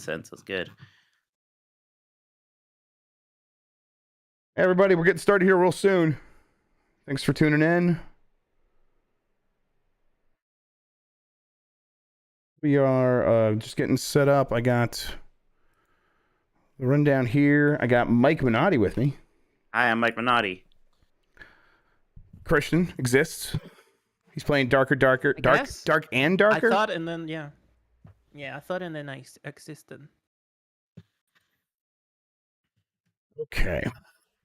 nonsense. That's good. Hey everybody, we're getting started here real soon. Thanks for tuning in. We are just getting set up. I got the rundown here. I got Mike Minotti with me. Hi, I'm Mike Minotti. Christian exists. He's playing dark and darker. I thought, and then yeah, I thought, and then I existed. Okay.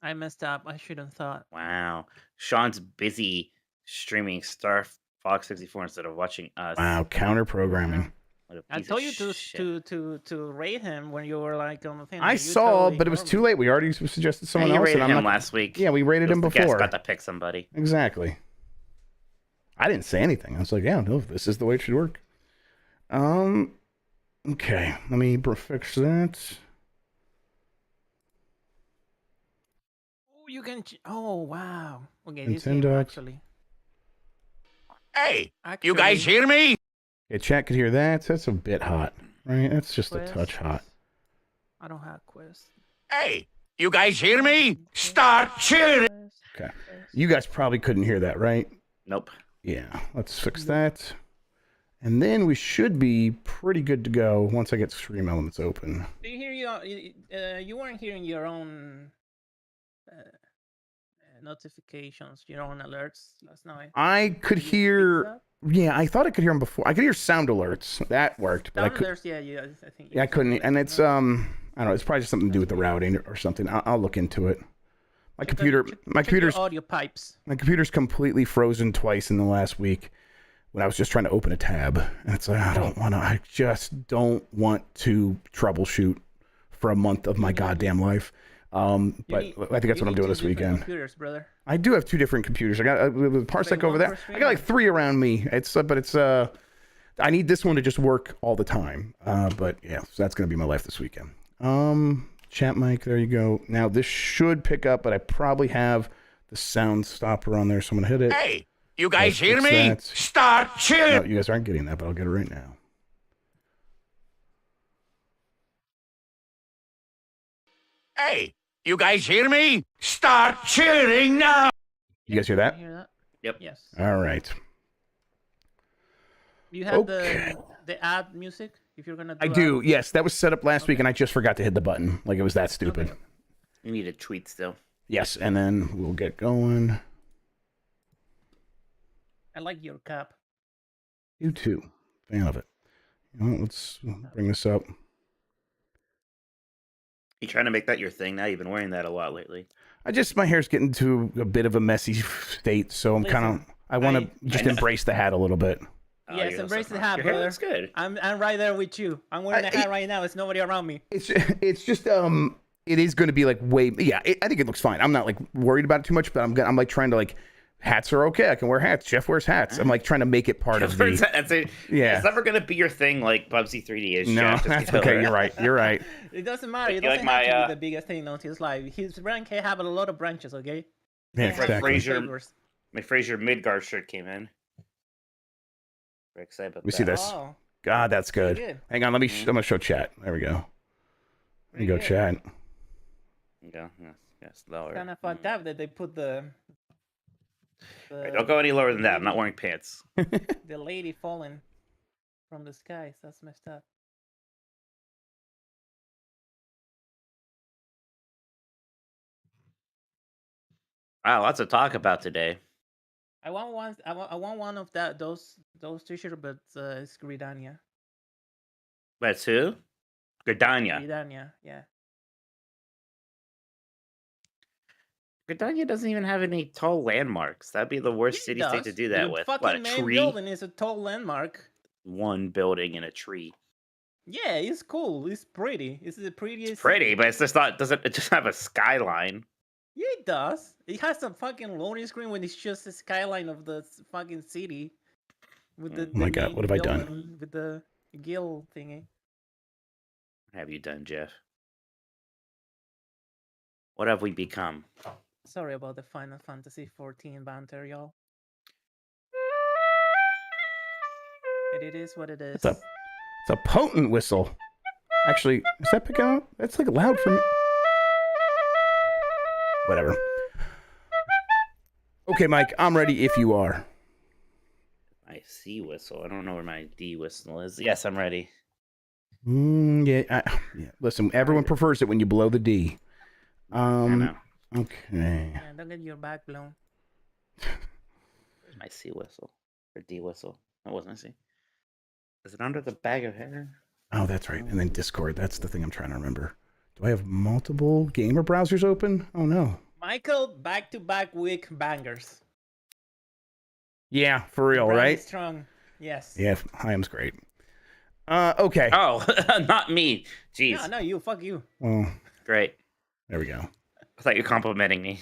I messed up. I shouldn't thought. Wow, Sean's busy streaming Star Fox 64 instead of watching us. Wow, counter programming. I told you to rate him when you were like on the thing. I saw, but it was too late. We already suggested someone else. Rated him last week. Yeah, we rated him before. Got to pick somebody. Exactly. I didn't say anything. I was like, yeah, no, this is the way it should work. Okay, let me fix that. Oh, you can. Oh, wow. Okay, Nintendogs. Actually. Hey, you guys hear me? Yeah, chat could hear that. That's a bit hot, right? That's just a touch hot. I don't have quiz. Hey, you guys hear me? Start cheering. Okay. You guys probably couldn't hear that, right? Nope. Yeah, let's fix that. And then we should be pretty good to go once I get Stream Elements open. Do you hear you weren't hearing your own notifications, your own alerts last night? I could hear... Yeah, I thought I could hear them before. I could hear sound alerts. That worked. But sound I could, alerts, I think. Yeah, I couldn't. And it's, I don't know, it's probably just something to do with the routing or something. I'll look into it. My computer's audio pipes. My computer's completely frozen twice in the last week when I was just trying to open a tab. And it's like, I just don't want to troubleshoot for a month of my goddamn life. But I think that's what I'm doing this weekend. Computers, brother. I do have 2 different computers. I got a Parsec over there. I got like 3 around me. I need this one to just work all the time. But yeah, so that's gonna be my life this weekend. Chat mic, there you go. Now this should pick up, but I probably have the sound stopper on there, so I'm gonna hit it. Hey, you guys hear me? Start cheering. No, you guys aren't getting that, but I'll get it right now. Hey, you guys hear me? Start cheering now. You guys hear that? Hear that? Yep. Yes. All right. You have the ad music if you're gonna do I do, yes. That was set up last week and I just forgot to hit the button. Like it was that stupid. Okay. You need a tweet still. Yes, and then we'll get going. I like your cap. You too. Fan of it. Let's bring this up. You trying to make that your thing now? You've been wearing that a lot lately. My hair's getting to a bit of a messy state, so I want to just embrace the hat a little bit. Yes, embrace the hat, your brother. Hair looks good. I'm right there with you. I'm wearing a hat right now. It's nobody around me. It's just it is going to be like way I think it looks fine. I'm not like worried about it too much, but I'm like trying to like hats are okay. I can wear hats. Jeff wears hats. I'm like trying to make it part of the. It's never gonna be your thing like Bubsy 3D is. No, that's okay. You're right. You're right. It doesn't matter. It doesn't have to be the biggest thing in his life. His brand can have a lot of branches. Okay. Yeah, exactly. My Fraser Midgard shirt came in. Very excited about we see this. Oh. God, that's good. Hang on. Let me. I'm gonna show chat. There we go. There you go, chat. Yeah. Yes. Lower. Kind of fucked up that they put the Right, don't go any lower than that. I'm not wearing pants. the lady falling from the skies. That's messed up. Wow, lots to talk about today. I want one of those t-shirts, but it's Gridania. That's who? Gridania. Gridania, yeah. Gridania doesn't even have any tall landmarks. That'd be the worst city-state to do that with. What, a tree? Building is a tall landmark. One building in a tree. Yeah, it's cool. It's pretty. It's the prettiest. It's pretty, but it's just not. Doesn't it just have a skyline? Yeah, it does. It has a fucking loading screen when it's just the skyline of the fucking city. With the oh my god, what have I done? With the gill thingy. What have you done, Jeff? What have we become? Sorry about the Final Fantasy 14 banter, y'all. It is what it is. It's a potent whistle. Actually, is that picking up? That's like loud for me. Whatever. Okay, Mike, I'm ready if you are. My C whistle. I don't know where my D whistle is. Yes, I'm ready. Yeah. Listen, everyone prefers it when you blow the D. I know. Okay. Yeah, don't get your back blown. Where's my C whistle? Or D whistle? That wasn't my C. Is it under the bag of hair? Oh, that's right. And then Discord. That's the thing I'm trying to remember. Do I have multiple gamer browsers open? Oh, no. Michael, back-to-back week bangers. Yeah, for real, Brand right? Strong. Yes. Yeah, Hyam's great. Okay. Oh, not me. Jeez. No, you. Fuck you. Well, Great. there we go. I thought you were complimenting me.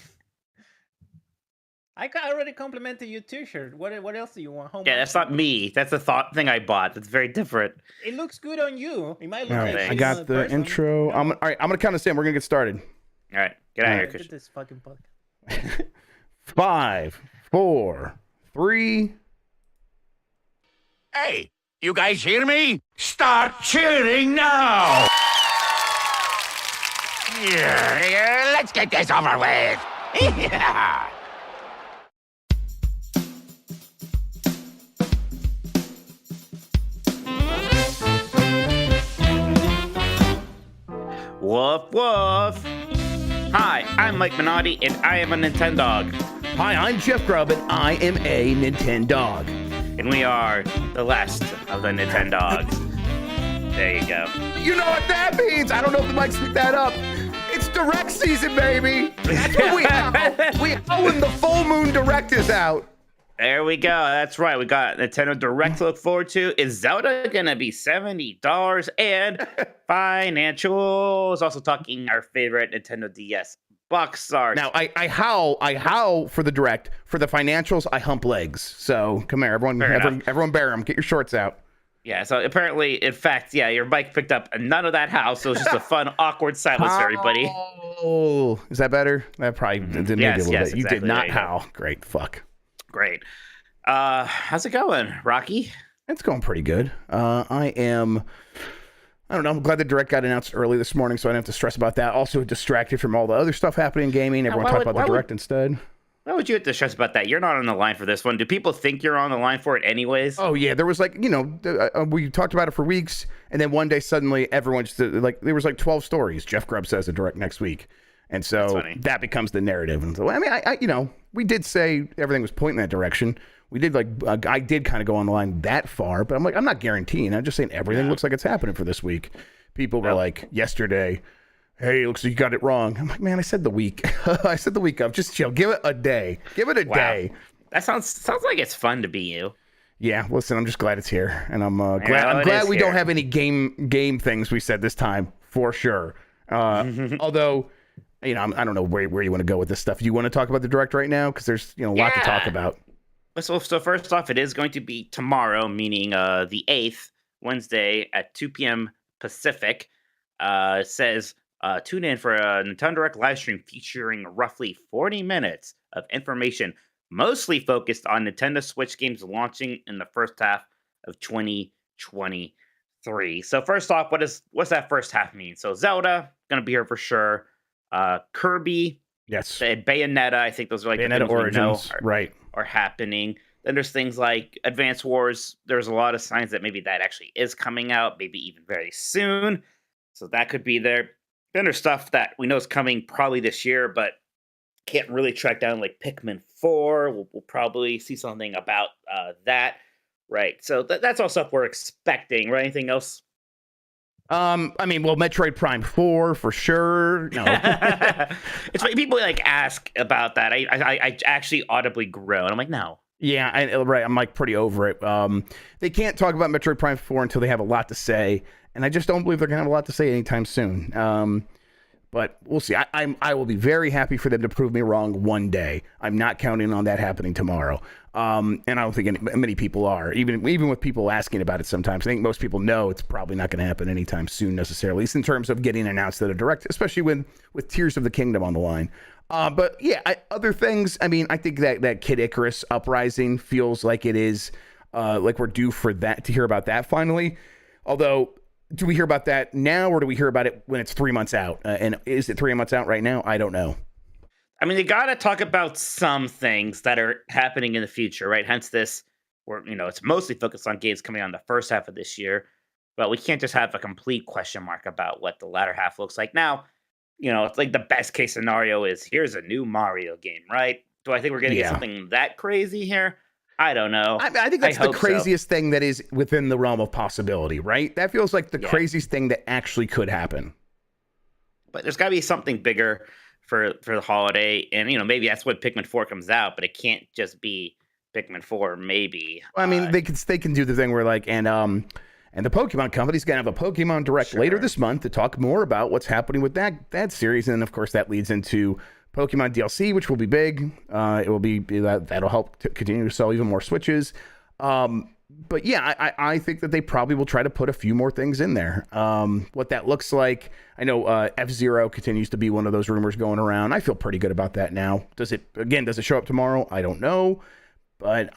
I already complimented your T-shirt. What else do you want? Yeah, that's not me. That's a thing I bought. That's very different. It looks good on you. It might look All right, like I got the intro. All right, I'm going to count us in. We're going to get started. All right, get out of here, Look at Christian. this fucking podcast. 5, 4, 3. Hey, you guys hear me? Start cheering now! Yeah, let's get this over with. Yeah. Woof woof. Hi, I'm Mike Minotti, and I am a Nintendog. Hi, I'm Jeff Grubb, and I am a Nintendog. And we are the last of the Nintendogs. There you go. You know what that means? I don't know if the mic picked that up. It's Direct season, baby. That's what we have. When the full moon Direct is out. There we go. That's right. We got Nintendo Direct to look forward to. Is Zelda gonna be $70? And financials. Also talking our favorite Nintendo DS box art. Now I howl for the Direct. For the financials, I hump legs. So come here, everyone bear them. Get your shorts out. Yeah, so apparently, in fact, yeah, your mic picked up none of that howl, so it's just a fun, awkward silence for everybody. Oh, is that better? That probably did maybe a little bit. You exactly. did not howl. Great, fuck. Great. How's it going, Rocky? It's going pretty good. I don't know. I'm glad the Direct got announced early this morning, so I don't have to stress about that. Also distracted from all the other stuff happening in gaming. Everyone talked about the Direct instead. Why would you have to stress about that? You're not on the line for this one. Do people think you're on the line for it anyways? Oh, yeah. There was we talked about it for weeks, and then one day suddenly everyone just there was 12 stories. Jeff Grubb says a Direct next week. And so that becomes the narrative. And so, I mean, we did say everything was pointing that direction. We did I did kind of go on the line that far, but I'm not guaranteeing. I'm just saying everything looks like it's happening for this week. People were like yesterday, hey, looks like you got it wrong. I'm like, man, I said the week. I said the week of. Just chill. Give it a day. Give it a day. That sounds like it's fun to be you. Yeah, listen, I'm just glad it's here, and I'm glad we don't have any game things we said this time for sure. Although, I don't know where you want to go with this stuff. Do you want to talk about the Direct right now? Because there's a lot to talk about. So first off, it is going to be tomorrow, meaning the 8th, Wednesday at 2 p.m. Pacific. It says, tune in for a Nintendo Direct live stream featuring roughly 40 minutes of information, mostly focused on Nintendo Switch games launching in the first half of 2023. So first off, what's that first half mean? So Zelda, going to be here for sure. Kirby, yes, and Bayonetta. I think those are like Bayonetta the Origins, right? Are happening. Then there's things like Advance Wars. There's a lot of signs that maybe that actually is coming out, maybe even very soon. So that could be there. Then there's stuff that we know is coming probably this year, but can't really track down, like Pikmin 4. We'll probably see something about that, right? So that's all stuff we're expecting. Right? Anything else? Metroid Prime 4 for sure. No. It's like people ask about that. I actually audibly groan. I'm like, no. Yeah, right. I'm pretty over it. They can't talk about Metroid Prime 4 until they have a lot to say, and I just don't believe they're gonna have a lot to say anytime soon. But we'll see. I will be very happy for them to prove me wrong one day. I'm not counting on that happening tomorrow. And I don't think many people are. Even with people asking about it sometimes, I think most people know it's probably not going to happen anytime soon necessarily, at least in terms of getting announced at a Direct, especially with Tears of the Kingdom on the line. But yeah, other things, I think that Kid Icarus Uprising feels like it is like we're due for that, to hear about that finally. Although do we hear about that now, or do we hear about it when it's 3 months out? And is it 3 months out right now? I don't know. I mean, they got to talk about some things that are happening in the future, right? Hence this, where, it's mostly focused on games coming on the first half of this year. But we can't just have a complete question mark about what the latter half looks like. Now, it's like the best case scenario is here's a new Mario game, right? Do I think we're going to get something that crazy here? I don't know. I think that's the craziest thing that is within the realm of possibility, right? That feels like the craziest thing that actually could happen. But there's got to be something bigger for the holiday, and maybe that's when Pikmin 4 comes out, but it can't just be Pikmin 4. Maybe. I mean, they can do the thing where and the Pokemon company's gonna have a Pokemon Direct later this month to talk more about what's happening with that series, and of course that leads into Pokemon DLC, which will be big. It will be that'll help to continue to sell even more Switches. But yeah, I think that they probably will try to put a few more things in there. What that looks like, I know F-Zero continues to be one of those rumors going around. I feel pretty good about that now. Does it show up tomorrow? I don't know, but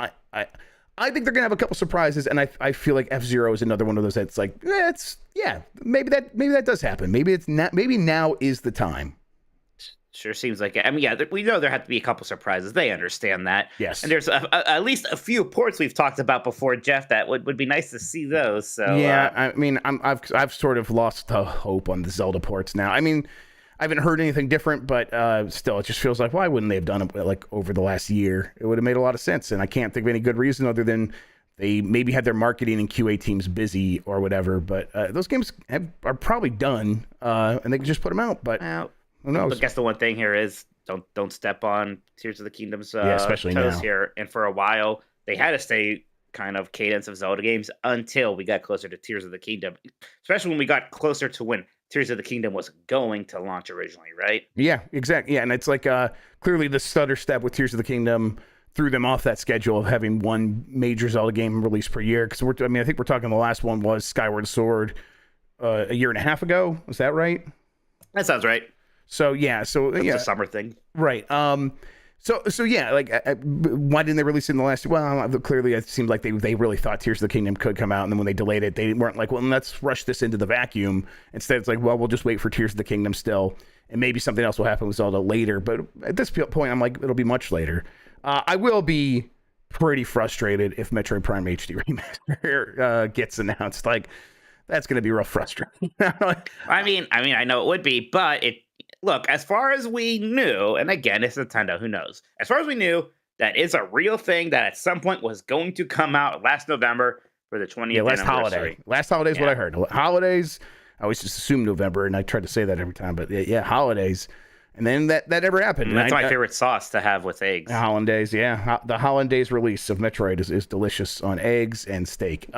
I think they're gonna have a couple surprises, and I feel like F-Zero is another one of those that's like, maybe that does happen. Maybe it's not. Maybe now is the time. Sure seems like it. I mean, we know there have to be a couple surprises. They understand that. Yes. And there's at least a few ports we've talked about before, Jeff, that would be nice to see those. So yeah, I mean, I've sort of lost the hope on the Zelda ports now. I mean, I haven't heard anything different, but still, it just feels like, why wouldn't they have done it like over the last year? It would have made a lot of sense, and I can't think of any good reason other than they maybe had their marketing and QA teams busy or whatever. But those games are probably done, and they can just put them out. But who knows? I guess the one thing here is don't step on Tears of the Kingdom's especially toes now. here. And for a while, they had to stay kind of cadence of Zelda games until we got closer to Tears of the Kingdom, especially when we got closer to when Tears of the Kingdom was going to launch originally, right? Yeah, exactly. Yeah, and it's like clearly the stutter step with Tears of the Kingdom threw them off that schedule of having one major Zelda game released per year. Because I think we're talking the last one was Skyward Sword a year and a half ago. Was that right? That sounds right. So yeah, It's a summer thing, right? So yeah, like why didn't they release it in the last? Well, clearly it seemed like they really thought Tears of the Kingdom could come out, and then when they delayed it, they weren't like, well, let's rush this into the vacuum. Instead, it's like, well, we'll just wait for Tears of the Kingdom still, and maybe something else will happen with Zelda later. But at this point, I'm like, it'll be much later. I will be pretty frustrated if Metroid Prime HD Remaster gets announced. Like, that's going to be real frustrating. I mean, I know it would be, but look, as far as we knew, and again, it's Nintendo, who knows? As far as we knew, that is a real thing that at some point was going to come out last November for the 20th last anniversary. holiday. Last holiday is what I heard. Holidays, I always just assume November, and I try to say that every time, but yeah, holidays. And then that never happened. And that's my favorite sauce to have with eggs. Hollandaise, yeah. The Hollandaise release of Metroid is delicious on eggs and steak.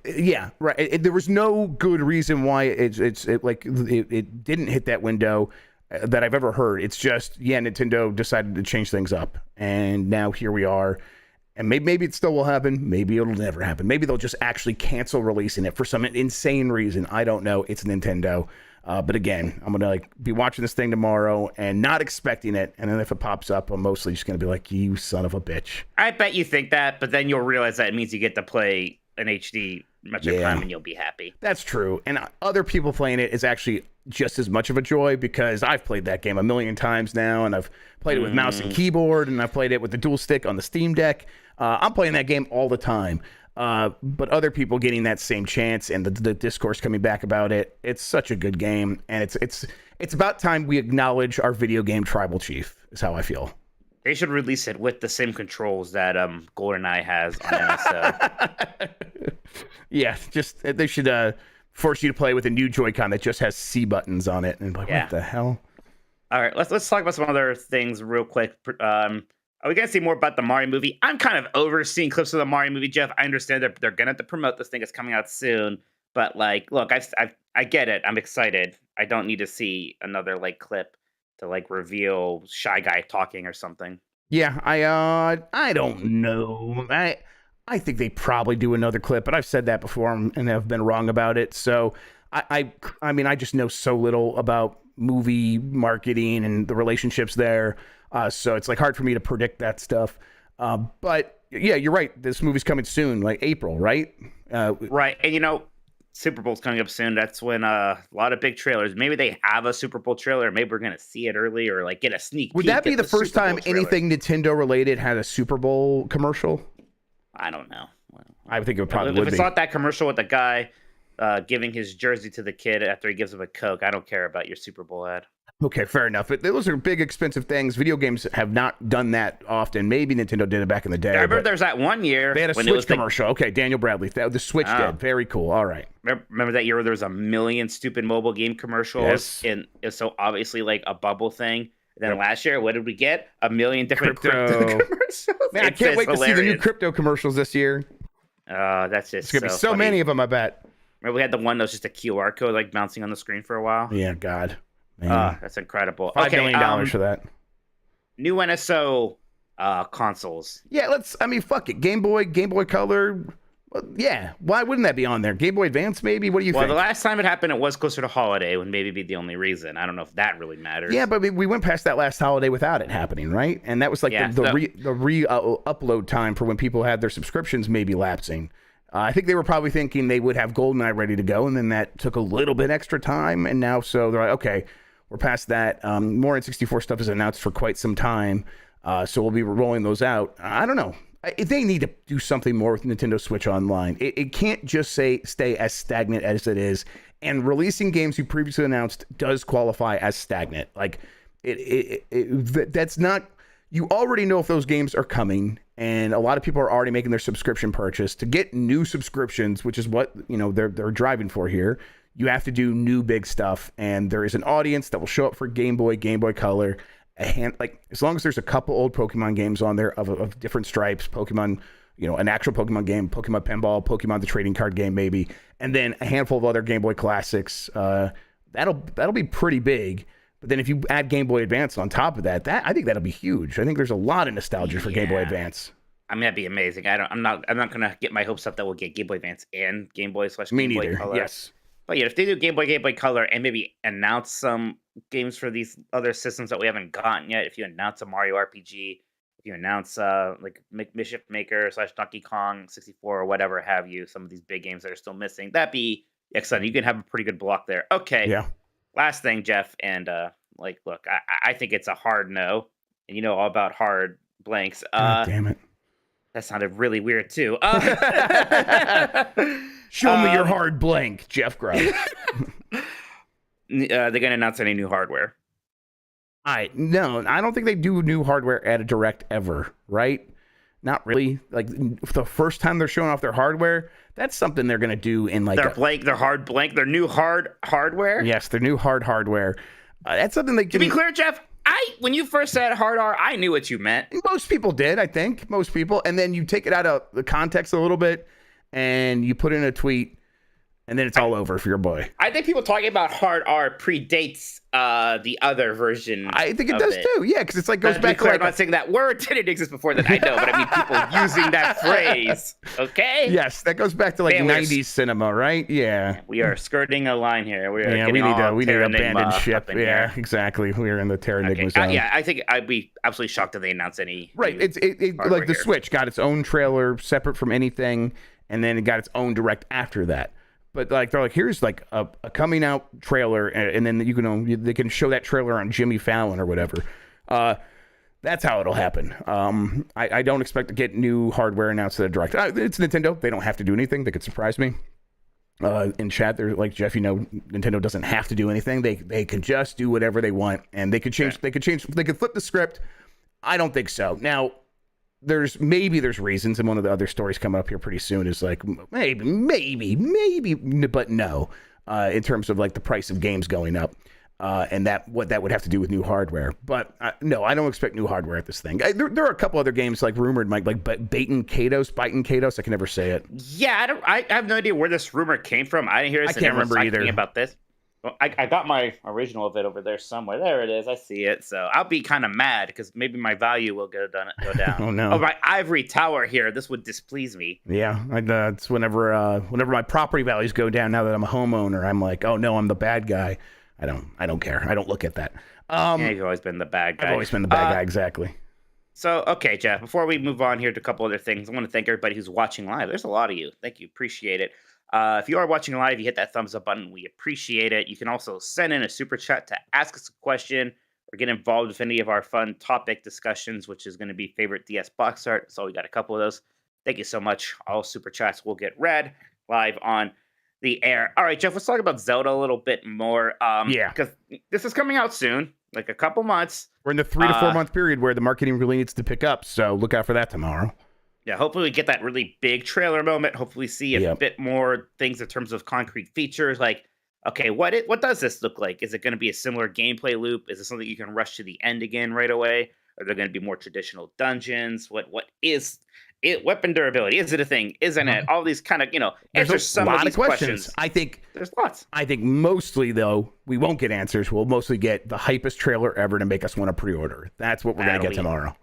Yeah, right. There was no good reason why it didn't hit that window that I've ever heard. It's just, Nintendo decided to change things up, and now here we are. And maybe it still will happen. Maybe it'll never happen. Maybe they'll just actually cancel releasing it for some insane reason. I don't know. It's Nintendo. But again, I'm gonna be watching this thing tomorrow and not expecting it. And then if it pops up, I'm mostly just gonna be like, you son of a bitch. I bet you think that, but then you'll realize that it means you get to play an HD Metroid Prime and you'll be happy. That's true. And other people playing it is actually just as much of a joy because I've played that game a million times now, and I've played it with mouse and keyboard, and I've played it with the dual stick on the Steam Deck. I'm playing that game all the time. But other people getting that same chance and the discourse coming back about it, it's such a good game, and it's about time we acknowledge our video game tribal chief, is how I feel. They should release it with the same controls that GoldenEye has on NSO. Yeah, just they should force you to play with a new Joy-Con that just has C buttons on it, and like, what the hell? All right, let's talk about some other things real quick. Are we gonna see more about the Mario movie? I'm kind of over seeing clips of the Mario movie, Jeff. I understand they're gonna have to promote this thing. It's coming out soon, but look, I get it. I'm excited. I don't need to see another clip to reveal Shy Guy talking or something. Yeah, I don't know. I think they probably do another clip, but I've said that before and have been wrong about it. So I mean, I just know so little about movie marketing and the relationships there. So it's hard for me to predict that stuff. But yeah, you're right. This movie's coming soon, April, right? Right. And Super Bowl's coming up soon. That's when a lot of big trailers. Maybe they have a Super Bowl trailer. Maybe we're gonna see it early, or like get a sneak. Would peek that be at the first Super Bowl time trailer. anything Nintendo related had a Super Bowl commercial? I don't know. I think it probably If would it's be. not that commercial with the guy giving his jersey to the kid after he gives him a Coke, I don't care about your Super Bowl ad. Okay, fair enough. Those are big, expensive things. Video games have not done that often. Maybe Nintendo did it back in the day. I remember there's that one year they had a when Switch it was commercial. Okay, Daniel Bradley. The Switch did. Very cool. All right. Remember that year where there was a million stupid mobile game commercials? Yes. And it's so obviously like a bubble thing. And then last year, what did we get? A million different crypto commercials. Man, I can't wait to see the new crypto commercials this year. That's just It's going to be so funny. many of them, I bet. Remember we had the one that was just a QR code like bouncing on the screen for a while? Yeah, God. Man. That's incredible. $5 billion for that. New NSO consoles. Yeah, fuck it. Game Boy Color. Well, yeah, why wouldn't that be on there? Game Boy Advance, maybe? What do you think? Well, the last time it happened, it was closer to holiday, would maybe be the only reason. I don't know if that really matters. Yeah, but we went past that last holiday without it happening, right? And that was like the upload time for when people had their subscriptions maybe lapsing. I think they were probably thinking they would have GoldenEye ready to go, and then that took a little bit extra time, and now so they're like, okay, we're past that. More N64 stuff is announced for quite some time, so we'll be rolling those out. I don't know. They need to do something more with Nintendo Switch Online. It can't just stay as stagnant as it is. And releasing games you previously announced does qualify as stagnant. Like that's not. You already know if those games are coming, and a lot of people are already making their subscription purchase. To get new subscriptions, which is what they're driving for here, you have to do new big stuff. And there is an audience that will show up for Game Boy Color. As long as there's a couple old Pokemon games on there of different stripes, Pokemon, an actual Pokemon game, Pokemon Pinball, Pokemon the trading card game maybe, and then a handful of other Game Boy classics, that'll be pretty big. But then if you add Game Boy Advance on top of that, I think that'll be huge. I think there's a lot of nostalgia for Game Boy Advance. I mean, that'd be amazing. I'm not gonna get my hopes up that we'll get Game Boy Advance and Game Boy / Me Game Boy neither. Color. Yes. But yeah, if they do Game Boy Color, and maybe announce some games for these other systems that we haven't gotten yet, if you announce a Mario RPG, if you announce like Mischief Maker / Donkey Kong 64 or whatever have you, some of these big games that are still missing, that'd be excellent. You can have a pretty good block there. Okay. Yeah. Last thing, Jeff, and look, I think it's a hard no, and you know all about hard blanks. God damn it. That sounded really weird too. Show me your hard blank, Jeff Grubb. They're gonna announce any new hardware. No, I don't think they do new hardware at a direct ever, right? Not really. Like the first time they're showing off their hardware, that's something they're gonna do in like their hard blank, their new hardware. Yes, their new hardware. That's something they can. To be clear, Jeff, when you first said hard R, I knew what you meant. Most people did, I think. Most people, and then you take it out of the context a little bit, and you put in a tweet, and then it's all over for your boy. I think people talking about hard R predates the other version. I think it does too. Yeah, because it's like goes back to I'm not saying that word didn't exist before that. I know, but I mean people using that phrase. Okay. Yes, that goes back to like 90s cinema, right? Yeah. We are skirting a line here. We need to abandon ship. Yeah, exactly. We are in the Terranigma zone. Yeah, I think I'd be absolutely shocked if they announce any. Right. It's like the Switch got its own trailer separate from anything, and then it got its own direct after that. But like they're like, here's like a coming out trailer, and then they can show that trailer on Jimmy Fallon or whatever. That's how it'll happen. I don't expect to get new hardware announced at a direct. It's Nintendo; they don't have to do anything. They could surprise me. In chat, they're like, Jeff, Nintendo doesn't have to do anything. They can just do whatever they want, and they could change. Yeah. They could flip the script. I don't think so. Now, there's reasons, and one of the other stories coming up here pretty soon is like maybe, but no, in terms of like the price of games going up, and what that would have to do with new hardware. But no, I don't expect new hardware at this thing. There are a couple other games like rumored, like Baitin' Kados. I can never say it. Yeah, I have no idea where this rumor came from. I didn't hear. I can't remember either about this. Well, I got my original of it over there somewhere. There it is. I see it. So I'll be kind of mad because maybe my value will go down. Oh no! Oh, my ivory tower here. This would displease me. Yeah, it's whenever my property values go down. Now that I'm a homeowner, I'm like, oh no, I'm the bad guy. I don't care. I don't look at that. You've always been the bad guy. I've always been the bad guy. Exactly. So, okay, Jeff, before we move on here to a couple other things, I want to thank everybody who's watching live. There's a lot of you. Thank you. Appreciate it. If you are watching live, you hit that thumbs up button. We appreciate it. You can also send in a super chat to ask us a question or get involved with any of our fun topic discussions, which is going to be favorite DS box art. So we got a couple of those. Thank you so much. All super chats will get read live on the air. All right, Jeff, let's talk about Zelda a little bit more. Because this is coming out soon, like a couple months. We're in the 3 to 4 month period where the marketing really needs to pick up. So look out for that tomorrow. Yeah, hopefully we get that really big trailer moment. Hopefully see a bit more things in terms of concrete features. Like, okay, what does this look like? Is it going to be a similar gameplay loop? Is it something you can rush to the end again right away? Are there going to be more traditional dungeons? What is it? Weapon durability, is it a thing? Isn't it? All these kind of, answer some of these questions. I think there's lots. I think mostly, though, we won't get answers. We'll mostly get the hypest trailer ever to make us want to pre-order. That's what we're going to get tomorrow.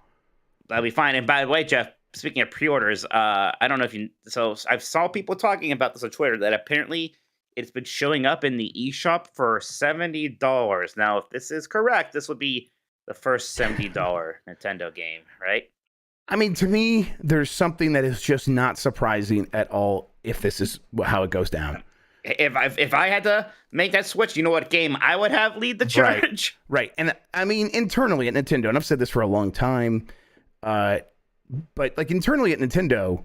That'll be fine. And by the way, Jeff, speaking of pre-orders, I don't know if you... So I saw people talking about this on Twitter, that apparently it's been showing up in the eShop for $70. Now, if this is correct, this would be the first $70 Nintendo game, right? I mean, to me, there's something that is just not surprising at all if this is how it goes down. If I had to make that switch, you know what game I would have lead the charge? Right. And I mean, internally at Nintendo, and I've said this for a long time, but like internally at Nintendo,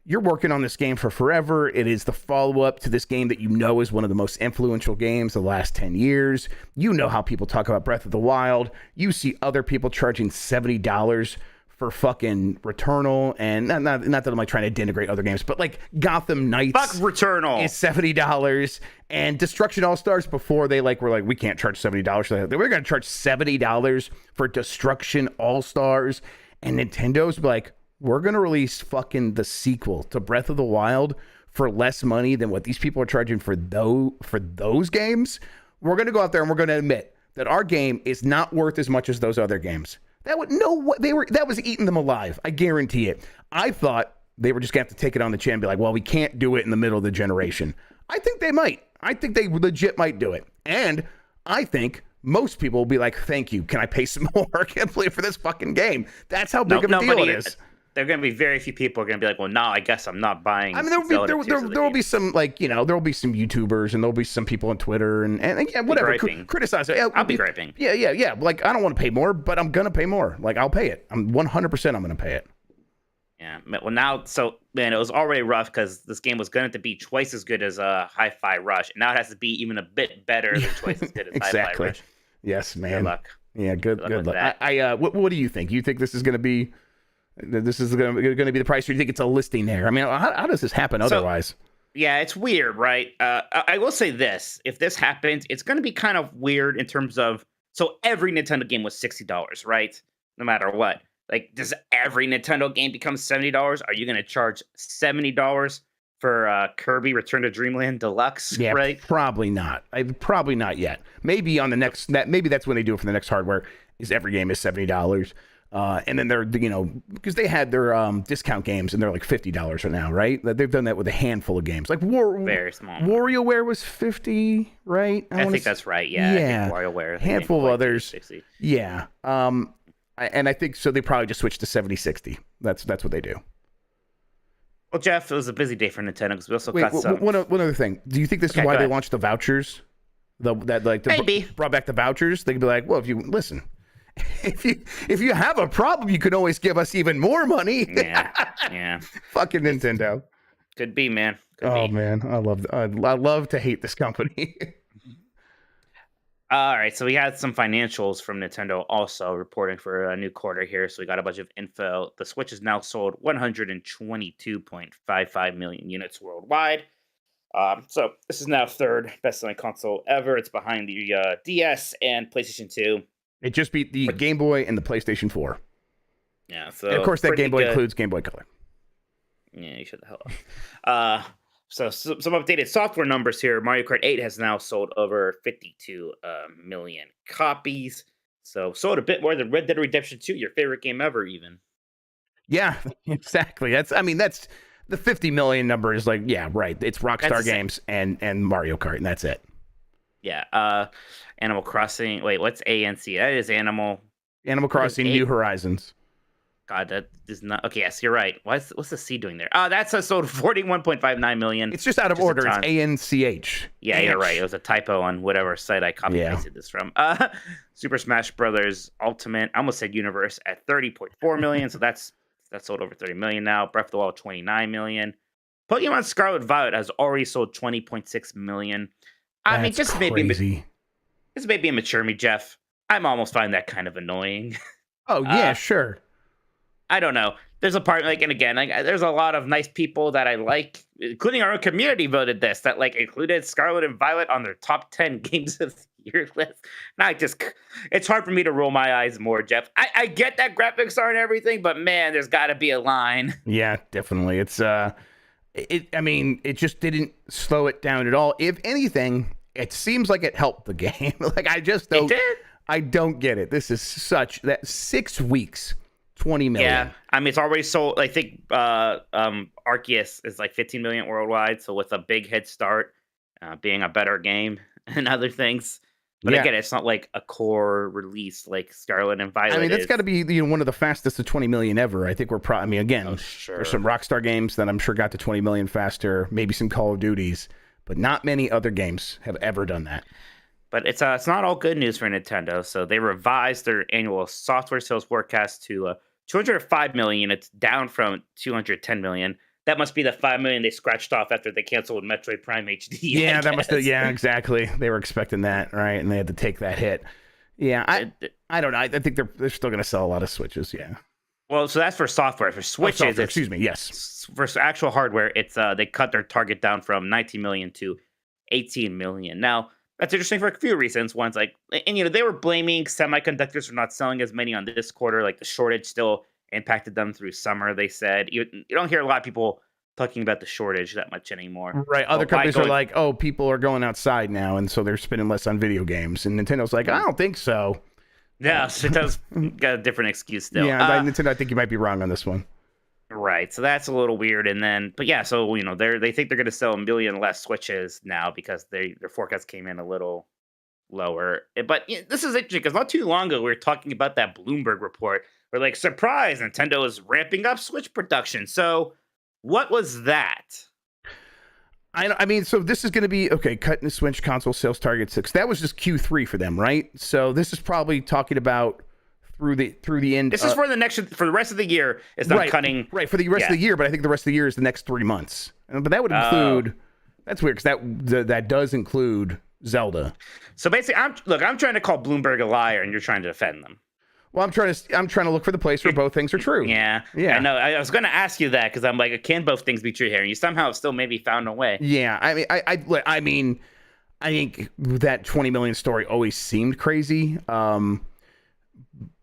you're working on this game for forever. It is the follow-up to this game that you know is one of the most influential games of the last 10 years. You know how people talk about Breath of the Wild. You see other people charging $70 for fucking Returnal, and not that I'm like trying to denigrate other games, but like Gotham Knights Fuck Returnal is $70, and Destruction All-Stars before they were like, we can't charge $70 for that. They were going to charge $70 for Destruction All-Stars, and Nintendo's like, we're going to release fucking the sequel to Breath of the Wild for less money than what these people are charging for those games. We're going to go out there and we're going to admit that our game is not worth as much as those other games. That was eating them alive. I guarantee it. I thought they were just going to have to take it on the chin and be like, well, we can't do it in the middle of the generation. I think they might. I think they legit might do it. And I think most people will be like, thank you. Can I pay some more? I can't play for this fucking game. That's how big of a deal it is. There are going to be very few people are going to be like, well, no, I guess I'm not buying. I mean, there will be some, like, there will be some YouTubers and there'll be some people on Twitter and yeah, whatever. Criticize it. Yeah, I'll be griping. Yeah. Like, I don't want to pay more, but I'm going to pay more. Like, I'll pay it. I'm 100% I'm going to pay it. Yeah. Well, now, so, man, it was already rough because this game was going to be twice as good as Hi-Fi Rush. And now it has to be even a bit better than twice as good as Hi-Fi Rush. Yes, man. Good luck. Yeah, good luck. What do you think? You think this is going to be... This is going to be the price, or do you think it's a listing there? I mean, how does this happen otherwise? Yeah, it's weird, right? I will say this. If this happens, it's going to be kind of weird in terms of... So every Nintendo game was $60, right? No matter what. Like, does every Nintendo game become $70? Are you going to charge $70 for Kirby Return to Dreamland Deluxe, right? Probably not. Probably not yet. Maybe on the next... Maybe that's when they do it for the next hardware, is every game is $70. And then they're, because they had their discount games and they're like $50 right now, right? They've done that with a handful of games. Like very small. WarioWare was $50, right? I think that's right. Yeah. Yeah. I think WarioWare. Handful of others. Yeah. And I think so. They probably just switched to 70-60. That's what they do. Well, Jeff, it was a busy day for Nintendo because we also got some. One other thing. Do you think this is why they launched the vouchers? Maybe brought back the vouchers. They could be like, well, if you listen. If you have a problem, you can always give us even more money. Yeah. Fucking Nintendo. Could be, man. Man, I love to hate this company. All right, so we had some financials from Nintendo also reporting for a new quarter here. So we got a bunch of info. The Switch has now sold 122.55 million units worldwide. So this is now third best-selling console ever. It's behind the DS and PlayStation 2. It just beat the Game Boy and the PlayStation 4. Yeah, so and of course that Game Boy includes Game Boy Color. Yeah, you shut the hell up. So some updated software numbers here. Mario Kart 8 has now sold over 52 million copies. So sold a bit more than Red Dead Redemption 2, your favorite game ever, even. Yeah, exactly. That's the 50 million number is like, yeah, right. It's Rockstar Games and Mario Kart, and that's it. Yeah. Animal Crossing. Wait, what's ANC? That is Animal Crossing New Horizons. God, that is not okay. Yes, you're right. What's the C doing there? Oh, that's a sold 41.59 million. It's just out of order. It's ANCH. Yeah, you're right. It was a typo on whatever site I copy pasted this from. Super Smash Brothers Ultimate, I almost said Universe at 30.4 million. So that's sold over 30 million now. Breath of the Wild 29 million. Pokemon Scarlet Violet has already sold 20.6 million. I mean, just crazy. This may be immature me, Jeff. I'm almost finding that kind of annoying. Oh yeah, sure. I don't know. There's a part and again, there's a lot of nice people that I like, including our own community voted this, that included Scarlet and Violet on their top 10 games of the year list. And it's hard for me to roll my eyes more, Jeff. I get that graphics aren't everything, but man, there's got to be a line. Yeah, definitely. It's it just didn't slow it down at all. If anything, it seems like it helped the game. I just don't. It did. I don't get it. This is such that 6 weeks. 20 million. Yeah, I mean, it's already sold. I think Arceus is 15 million worldwide. So with a big head start, being a better game and other things. But again, it's not like a core release like Scarlet and Violet. I mean, that's got to be one of the fastest to 20 million ever. I think we're again, there's some Rockstar games that I'm sure got to 20 million faster. Maybe some Call of Duties, but not many other games have ever done that. But it's not all good news for Nintendo. So they revised their annual software sales forecast to 205 million units, down from 210 million. That must be the 5 million they scratched off after they canceled Metroid Prime HD. Yeah, that must have, exactly. They were expecting that, right? And they had to take that hit. Yeah, I don't know. I think they're still going to sell a lot of Switches, yeah. Well, so that's for software. For Switches, excuse me, yes. For actual hardware, it's they cut their target down from 19 million to 18 million. Now, that's interesting for a few reasons. One's they were blaming semiconductors for not selling as many on this quarter. The shortage still impacted them through summer, they said. You don't hear a lot of people talking about the shortage that much anymore. Right. Other companies are like, oh, people are going outside now, and so they're spending less on video games. And Nintendo's like, I don't think so. Yeah, so it does got a different excuse still. Yeah, Nintendo, I think you might be wrong on this one. Right, so that's a little weird, but yeah, so they think they're going to sell 1 million less Switches now because their forecast came in a little lower. But this is interesting because not too long ago we were talking about that Bloomberg report where surprise, Nintendo is ramping up Switch production. So what was that? I mean, so this is going to be cutting the Switch console sales target 6. That was just Q3 for them, right? So this is probably talking about through the end. This is for the rest of the year. It's not cutting for the rest of the year, but I think the rest of the year is the next 3 months. But that would include. That's weird because that does include Zelda. So basically, I'm trying to call Bloomberg a liar, and you're trying to defend them. Well, I'm trying to look for the place where both things are true. Yeah. I know. I was going to ask you that because I'm like, can both things be true here? And you somehow still maybe found a way. Yeah. I mean, I think that 20 million story always seemed crazy.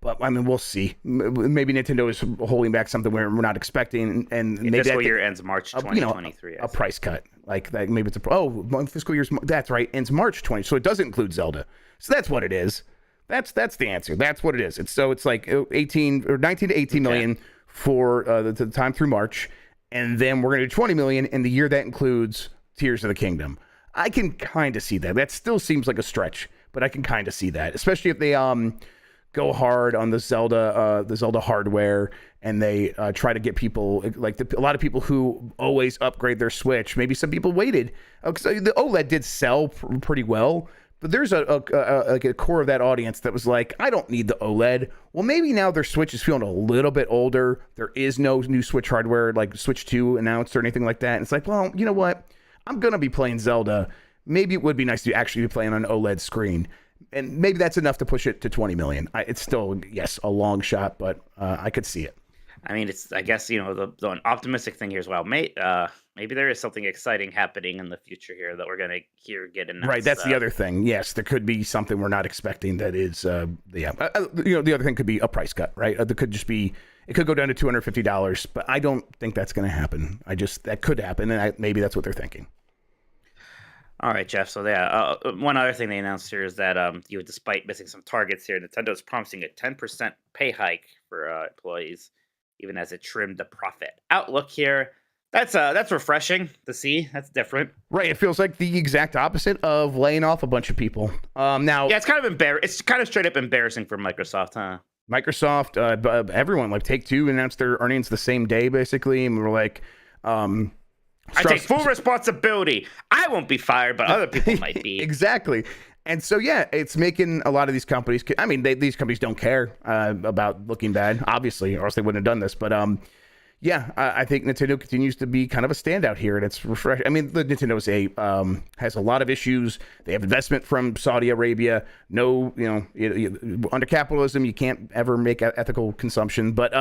But I mean, we'll see. Maybe Nintendo is holding back something we're not expecting, and maybe fiscal year ends March 2023. A price cut like that. Maybe it's fiscal year's. That's right, ends March 20. So it does include Zelda. So that's what it is. That's the answer. That's what it is. It's 19 to 18 million for the time through March, and then we're going to do 20 million in the year that includes Tears of the Kingdom. I can kind of see that. That still seems like a stretch, but I can kind of see that, especially if they go hard on the Zelda hardware, and they try to get people a lot of people who always upgrade their Switch. Maybe some people waited. The OLED did sell pretty well, but there's a core of that audience that was like, I don't need the OLED. Well, maybe now their Switch is feeling a little bit older. There is no new Switch hardware like Switch 2 announced or anything like that. And it's like, well, you know what? I'm gonna be playing Zelda. Maybe it would be nice to actually be playing on an OLED screen. And maybe that's enough to push it to 20 million. It's still, yes, a long shot, but I could see it. I mean, it's, I guess, the optimistic thing here as well. Maybe there is something exciting happening in the future here that we're going to get announced. Right, that's the other thing. Yes, there could be something we're not expecting that is, the other thing could be a price cut, right? It could go down to $250, but I don't think that's going to happen. That could happen, and maybe that's what they're thinking. All right, Jeff. So one other thing they announced here is that despite missing some targets here, Nintendo is promising a 10% pay hike for employees, even as it trimmed the profit outlook here. That's refreshing to see. That's different. Right. It feels like the exact opposite of laying off a bunch of people. Now, yeah, it's kind of it's kind of straight up embarrassing for Microsoft, huh? Microsoft, everyone, like Take-Two announced their earnings the same day, basically, and we were like, I take full responsibility. I won't be fired, but other people might be. Exactly. And so, yeah, it's making a lot of these companies, I mean, these companies don't care about looking bad, obviously, or else they wouldn't have done this. But yeah, I think Nintendo continues to be kind of a standout here, and it's refreshing. I mean, the Nintendo has a lot of issues. They have investment from Saudi Arabia. No, under capitalism, you can't ever make ethical consumption. But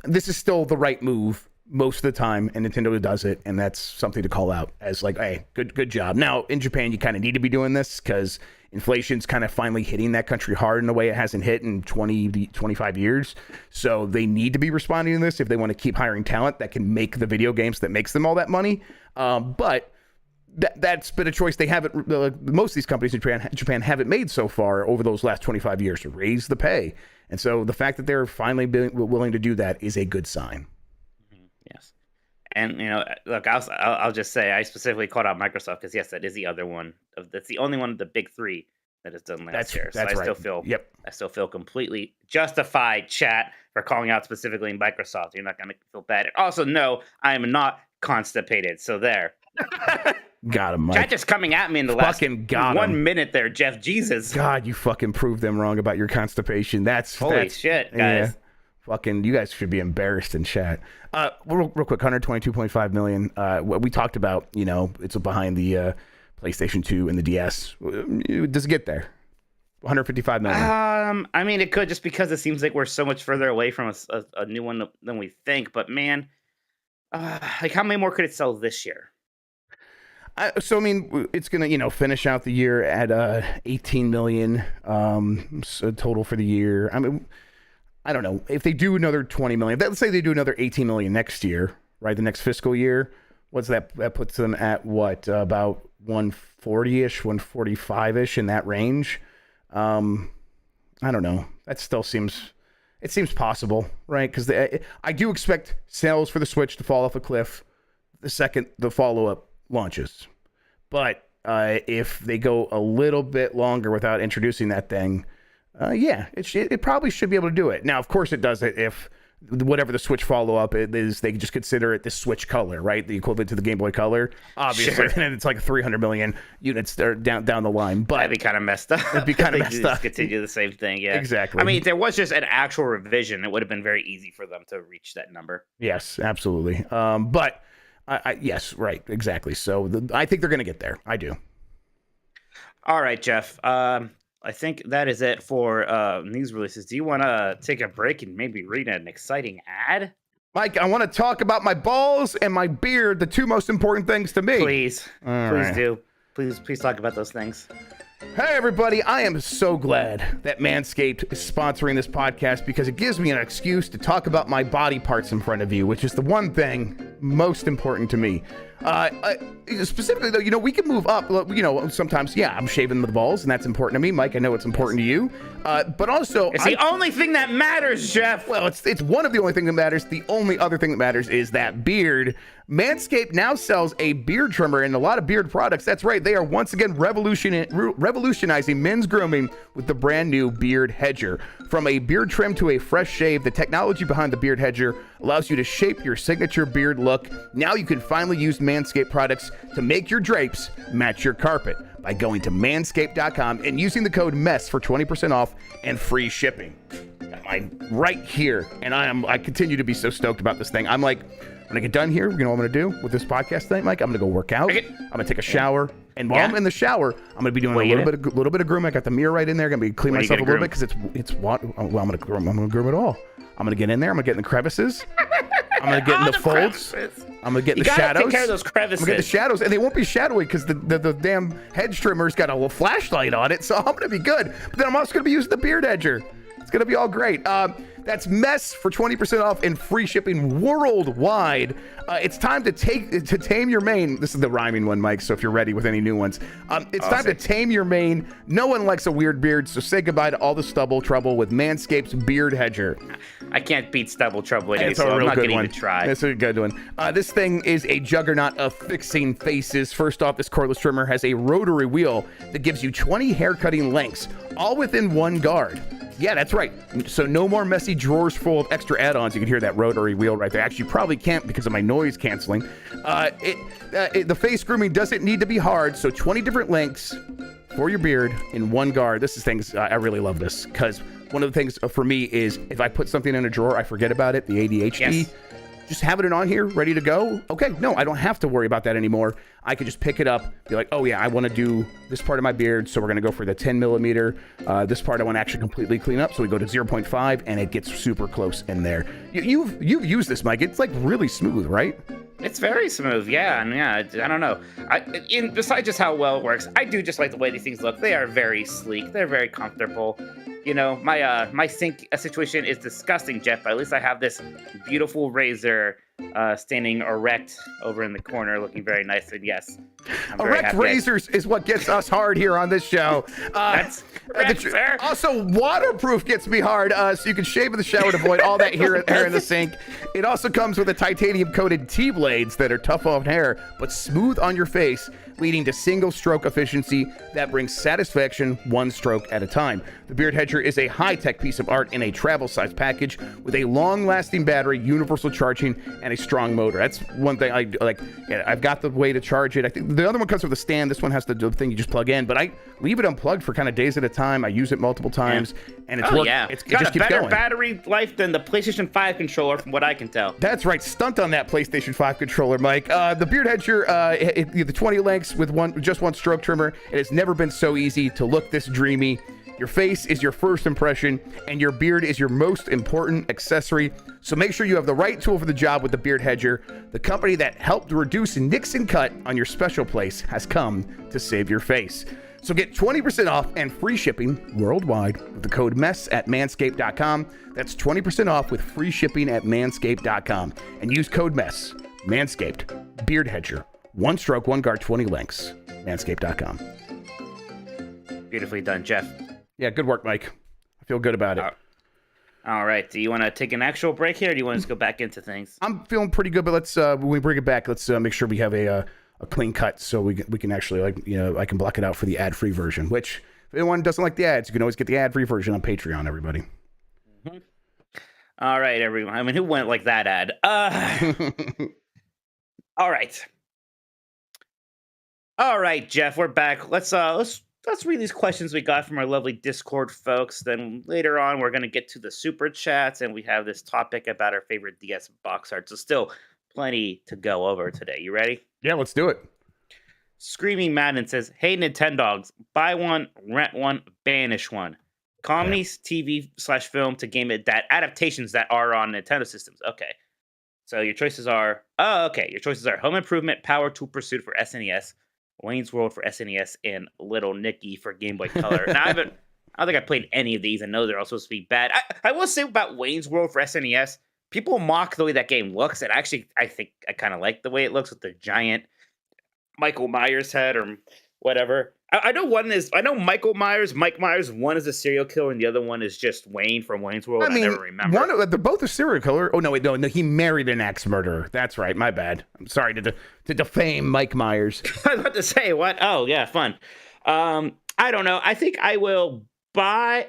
this is still the right move most of the time, and Nintendo does it, and that's something to call out as like, hey, good job. Now, in Japan, you kind of need to be doing this because inflation's kind of finally hitting that country hard in a way it hasn't hit in 20 to 25 years. So they need to be responding to this if they want to keep hiring talent that can make the video games that makes them all that money. But that's been a choice they haven't, most of these companies in Japan haven't made so far over those last 25 years to raise the pay. And so the fact that they're finally willing to do that is a good sign. Yes. And, look, I'll just say I specifically called out Microsoft because, yes, that is the other one. That's the only one of the big three that has done last year. So I still feel completely justified, chat, for calling out specifically Microsoft. You're not going to feel bad. Also, no, I am not constipated. So there. Got him, Mike. Chat just coming at me in the last 1 minute there, Jeff. Jesus. God, you fucking proved them wrong about your constipation. Holy shit, guys. Yeah. Fucking, you guys should be embarrassed in chat. Real quick, 122.5 million. What we talked about, it's behind the PlayStation 2 and the DS. Does it get there? 155 million. I mean, it could, just because it seems like we're so much further away from a new one than we think. But man, like, how many more could it sell this year? So I mean, it's gonna finish out the year at 18 million total for the year. I mean, I don't know if they do another 20 million. Let's say they do another 18 million next year, right? The next fiscal year. What's that? That puts them at what? About 140-ish, 145-ish in that range. I don't know. That still seems possible, right? Because I do expect sales for the Switch to fall off a cliff the second the follow-up launches. But if they go a little bit longer without introducing that thing, it probably should be able to do it. Now, of course, it does it if whatever the Switch follow-up is, they just consider it the Switch Color, right? The equivalent to the Game Boy Color, obviously. Sure. And it's like 300 million units down the line. But that'd be kind of messed up. It'd be kind of messed up. Continue the same thing, yeah. Exactly. I mean, if there was just an actual revision, it would have been very easy for them to reach that number. Yes, absolutely. But yes, right, exactly. So I think they're going to get there. I do. All right, Jeff. I think that is it for news releases. Do you want to take a break and maybe read an exciting ad? Mike, I want to talk about my balls and my beard, the two most important things to me. Please do. Please talk about those things. Hey, everybody. I am so glad that Manscaped is sponsoring this podcast because it gives me an excuse to talk about my body parts in front of you, which is the one thing most important to me. Specifically, though, we can move up. Sometimes, I'm shaving the balls, and that's important to me. Mike, I know it's important to you. But also... It's the only thing that matters, Jeff! Well, it's one of the only things that matters. The only other thing that matters is that beard. Manscaped now sells a beard trimmer and a lot of beard products. That's right. They are once again revolutionizing men's grooming with the brand new Beard Hedger. From a beard trim to a fresh shave, the technology behind the Beard Hedger allows you to shape your signature beard look. Now you can finally use Manscaped products to make your drapes match your carpet by going to manscaped.com and using the code MESS for 20% off and free shipping. I'm right here, and I continue to be so stoked about this thing. I'm like, when I get done here, what I'm going to do with this podcast tonight, Mike? I'm going to go work out. I'm going to take a shower. And while I'm in the shower, I'm going to be doing a little bit of grooming. I got the mirror right in there. I'm going to be cleaning myself a little bit because it's what? Well, I'm going to groom it all. I'm going to get in there. I'm going to get in the crevices. I'm going to get in the folds. I'm going to get in the shadows. Take care of those crevices. I'm going to get the shadows. And they won't be shadowy because the damn hedge trimmer's got a little flashlight on it. So I'm going to be good. But then I'm also going to be using the Beard Hedger. It's going to be all great. That's MESS for 20% off and free shipping worldwide. It's time to tame your mane. This is the rhyming one, Mike, so if you're ready with any new ones. It's time to tame your mane. No one likes a weird beard, so say goodbye to all the stubble trouble with Manscaped's Beard Hedger. I can't beat stubble trouble anyway, so I'm not going to even try. It's a good one. This thing is a juggernaut of fixing faces. First off, this cordless trimmer has a rotary wheel that gives you 20 hair cutting lengths, all within one guard. Yeah, that's right. So no more messy drawers full of extra add-ons. You can hear that rotary wheel right there. Actually, you probably can't because of my noise canceling. The face grooming doesn't need to be hard. So 20 different lengths for your beard in one guard. This is things I really love this because one of the things for me is if I put something in a drawer, I forget about it. The ADHD. Yes. Just having it on here, ready to go. Okay, no, I don't have to worry about that anymore. I could just pick it up, be like, oh yeah, I want to do this part of my beard, so we're gonna go for the 10 millimeter. This part I want to actually completely clean up, so we go to 0.5, and it gets super close in there. You've used this, Mike. It's like really smooth, right? It's very smooth, yeah, and yeah, I don't know. Besides just how well it works, I do just like the way these things look. They are very sleek. They're very comfortable. You know, my sink situation is disgusting, Jeff, but at least I have this beautiful razor standing erect over in the corner, looking very nice. And yes, erect razors is what gets us hard here on this show. That's fair. Also, waterproof gets me hard, so you can shave in the shower to avoid all that hair in the sink. It also comes with a titanium-coated T-blades that are tough on hair, but smooth on your face, leading to single-stroke efficiency that brings satisfaction one stroke at a time. The Beard Hedger is a high-tech piece of art in a travel-size package with a long-lasting battery, universal charging, and a strong motor. That's one thing I like. Yeah, I've got the way to charge it. I think the other one comes with a stand. This one has the thing you just plug in, but I leave it unplugged for kind of days at a time. I use it multiple times, and it's it just keeps going. Battery life than the PlayStation 5 controller, from what I can tell. That's right. Stunt on that PlayStation 5 controller, Mike. The Beard Hedger, the 20 lengths with just one stroke trimmer. It has never been so easy to look this dreamy. Your face is your first impression, and your beard is your most important accessory. So make sure you have the right tool for the job with the Beard Hedger. The company that helped reduce nicks and cut on your special place has come to save your face. So get 20% off and free shipping worldwide with the code MESS at manscaped.com. That's 20% off with free shipping at manscaped.com. And use code MESS. Manscaped. Beard Hedger. One stroke, one guard, 20 lengths. Manscaped.com. Beautifully done, Jeff. Yeah, good work, Mike. I feel good about it. All right. Do you want to take an actual break here, or do you want to just go back into things? I'm feeling pretty good, but let's when we bring it back, let's make sure we have a clean cut so we can actually, like, you know, I can block it out for the ad-free version, which if anyone doesn't like the ads, you can always get the ad-free version on Patreon, everybody. Mm-hmm. All right, everyone. I mean, who went like that ad? All right. All right, Jeff, we're back. Let's read these questions we got from our lovely Discord folks. Then later on, we're going to get to the super chats, and we have this topic about our favorite DS box art. So still plenty to go over today. You ready? Yeah, let's do it. Screaming Madden says, hey, Nintendogs, buy one, rent one, banish one. Comedies, TV/film to game that adaptations that are on Nintendo systems. Okay. So your choices are, your choices are Home Improvement, Power Tool Pursuit for SNES, Wayne's World for SNES, and Little Nicky for Game Boy Color. Now, I don't think I played any of these. I know they're all supposed to be bad. I will say about Wayne's World for SNES, people mock the way that game looks, and actually, I think I kind of like the way it looks with the giant Michael Myers head or whatever. I know Mike Myers, one is a serial killer, and the other one is just Wayne from Wayne's World. I never remember. They're both a serial killer. Oh, no, he married an axe murderer. That's right. My bad. I'm sorry to defame Mike Myers. I was about to say, what? Oh, yeah, fun. I don't know. I think I will buy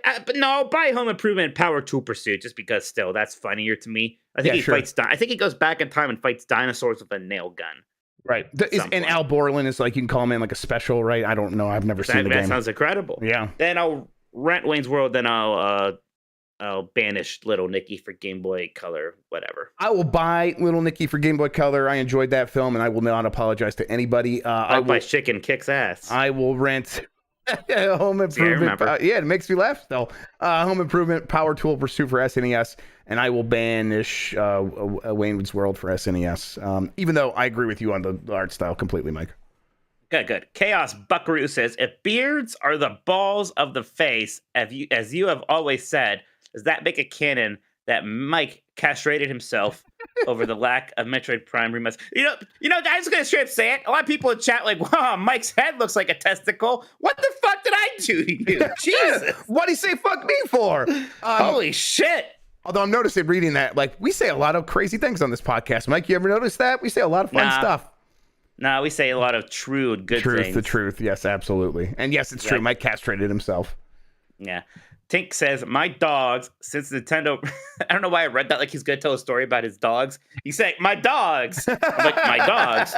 Home Improvement Power Tool Pursuit, just because still, that's funnier to me. I think I think he goes back in time and fights dinosaurs with a nail gun. Right. And Al Borland is like, you can call him in like a special, right? I don't know. I've never seen the game. That sounds incredible. Yeah. Then I'll rent Wayne's World. Then I'll banish Little Nicky for Game Boy Color, whatever. I will buy Little Nicky for Game Boy Color. I enjoyed that film, and I will not apologize to anybody. I'll buy Chicken Kicks Ass. I will rent Home Improvement. It makes me laugh though. Home Improvement, Power Tool Pursuit for SNES, and I will banish Wayne's World for SNES. Even though I agree with you on the art style completely, Mike. Good. Chaos Buckaroo says, if beards are the balls of the face, as you have always said, does that make it canon that Mike castrated himself over the lack of Metroid Prime remaster? You know, guys, I'm gonna straight up say it. A lot of people in chat like, wow, Mike's head looks like a testicle. What the fuck did I do to you? Jesus. What do you say fuck me for? Holy shit. Although I'm noticing reading that, like, we say a lot of crazy things on this podcast. Mike, you ever notice that? We say a lot of fun stuff. No, we say a lot of true and good things. The truth. Yes, absolutely. And yes, it's true. Mike castrated himself. Yeah. Tink says, my dogs, since Nintendo, I don't know why I read that like he's going to tell a story about his dogs. He said, my dogs. I'm like, my dogs?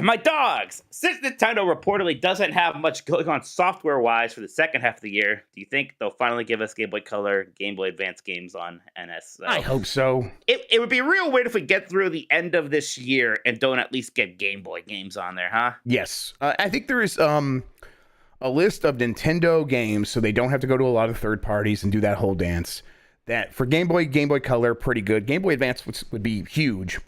My dogs! Since Nintendo reportedly doesn't have much going on software-wise for the second half of the year, do you think they'll finally give us Game Boy Color, Game Boy Advance games on NS? So I hope so. it would be real weird if we get through the end of this year and don't at least get Game Boy games on there, huh? Yes. I think there is a list of Nintendo games, so they don't have to go to a lot of third parties and do that whole dance. That for Game Boy Color, pretty good. Game Boy Advance would be huge.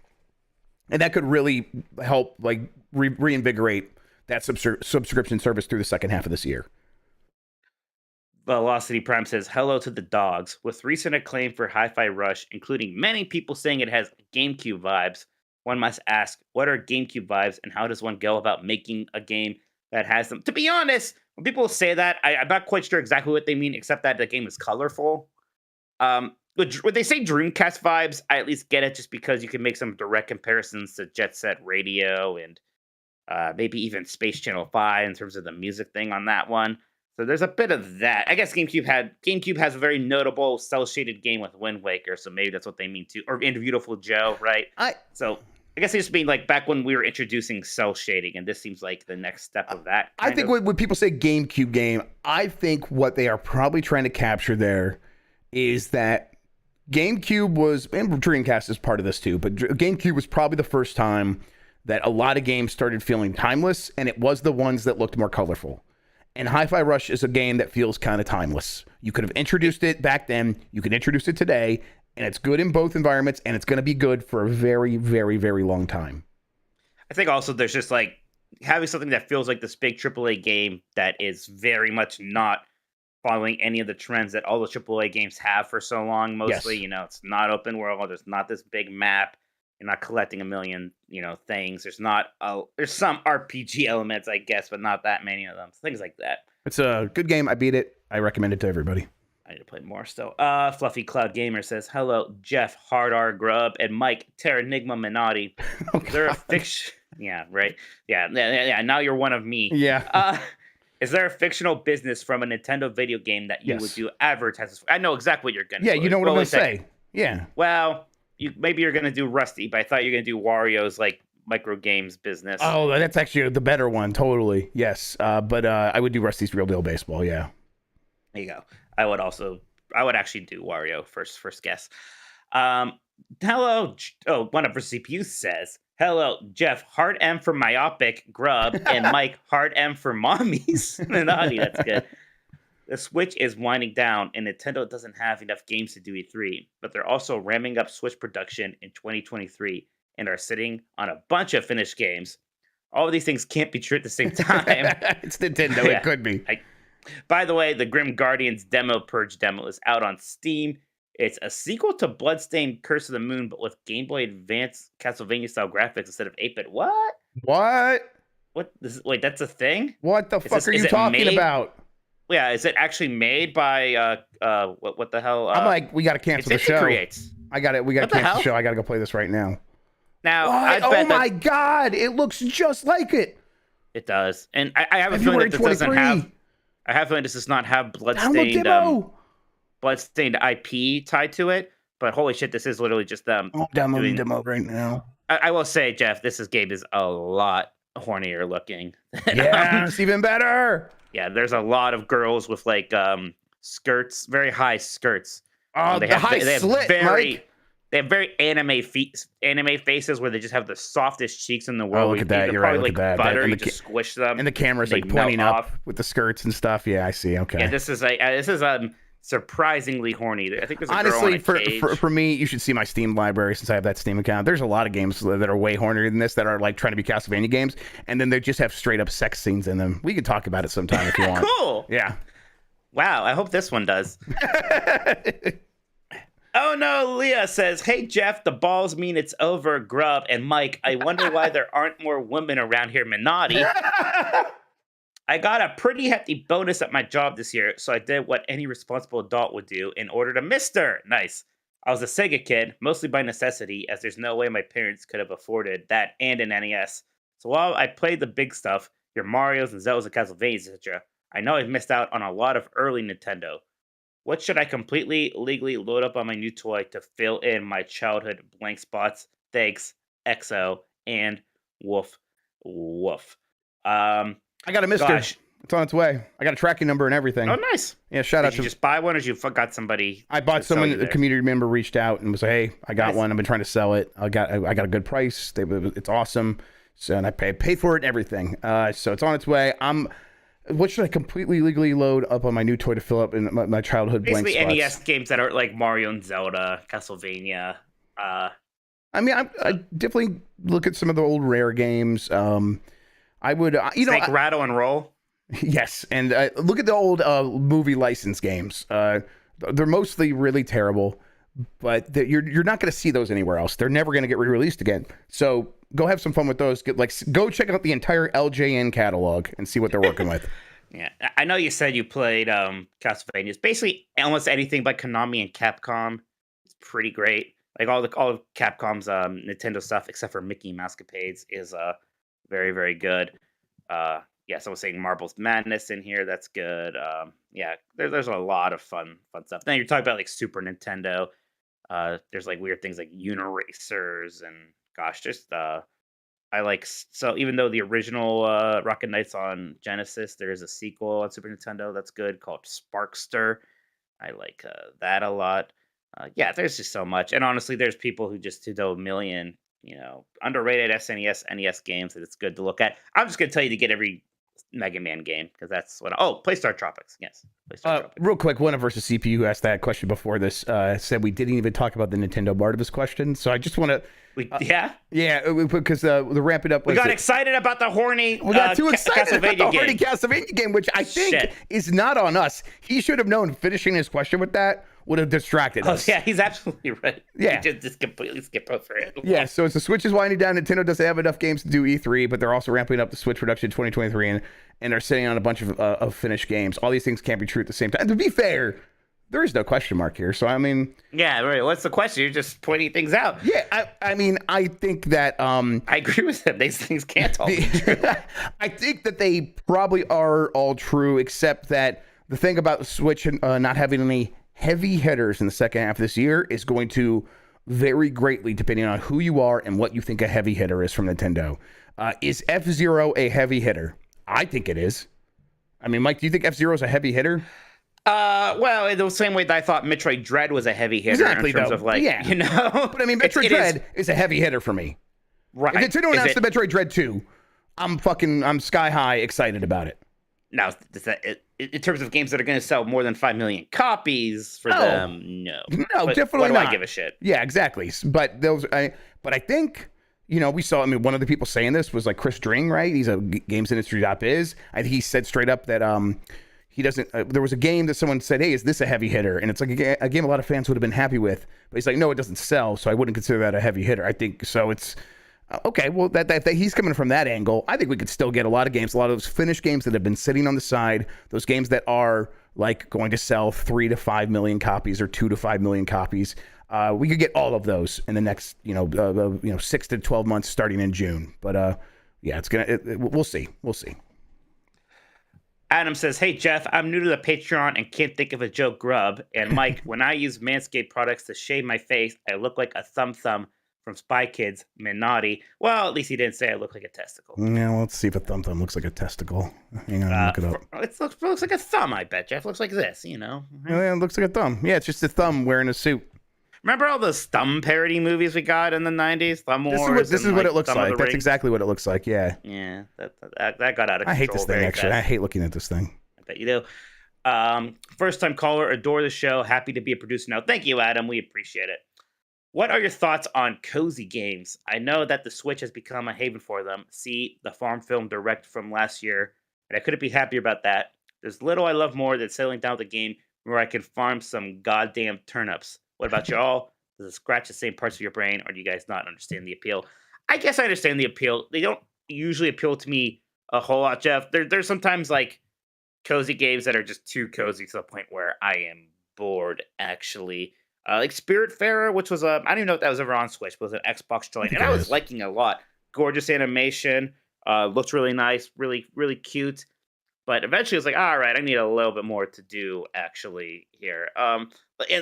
And that could really help like reinvigorate that subscription service through the second half of this year. Velocity Prime says, hello to the dogs. With recent acclaim for Hi-Fi Rush, including many people saying it has GameCube vibes, one must ask, what are GameCube vibes and how does one go about making a game that has them? To be honest, when people say that, I'm not quite sure exactly what they mean, except that the game is colorful. When they say Dreamcast vibes, I at least get it just because you can make some direct comparisons to Jet Set Radio and maybe even Space Channel 5 in terms of the music thing on that one. So there's a bit of that. I guess GameCube has a very notable cel-shaded game with Wind Waker, so maybe that's what they mean too. Or In Beautiful Joe, right? So I guess they just mean like back when we were introducing cel shading, and this seems like the next step of that. I think when people say GameCube game, I think what they are probably trying to capture there is that GameCube was, and Dreamcast is part of this too, but GameCube was probably the first time that a lot of games started feeling timeless, and it was the ones that looked more colorful. And Hi-Fi Rush is a game that feels kind of timeless. You could have introduced it back then, you can introduce it today, and it's good in both environments, and it's going to be good for a very, very, very long time. I think also there's just like having something that feels like this big AAA game that is very much not following any of the trends that all the AAA games have for so long. Mostly, Yes. It's not open world. There's not this big map. You're not collecting a million, things. There's some RPG elements, I guess, but not that many of them. Things like that. It's a good game. I beat it. I recommend it to everybody. I need to play more still. Fluffy Cloud Gamer says, hello, Jeff, Hard R Grubb, and Mike, Terranigma Minotti. Is there a fiction? Yeah, right. Yeah. Now you're one of me. Yeah. Is there a fictional business from a Nintendo video game that you would do advertisements for? I know exactly what you're going to say. Yeah, you know what I'm going to say. Yeah. Well, maybe you're going to do Rusty, but I thought you were going to do Wario's like micro games business. Oh, that's actually the better one. Totally. Yes. But I would do Rusty's Real Deal Baseball. Yeah. There you go. I would actually do Wario first guess. Hello. Oh, one of our CPU says, hello, Jeff, hard M for myopic, Grubb, and Mike, hard M for mommies. Minotti, that's good. The Switch is winding down, and Nintendo doesn't have enough games to do E3, but they're also ramping up Switch production in 2023 and are sitting on a bunch of finished games. All of these things can't be true at the same time. It's Nintendo. It could be. By the way, the Grim Guardians Purge demo is out on Steam. It's a sequel to Bloodstained Curse of the Moon, but with Game Boy Advance Castlevania-style graphics instead of 8-bit. What? Wait, that's a thing? What the fuck are you talking about? Yeah, is it actually made by what the hell? I'm like, we got to cancel the show. Creates. We got to cancel the show. I got to go play this right now. Now, oh my god, it looks just like it. It does, and I have a feeling that this doesn't have. I have a feeling this does not have Bloodstained IP tied to it. But holy shit, this is literally just them. I'm downloading demo right now. I will say, Jeff, this game is a lot hornier looking. Yeah, it's even better. Yeah, there's a lot of girls with like skirts, very high skirts. They have very anime faces where they just have the softest cheeks in the world. Oh, look at that! You're right. Look at that. Butter, you just squish them, and the camera's like pointing up with the skirts and stuff. Yeah, I see. Okay. Yeah, this is surprisingly horny. I think there's a honestly girl on a cage. For me, you should see my Steam library since I have that Steam account. There's a lot of games that are way hornier than this that are like trying to be Castlevania games, and then they just have straight up sex scenes in them. We can talk about it sometime if you want. Cool. Yeah. Wow. I hope this one does. Oh no, Leah says, hey Jeff, the balls mean it's over, Grubb, and Mike, I wonder why there aren't more women around here, Minotti. I got a pretty hefty bonus at my job this year, so I did what any responsible adult would do in order to mister. Nice. I was a Sega kid, mostly by necessity, as there's no way my parents could have afforded that and an NES. So while I played the big stuff, your Marios and Zeldas and Castlevanias, etc., I know I've missed out on a lot of early Nintendo. What should I completely legally load up on my new toy to fill in my childhood blank spots? Thanks, XO and woof woof. Um, I got a Mister. gosh, It's on its way. I got a tracking number and everything. oh nice. Yeah, shout out Did you to. just buy one, or you got somebody? I bought to sell someone. you A theirs? community member reached out and was like, "Hey, I got Nice. one. I've been trying to sell it. I got a good price. It's awesome. So and I paid for it and everything. So it's on its way. What should I completely legally load up on my new toy to fill up in my childhood blank Basically, spots? NES games that are like Mario and Zelda, Castlevania. I mean, I definitely look at some of the old Rare games. I would, Snake, Rattle, and Roll. yes, and look at the old movie license games. They're mostly really terrible, but you're not going to see those anywhere else. They're never going to get re-released again. So go have some fun with those. Go check out the entire LJN catalog and see what they're working with. Yeah, I know you said you played Castlevania. It's basically almost anything by Konami and Capcom. It's pretty great. Like all of Capcom's Nintendo stuff, except for Mickey Mousecapades, is very, very good. Yeah, someone saying Marbles Madness in here. That's good. Yeah, there's a lot of fun stuff. Then you're talking about like Super Nintendo. There's like weird things like Uniracers and gosh, just I like so even though the original Rocket Knights on Genesis, there is a sequel on Super Nintendo that's good called Sparkster. I like that a lot. Yeah, there's just so much, and honestly, there's people who just do a million, underrated SNES, NES games that it's good to look at. I'm just gonna tell you to get every Mega Man game because that's what. Play Star Tropics. Yes, play Star Tropics. Real quick, one of versus CPU who asked that question before this said we didn't even talk about the Nintendo part of his question. So I just want to. Yeah, because the ramp it up. We got excited about the horny. We got too excited about the Castlevania horny game. Castlevania game, which I think Shit. is not on us. He should have known. Finishing his question with that would have distracted Oh us. yeah, he's absolutely right. Yeah. He just completely skip over it. Yeah, so as the Switch is winding down, Nintendo doesn't have enough games to do E3, but they're also ramping up the Switch production in 2023 and are sitting on a bunch of finished games. All these things can't be true at the same time. And to be fair, there is no question mark here. So, I mean... Yeah, right. What's the question? You're just pointing things out. Yeah, I mean, I think that... I agree with him. These things can't all be true. I think that they probably are all true, except that the thing about the Switch not having any heavy hitters in the second half of this year is going to vary greatly depending on who you are and what you think a heavy hitter is from Nintendo. Is F-Zero a heavy hitter? I think it is. I mean, Mike, do you think F-Zero is a heavy hitter? Well, in the same way that I thought Metroid Dread was a heavy hitter Exactly, in terms though. of like, Yeah. But I mean, Metroid Dread is a heavy hitter for me. right. If Nintendo announced the Metroid Dread 2, I'm sky high excited about it. Now, in terms of games that are going to sell more than 5 million copies for them, no. No, But definitely what do not. I give a shit? Yeah, exactly. But I think, we saw. I mean, one of the people saying this was like Chris Dring, right? He's a GamesIndustry.biz. I think he said straight up that he doesn't. There was a game that someone said, "Hey, is this a heavy hitter?" And it's like a game a lot of fans would have been happy with. But he's like, "No, it doesn't sell, so I wouldn't consider that a heavy hitter." I think so. It's okay. Well, that he's coming from that angle. I think we could still get a lot of games, a lot of those finished games that have been sitting on the side, those games that are like going to sell 3 to 5 million copies or 2 to 5 million copies. We could get all of those in the next, 6 to 12 months starting in June. But yeah, we'll see. We'll see. Adam says, "Hey Jeff, I'm new to the Patreon and can't think of a joke. Grubb and Mike, when I use Manscaped products to shave my face, I look like a thumb from Spy Kids. Minotti. Well, at least he didn't say I look like a testicle. Yeah, well, let's see if a thumb looks like a testicle. Hang on, look it up. It looks like a thumb. I bet Jeff looks like this. Yeah, it looks like a thumb. Yeah, it's just a thumb wearing a suit. Remember all those thumb parody movies we got in the 90s? Thumb Wars. This is what it looks Thumb of like. the That's Rings? exactly what it looks like. Yeah. Yeah, that got out of control. I hate this thing, very actually. fast. I hate looking at this thing. I bet you do. First time caller, adore the show. Happy to be a producer now. Thank you, Adam. We appreciate it. What are your thoughts on cozy games? I know that the Switch has become a haven for them. See the Farm Film Direct from last year, and I couldn't be happier about that. There's little I love more than settling down with a game where I can farm some goddamn turnips. What about y'all? Does it scratch the same parts of your brain, or do you guys not understand the appeal? I guess I understand the appeal. They don't usually appeal to me a whole lot, Jeff. There's sometimes like cozy games that are just too cozy to the point where I am bored, actually. Like Spiritfarer, which was I don't even know if that was ever on Switch, but it was an Xbox joint, and I was liking it a lot. Gorgeous animation, looks really nice, really, really cute. But eventually, it's like, all right, I need a little bit more to do actually here. And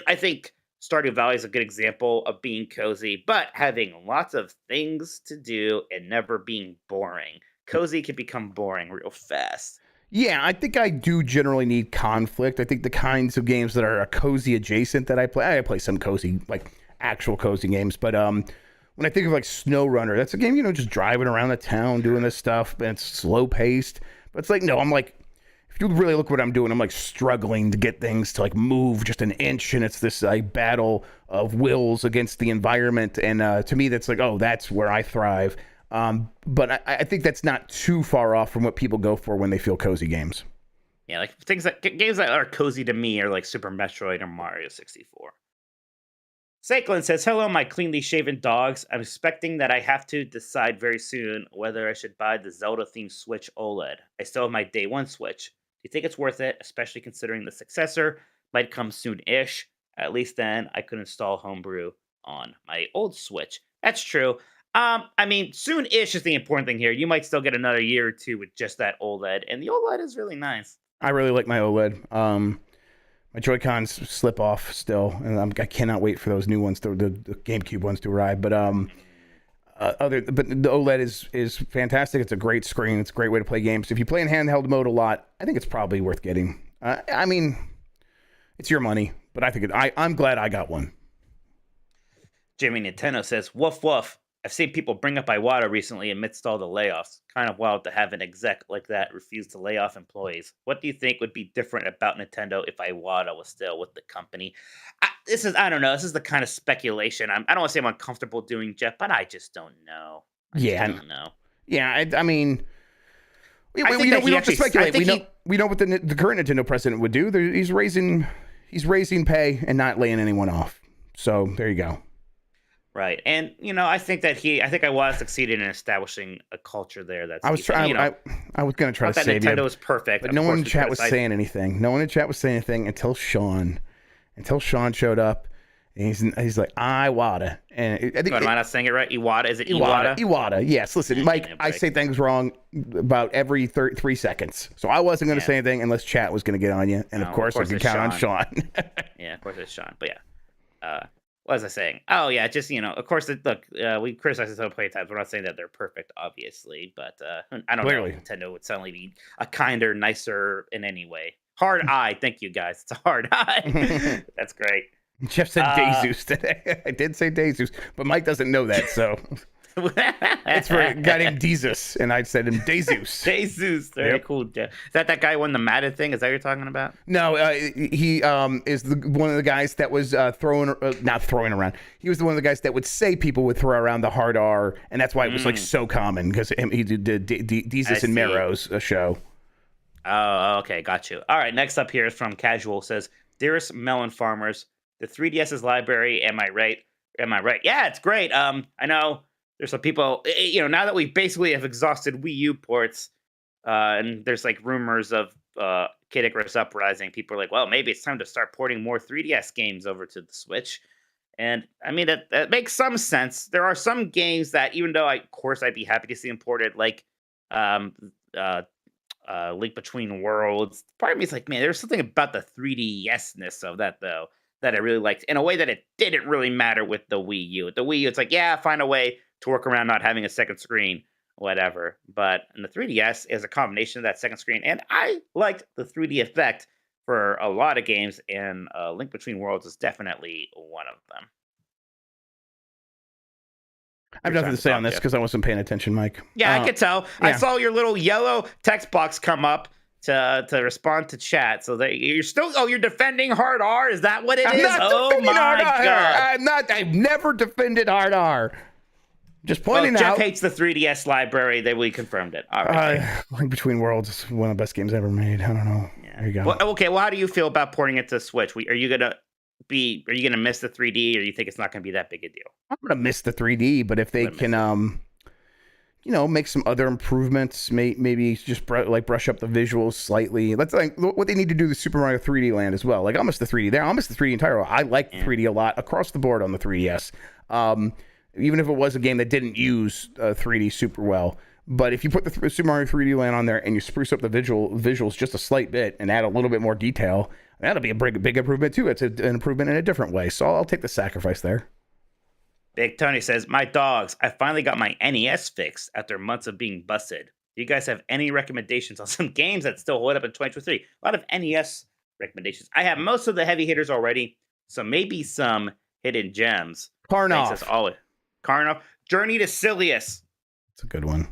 I think Stardew Valley is a good example of being cozy, but having lots of things to do and never being boring. Cozy can become boring real fast. Yeah, I think I do generally need conflict. I think the kinds of games that are cozy adjacent that I play some cozy, like actual cozy games. But when I think of like SnowRunner, that's a game, just driving around the town doing this stuff, and it's slow paced. But it's like, no, I'm like, if you really look what I'm doing, I'm like struggling to get things to like move just an inch, and it's this like battle of wills against the environment. And to me, that's like, oh, that's where I thrive. But I think that's not too far off from what people go for when they feel cozy games. Yeah, like games that are cozy to me are like Super Metroid or Mario 64. Saiklin says, hello, my cleanly shaven dogs. I'm expecting that I have to decide very soon whether I should buy the Zelda-themed Switch OLED. I still have my day one Switch. Do you think it's worth it, especially considering the successor might come soon-ish? At least then I could install Homebrew on my old Switch. That's true. I mean, soon-ish is the important thing here. You might still get another year or two with just that OLED, and the OLED is really nice. I really like my OLED. My Joy-Cons slip off still, and I cannot wait for those new ones, the GameCube ones to arrive. But but the OLED is fantastic. It's a great screen. It's a great way to play games. If you play in handheld mode a lot, I think it's probably worth getting. I mean, it's your money, but I think I'm glad I got one. Jimmy Nintendo says, woof woof. I've seen people bring up Iwata recently amidst all the layoffs. Kind of wild to have an exec like that refuse to lay off employees. What do you think would be different about Nintendo if Iwata was still with the company? I don't know. This is the kind of speculation. I don't want to say I'm uncomfortable doing, Jeff, but I just don't know. I don't know. Yeah, I mean, we don't have to speculate. We know what the current Nintendo president would do. He's raising pay and not laying anyone off. So there you go. Right, and I think Iwata succeeded in establishing a culture there. I was going to try to say Nintendo is perfect, but no one in chat was saying anything. No one in chat was saying anything until Sean showed up, and he's like Iwata, and I think am I not saying it right? Iwata, is it Iwata? Iwata, yes. Listen, Mike, I say things wrong about every 3 seconds, so I wasn't going to say anything unless chat was going to get on you, and of course I can count on Sean. Yeah, of course it's Sean, but yeah. What was I saying? Oh, yeah, just, of course, we criticize the play times. We're not saying that they're perfect, obviously, but I don't know if Nintendo would suddenly be a kinder, nicer in any way. Hard eye. Thank you, guys. It's a hard eye. That's great. Jeff said DayZeus today. I did say DayZeus, but Mike doesn't know that, so... It's for a guy named Jesus, and I said him DayZeus. DayZeus, very cool. Is that guy won the Madden thing? Is that what you're talking about? No, he is one of the guys that was not throwing around. He was one of the guys that would say people would throw around the hard R, and that's why it was like so common because he did Jesus and Mero's show. Oh, okay, got you. All right, next up here is from Casual. Says, dearest melon farmers, the 3DS's library. Am I right? Yeah, it's great. I know. There's some people, now that we basically have exhausted Wii U ports, and there's like rumors of Kid Icarus Uprising, people are like, well, maybe it's time to start porting more 3DS games over to the Switch. And I mean, that makes some sense. There are some games that, even though, of course, I'd be happy to see imported, like Link Between Worlds. Part of me is like, man, there's something about the 3DS-ness of that, though, that I really liked, in a way that it didn't really matter with the Wii U. With the Wii U, it's like, yeah, find a way to work around not having a second screen, whatever. But in the 3DS is a combination of that second screen, and I liked the 3D effect for a lot of games, and Link Between Worlds is definitely one of them. I have nothing to say on this because I wasn't paying attention, Mike. Yeah, I could tell. Yeah. I saw your little yellow text box come up to respond to chat. So that you're defending Hard R? Is that what it is? Oh my God. I've never defended Hard R. Just pointing out. Jeff hates the 3DS library. We confirmed it. All right. Link Between Worlds is one of the best games ever made. I don't know. Yeah. There you go. Well, okay. Well, how do you feel about porting it to Switch? Are you gonna miss the 3D, or you think it's not gonna be that big a deal? I'm gonna miss the 3D, but if they can, make some other improvements, maybe just brush up the visuals slightly. That's like what they need to do with Super Mario 3D Land as well. Like, I'll miss the 3D there. I'll miss the 3D entirely. I like the 3D a lot across the board on the 3DS. Even if it was a game that didn't use 3D super well. But if you put the Super Mario 3D Land on there and you spruce up the visuals just a slight bit and add a little bit more detail, that'll be a big improvement too. It's an improvement in a different way. So I'll take the sacrifice there. Big Tony says, my dogs, I finally got my NES fixed after months of being busted. Do you guys have any recommendations on some games that still hold up in 2023? A lot of NES recommendations. I have most of the heavy hitters already, so maybe some hidden gems. Karnoff. Karnoff. Journey to Silius. It's a good one.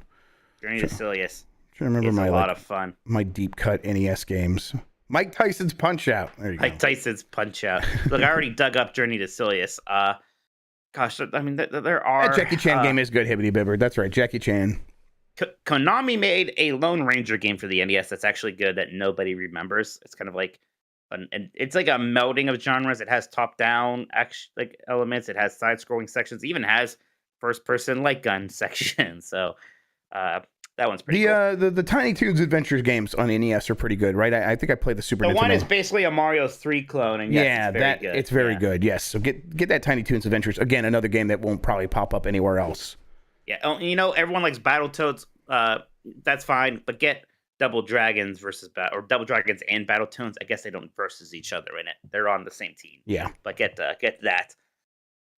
Journey to Silius. I remember it's a lot of fun. My deep cut NES games. Mike Tyson's Punch Out. There you go. Mike Tyson's Punch Out. Look, I already dug up Journey to Silius. Gosh, I mean, there are... That Jackie Chan game is good, Hibbity Bibber. That's right, Jackie Chan. Konami made a Lone Ranger game for the NES that's actually good that nobody remembers. It's kind of like... it's like a melding of genres. It has top-down elements. It has side-scrolling sections. It even has first-person light gun sections. So... that one's pretty cool. The Tiny Toons Adventures games on NES are pretty good, right? I think I played the Super Nintendo. The one is basically a Mario 3 clone, and it's very good. Yes, so get that Tiny Toons Adventures. Again, another game that won't probably pop up anywhere else. Yeah, everyone likes Battletoads. That's fine, but get Double Dragons or Double Dragons and Battletoads. I guess they don't versus each other in it. They're on the same team. Yeah, but get that.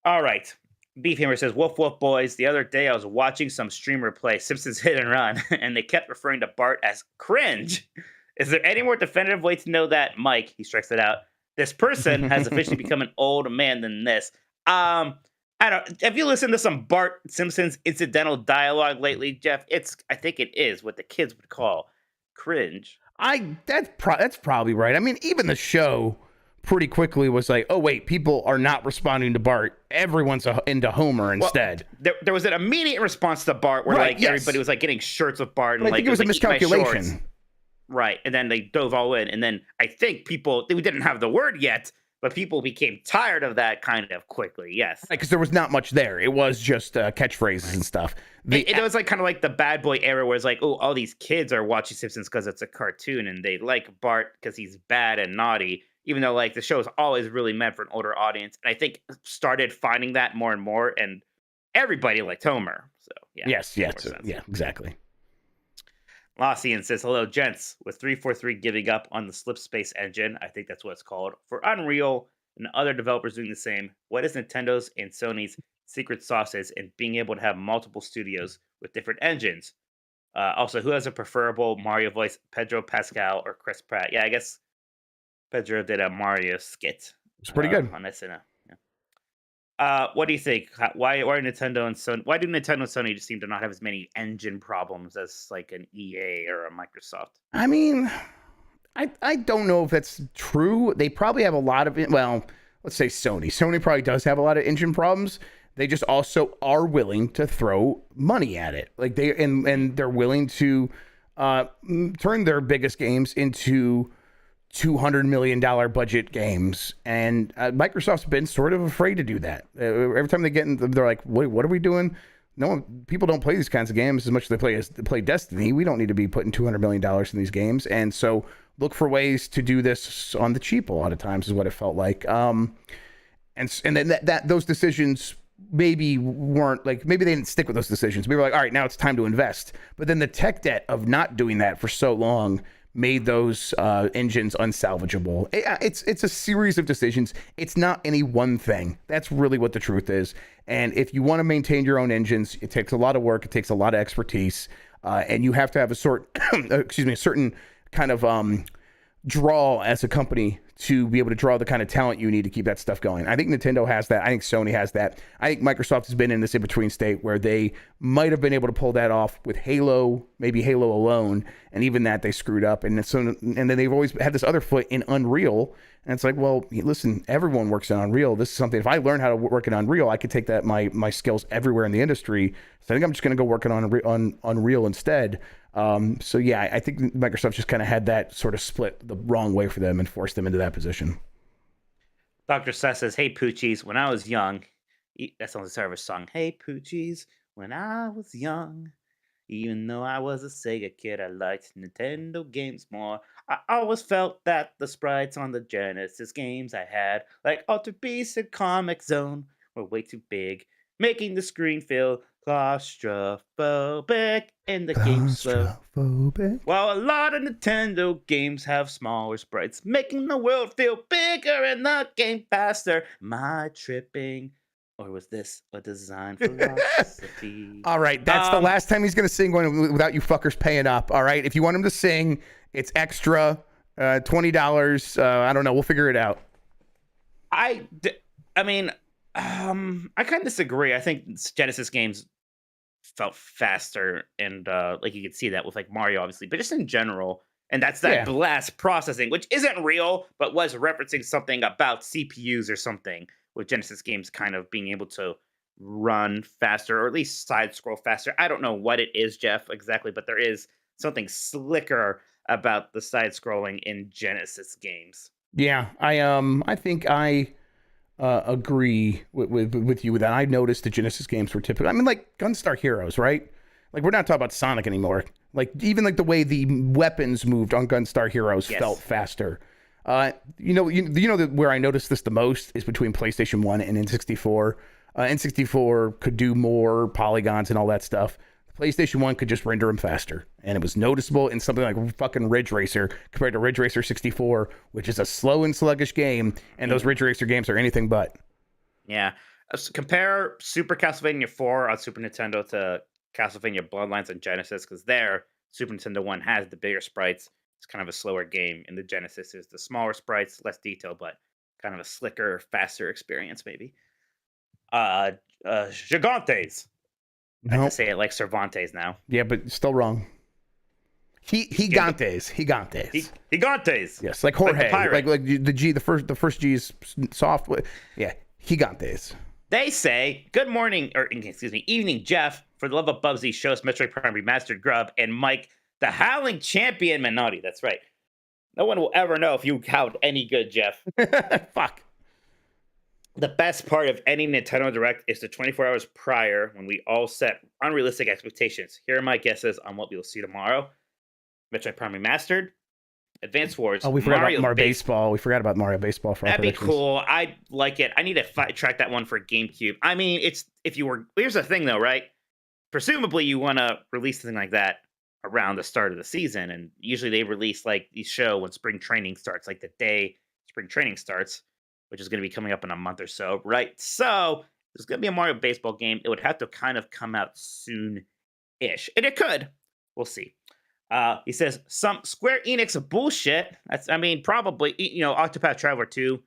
All right. Beef Hammer says, Woof Woof Boys, the other day I was watching some streamer play Simpsons Hit and Run, and they kept referring to Bart as cringe. Is there any more definitive way to know that? Mike, he strikes it out. This person has officially become an old man than this. I don't. Have you listened to some Bart Simpson's incidental dialogue lately, Jeff? I think it is what the kids would call cringe. That's probably right. I mean, even the show pretty quickly was like, oh wait, people are not responding to Bart. Everyone's into Homer instead. Well, there was an immediate response to Bart where everybody was like getting shirts with Bart, and I think it was a miscalculation. Right, and then they dove all in, and then I think we didn't have the word yet, but people became tired of that kind of quickly. Yes, because there was not much there. It was just catchphrases and stuff. It was like kind of like the Bad Boy era, where it's like, oh, all these kids are watching Simpsons because it's a cartoon, and they like Bart because he's bad and naughty. Even though like the show is always really meant for an older audience, and I think started finding that more and more, and everybody liked Homer. So yeah, yes, exactly. Lossian says, hello, gents. With 343 giving up on the Slip Space engine, I think that's what it's called, for Unreal and other developers doing the same, what is Nintendo's and Sony's secret sauces in being able to have multiple studios with different engines? Also, who has a preferable Mario voice, Pedro Pascal or Chris Pratt? Yeah, I guess Pedro did a Mario skit. It's pretty good on SNL. Yeah. What do you think? Why do Nintendo and Sony just seem to not have as many engine problems as like an EA or a Microsoft? I mean, I don't know if that's true. They probably have a lot of it. Well, let's say Sony. Sony probably does have a lot of engine problems. They just also are willing to throw money at it. Like and they're willing to turn their biggest games into $200 million budget games, and Microsoft's been sort of afraid to do that. Every time they get in, they're like, "What are we doing? People don't play these kinds of games as much as they play Destiny. We don't need to be putting $200 million in these games." And so, look for ways to do this on the cheap. A lot of times, is what it felt like. And then that those decisions maybe weren't like, maybe they didn't stick with those decisions. We were like, all right, now it's time to invest. But then the tech debt of not doing that for so long made those engines unsalvageable. It's a series of decisions. It's not any one thing. That's really what the truth is. And if you want to maintain your own engines, it takes a lot of work. It takes a lot of expertise, and you have to have a certain kind of draw as a company to be able to draw the kind of talent you need to keep that stuff going. I think Nintendo has that. I think Sony has that. I think Microsoft has been in this in-between state where they might have been able to pull that off with Halo, maybe Halo alone, and even that they screwed up. And then they've always had this other foot in Unreal. And it's like, well, listen, everyone works in Unreal. This is something, if I learn how to work in Unreal, I could take that my skills everywhere in the industry. So I think I'm just going to go work on Unreal instead. So yeah, I think Microsoft just kind of had that sort of split the wrong way for them and forced them into that position. Dr. Seth says, hey, Poochies, when I was young, that sounds like a service song. Hey, Poochies, when I was young, even though I was a Sega kid, I liked Nintendo games more. I always felt that the sprites on the Genesis games I had, like Alter Beast and Comic Zone, were way too big, making the screen feel Claustrophobic in the game slow. Claustrophobic. While a lot of Nintendo games have smaller sprites, making the world feel bigger and the game faster. Am I tripping? Or was this a design philosophy? All right, that's the last time he's going to sing one without you fuckers paying up. All right, if you want him to sing, it's extra, $20. I don't know. We'll figure it out. I kind of disagree. I think Genesis games felt faster, and like you could see that with like Mario, obviously, but just in general. And that's that blast processing, which isn't real, but was referencing something about CPUs or something, with Genesis games kind of being able to run faster, or at least side scroll faster. I don't know what it is, Jeff, exactly, but there is something slicker about the side scrolling in Genesis games. Yeah, I think I agree with you with that. I noticed the Genesis games were typical. I mean, like Gunstar Heroes, right? Like, we're not talking about Sonic anymore. Like, even like the way the weapons moved on Gunstar Heroes felt faster. You know where I noticed this the most is between PlayStation 1 and N64. N64 could do more polygons and all that stuff. PlayStation 1 could just render them faster. And it was noticeable in something like fucking Ridge Racer compared to Ridge Racer 64, which is a slow and sluggish game. And those Ridge Racer games are anything but. Yeah. Compare Super Castlevania 4 on Super Nintendo to Castlevania Bloodlines on Genesis, because there, Super Nintendo 1 has the bigger sprites. It's kind of a slower game. And the Genesis is the smaller sprites, less detail, but kind of a slicker, faster experience, maybe. Gigantes. I have to say it like Cervantes now. Yeah, but still wrong. Gigantes. Gigantes. Yes, like Jorge. Like the G, the first G is soft. Yeah, Gigantes. They say, good morning, or excuse me, evening, Jeff. For the love of Bubsy, show us Metroid Prime Remastered, Grubb, and Mike, the Howling Champion Minotti. That's right. No one will ever know if you howled any good, Jeff. Fuck. The best part of any Nintendo Direct is the 24 hours prior, when we all set unrealistic expectations. Here are my guesses on what we will see tomorrow. Metroid Prime Remastered, Advance Wars. Oh, we forgot about Mario Baseball. We forgot about Mario Baseball. That'd be cool. I like it. I need to track that one for GameCube. I mean, here's the thing though, right? Presumably you want to release something like that around the start of the season, and usually they release like these show when spring training starts, like the day spring training starts, which is going to be coming up in a month or so, right? So there's going to be a Mario Baseball game. It would have to kind of come out soon-ish, and it could. We'll see. He says some Square Enix bullshit. Probably. Octopath Traveler 2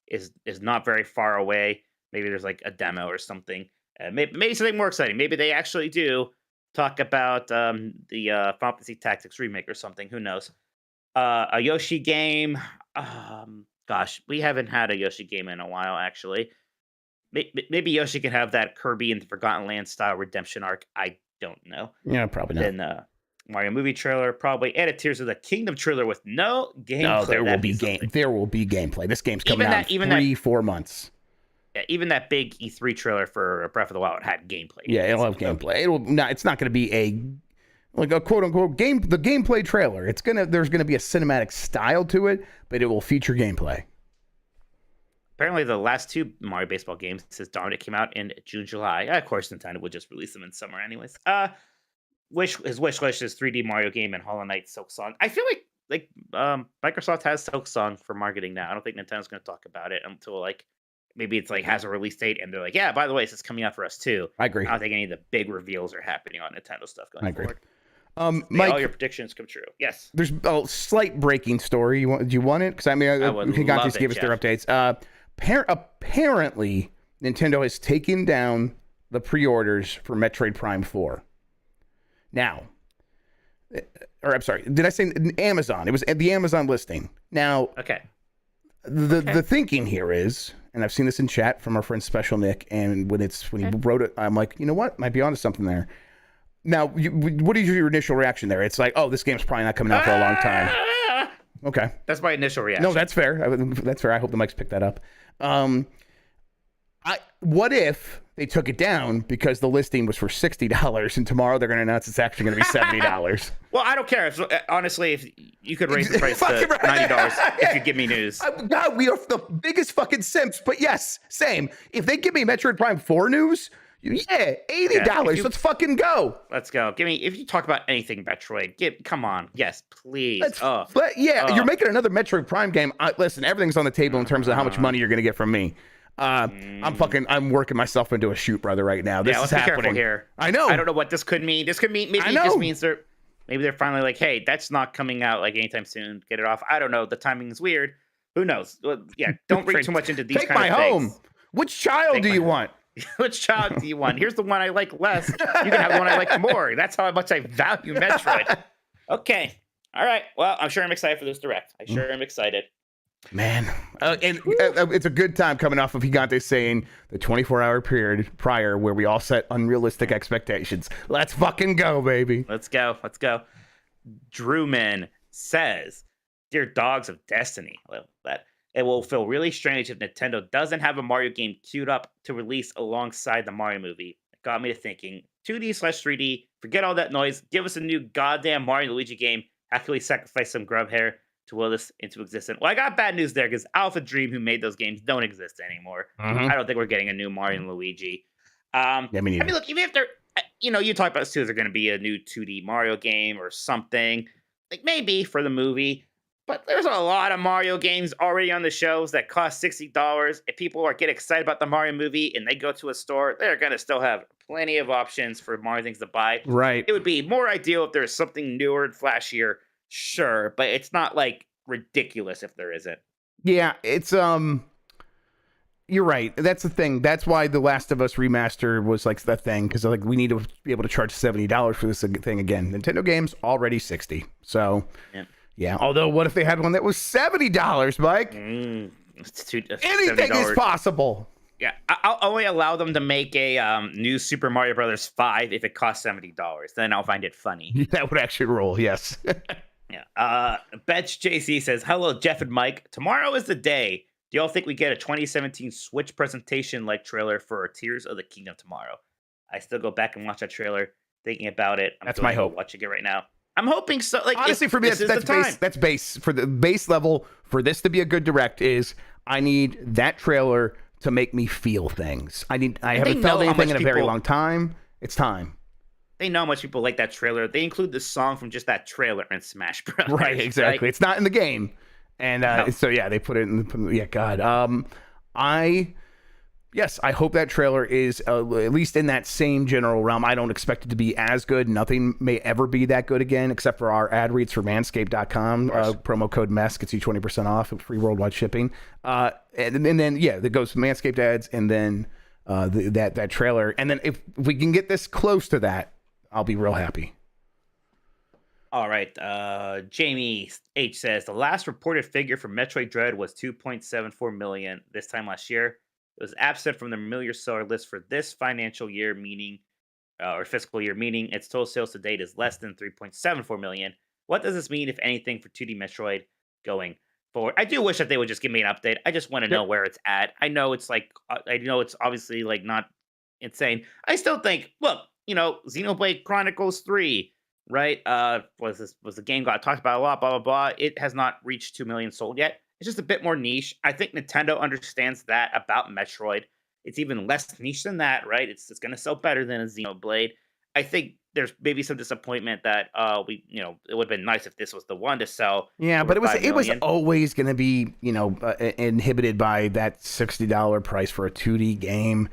is not very far away. Maybe there's like a demo or something. Maybe something more exciting. Maybe they actually do talk about the Final Fantasy Tactics remake or something. Who knows? A Yoshi game. Gosh, we haven't had a Yoshi game in a while, actually. Maybe Yoshi can have that Kirby and the Forgotten Land style redemption arc. I don't know. Yeah, probably not. Then Mario movie trailer, probably. And a Tears of the Kingdom trailer with no gameplay. No, there will be game. There will be gameplay. This game's coming out in 3-4 months. Yeah, even that big E3 trailer for Breath of the Wild had gameplay. Yeah, it'll have gameplay. It's not going to be a quote unquote game. The gameplay trailer. There's gonna be a cinematic style to it, but it will feature gameplay. Apparently, the last two Mario Baseball games since Dominic came out in June, July. Of course, Nintendo would just release them in summer, anyways. His wish list is 3D Mario game and Hollow Knight Silksong. I feel like Microsoft has Silksong for marketing now. I don't think Nintendo's going to talk about it until maybe it's has a release date and they're like, yeah, by the way, this is coming out for us too. I agree. I don't think any of the big reveals are happening on Nintendo stuff going forward. Mike, all your predictions come true. Yes. There's a slight breaking story. Do you want it? Because Gigantes gave us their updates. Apparently, Nintendo has taken down the pre-orders for Metroid Prime 4. Now, or I'm sorry, did I say Amazon? It was at the Amazon listing. Now, okay. The thinking here is, and I've seen this in chat from our friend Special Nick, and when he wrote it, I'm like, you know what, might be onto something there. Now, what is your initial reaction there? It's like, oh, this game's probably not coming out for a long time. Okay, that's my initial reaction. No, that's fair. That's fair. I hope the mics pick that up. What if they took it down because the listing was for $60 and tomorrow they're going to announce it's actually going to be $70? Well, I don't care. Honestly, if you could raise the price to $90 if you give me news. God, we are the biggest fucking simps, but yes, same. If they give me Metroid Prime 4 news, Yeah, $80. Yeah, Let's fucking go. Let's go. Give me, if you talk about anything Metroid, come on. Yes, please. You're making another Metroid Prime game. Listen, everything's on the table in terms of how much money you're going to get from me. I'm working myself into a shoot, brother, right now. This is let's be happening. careful here. I know. I don't know what this could mean. This could mean, maybe it just means they're finally like, hey, that's not coming out like anytime soon. Get it off. I don't know. The timing is weird. Who knows? Well, yeah, don't read too much into these Take kind my of home. things. Which child do you want? Which child do you want? Here's the one I like less. You can have the one I like more. That's how much I value Metroid. Okay. All right. Well, I'm sure I'm excited for this direct. I sure am excited. Man, it's a good time coming off of Gigante saying the 24-hour period prior where we all set unrealistic expectations. Let's fucking go, baby. Let's go. Let's go. Drewman says, "Dear Dogs of Destiny, that it will feel really strange if Nintendo doesn't have a Mario game queued up to release alongside the Mario movie. It got me to thinking, 2D/3D, forget all that noise, give us a new goddamn Mario and Luigi game. How can we sacrifice some Grubb hair to will this into existence?" Well, I got bad news there because Alpha Dream, who made those games, don't exist anymore. I don't think we're getting a new Mario and Luigi. I mean, look, even if they're, you talk about this too, is there going to be a new 2D Mario game or something? Like maybe for the movie. But there's a lot of Mario games already on the shelves that cost $60. If people get excited about the Mario movie and they go to a store, they're going to still have plenty of options for Mario things to buy. Right. It would be more ideal if there's something newer and flashier, sure, but it's not like ridiculous if there isn't. Yeah, it's you're right. That's the thing. That's why The Last of Us remaster was like the thing, because like we need to be able to charge $70 for this thing again. Nintendo games already $60. So yeah. Although, what if they had one that was $70, Mike? Anything is possible. Yeah, I'll only allow them to make a new Super Mario Brothers 5 if it costs $70. Then I'll find it funny. That would actually roll. Yes. Yeah. Betch JC says, "Hello, Jeff and Mike. Tomorrow is the day. Do y'all think we get a 2017 Switch presentation like trailer for Tears of the Kingdom tomorrow?" I still go back and watch that trailer, thinking about it. That's my hope. Watching it right now. I'm hoping so. Like, honestly, for me, that's base. That's base for the base level. For this to be a good direct, is I need that trailer to make me feel things. I haven't felt anything in a very long time. It's time. They know how much people like that trailer. They include the song from just that trailer in Smash Bros. Right, exactly. It's not in the game, and so yeah, they put it in. Yeah, God. I hope that trailer is at least in that same general realm. I don't expect it to be as good. Nothing may ever be that good again, except for our ad reads for manscaped.com. Promo code MESS gets you 20% off and free worldwide shipping. And then, that goes Manscaped ads and then that trailer. And then if we can get this close to that, I'll be real happy. All right. Jamie H says, "The last reported figure for Metroid Dread was 2.74 million this time last year. It was absent from the familiar seller list for this financial year, or fiscal year, meaning its total sales to date is less than 3.74 million. What does this mean, if anything, for 2D Metroid going forward?" I do wish that they would just give me an update. I just want to know where it's at. I know it's it's obviously like not insane. I still think, look, Xenoblade Chronicles 3, right? Was the game got talked about a lot, blah, blah, blah. It has not reached 2 million sold yet. It's just a bit more niche. I think Nintendo understands that about Metroid. It's even less niche than that, right? It's going to sell better than a Xenoblade. I think there's maybe some disappointment that it would have been nice if this was the one to sell. Yeah, but it was always going to be inhibited by that $60 price for a 2D game.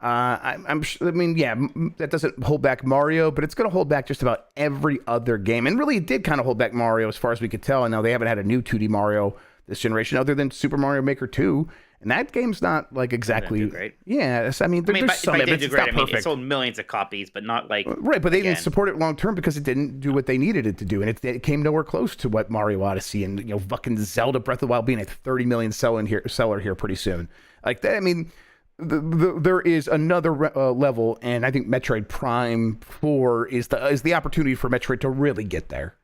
That doesn't hold back Mario, but it's going to hold back just about every other game. And really, it did kind of hold back Mario as far as we could tell. And now they haven't had a new 2D Mario this generation other than Super Mario Maker 2. And that game's not like exactly great. Yeah, there's some evidence. It's not perfect. It sold millions of copies, but not like right. But they didn't support it long term because it didn't do what they needed it to do, and it came nowhere close to what Mario Odyssey and fucking Zelda Breath of the Wild being a 30 million seller here pretty soon. Like that, I mean. There is another level, and I think Metroid Prime 4 is the opportunity for Metroid to really get there.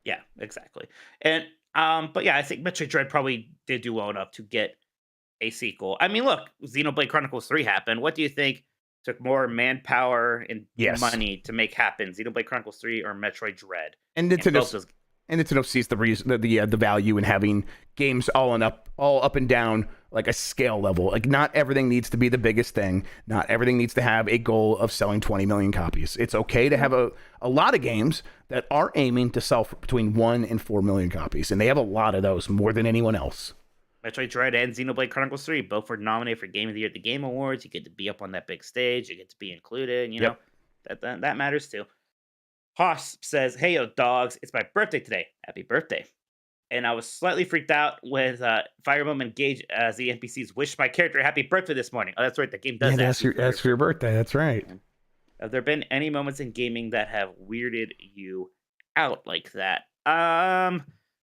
Yeah, exactly. And but yeah, I think Metroid Dread probably did do well enough to get a sequel. I mean, look, Xenoblade Chronicles 3 happened. What do you think took more manpower and money to make happen? Xenoblade Chronicles 3 or Metroid Dread? And Nintendo And Nintendo sees the reason, the value in having games all up and down like a scale level. Like not everything needs to be the biggest thing. Not everything needs to have a goal of selling 20 million copies. It's okay to have a lot of games that are aiming to sell for between 1 and 4 million copies, and they have a lot of those, more than anyone else. Metroid Dread and Xenoblade Chronicles 3 both were nominated for Game of the Year at the Game Awards. You get to be up on that big stage. You get to be included. You know, that matters too. Hoss says, "Hey, yo, dogs, it's my birthday today. Happy birthday." And I was slightly freaked out with Fire Emblem Engage as the NPCs wished my character a happy birthday this morning. Oh, that's right. The game does that. That's for your birthday. That's right. Have there been any moments in gaming that have weirded you out like that?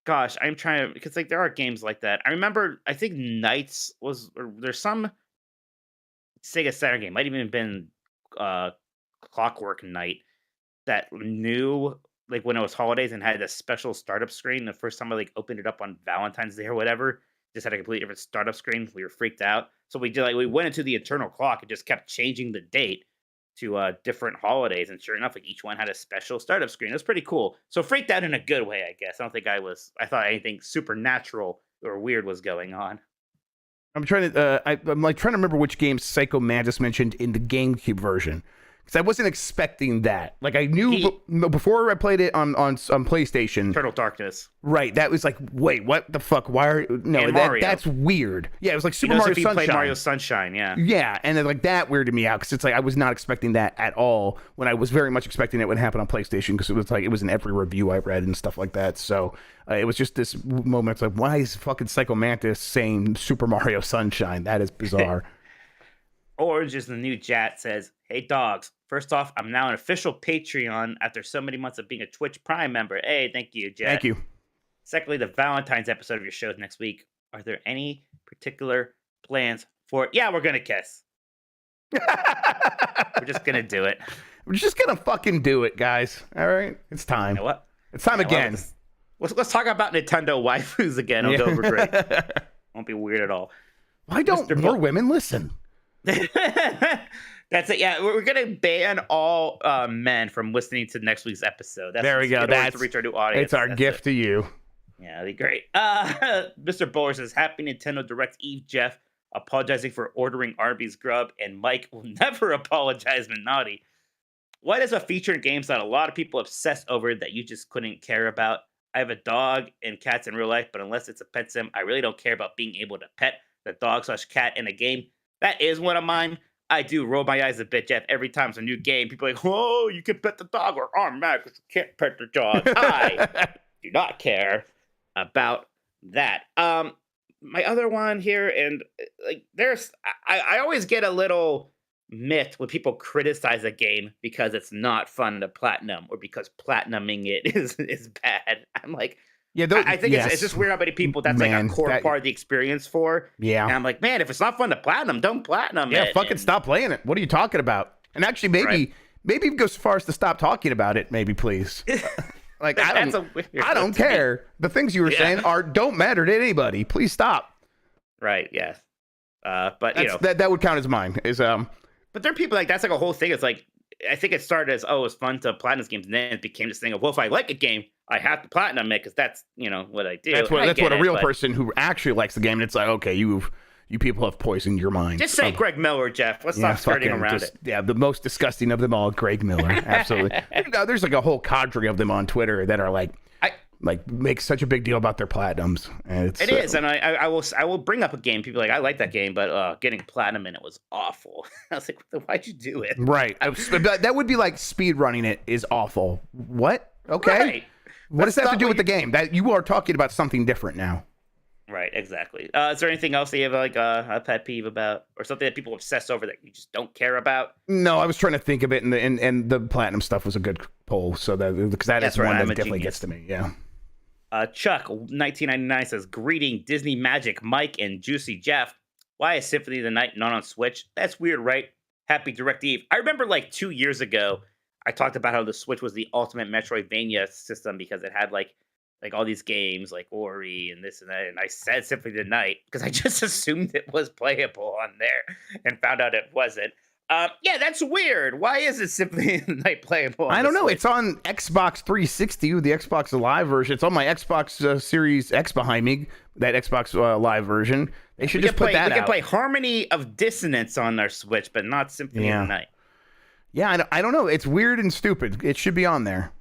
Gosh, I'm trying to, because like there are games like that. I remember, I think Knights was, or there's some Sega Saturn game, might even been Clockwork Knight, that knew like when it was holidays and had a special startup screen. The first time I like opened it up on Valentine's Day or whatever, just had a completely different startup screen. We were freaked out, so we went into the internal clock and just kept changing the date to different holidays, and sure enough, like each one had a special startup screen. It was pretty cool. So freaked out in a good way, I guess. I don't think I thought anything supernatural or weird was going on. I'm trying to I'm like trying to remember which game Psycho Mantis mentioned in the GameCube version, because I wasn't expecting that. Like I knew before I played it on PlayStation. Eternal Darkness. Right. That was like, wait, what the fuck? Why are that's weird. Yeah, it was like Super Mario Sunshine. Play Mario Sunshine, yeah. Yeah, and then like that weirded me out because it's like I was not expecting that at all. When I was very much expecting it would happen on PlayStation, because it was like it was in every review I read and stuff like that. So it was just this moment. It's like, why is fucking Psycho Mantis saying Super Mario Sunshine? That is bizarre. Orange is the new chat says, "Hey dogs, first off, I'm now an official Patreon after so many months of being a Twitch Prime member. Hey, thank you, Jet. Thank you. Secondly, the Valentine's episode of your show next week. Are there any particular plans for it? Yeah, we're gonna kiss. We're just gonna do it. We're just gonna fucking do it, guys. All right, it's time. You know what? It's time again. Let's talk about Nintendo waifus again. It'll go over great. Won't be weird at all. Why don't more women listen? That's it. Yeah, we're gonna ban all men from listening to next week's episode. There we go. That's to reach our new audience. It's our gift to you. Yeah, that'd be great. Mr. Bowler says, "Happy Nintendo Direct Eve, Jeff. Apologizing for ordering Arby's Grubb, and Mike will never apologize, Minotti. What is a feature in games that a lot of people obsess over that you just couldn't care about? I have a dog and cats in real life, but unless it's a pet sim, I really don't care about being able to pet the dog/cat in a game. That is one of mine. I do roll my eyes a bit, Jeff, every time it's a new game. People are like, oh, you can pet the dog, or I'm mad because you can't pet the dog. I do not care about that. My other one here, and like I always get a little miffed when people criticize a game because it's not fun to platinum, or because platinuming it is bad. I'm like, yeah, I think it's just weird how many people that's like a core part of the experience for. Yeah. And I'm like, man, if it's not fun to platinum, don't platinum it. Yeah, fucking stop playing it. What are you talking about? And actually, maybe go so far as to stop talking about it, maybe, please. Like, I don't care. The things you were saying don't matter to anybody. Please stop. Right, yeah. But, you know. That would count as mine. But there are people like, that's like a whole thing. It's like, I think it started as, oh, it's fun to platinum games, and then it became this thing of, well, if I like a game, I have to platinum it because that's, you know, what I do. That's what a real person who actually likes the game, and it's like, okay, you people have poisoned your mind. Just say Greg Miller, Jeff. Let's stop skirting around it. Yeah, the most disgusting of them all, Greg Miller. Absolutely. There's like a whole cadre of them on Twitter that are like make such a big deal about their platinums. And it is, and I will bring up a game. People are like, I like that game, but getting platinum in it was awful. I was like, why'd you do it? Right. That would be like speed running it is awful. What? Okay. Right. What does that have to do with the game? That you are talking about something different now. Right, exactly. Is there anything else that you have like a pet peeve about, or something that people obsess over that you just don't care about? No, I was trying to think of it, and the platinum stuff was a good poll. So because that's one that definitely gets to me. Yeah. Chuck 1999 says, "Greeting Disney Magic Mike and Juicy Jeff. Why is Symphony of the Night not on Switch? That's weird, right? Happy Direct Eve." I remember like 2 years ago, I talked about how the Switch was the ultimate Metroidvania system because it had like all these games like Ori and this and that, and I said Symphony of the Night because I just assumed it was playable on there and found out it wasn't. Yeah, that's weird. Why is it simply not playable? I don't know. It's on Xbox 360 with the Xbox Live version. It's on my Xbox Series X behind me. That Xbox Live version. They should just put that out. We can play Harmony of Dissonance on our Switch, but not Symphony of the Night. Yeah, I don't know. It's weird and stupid. It should be on there.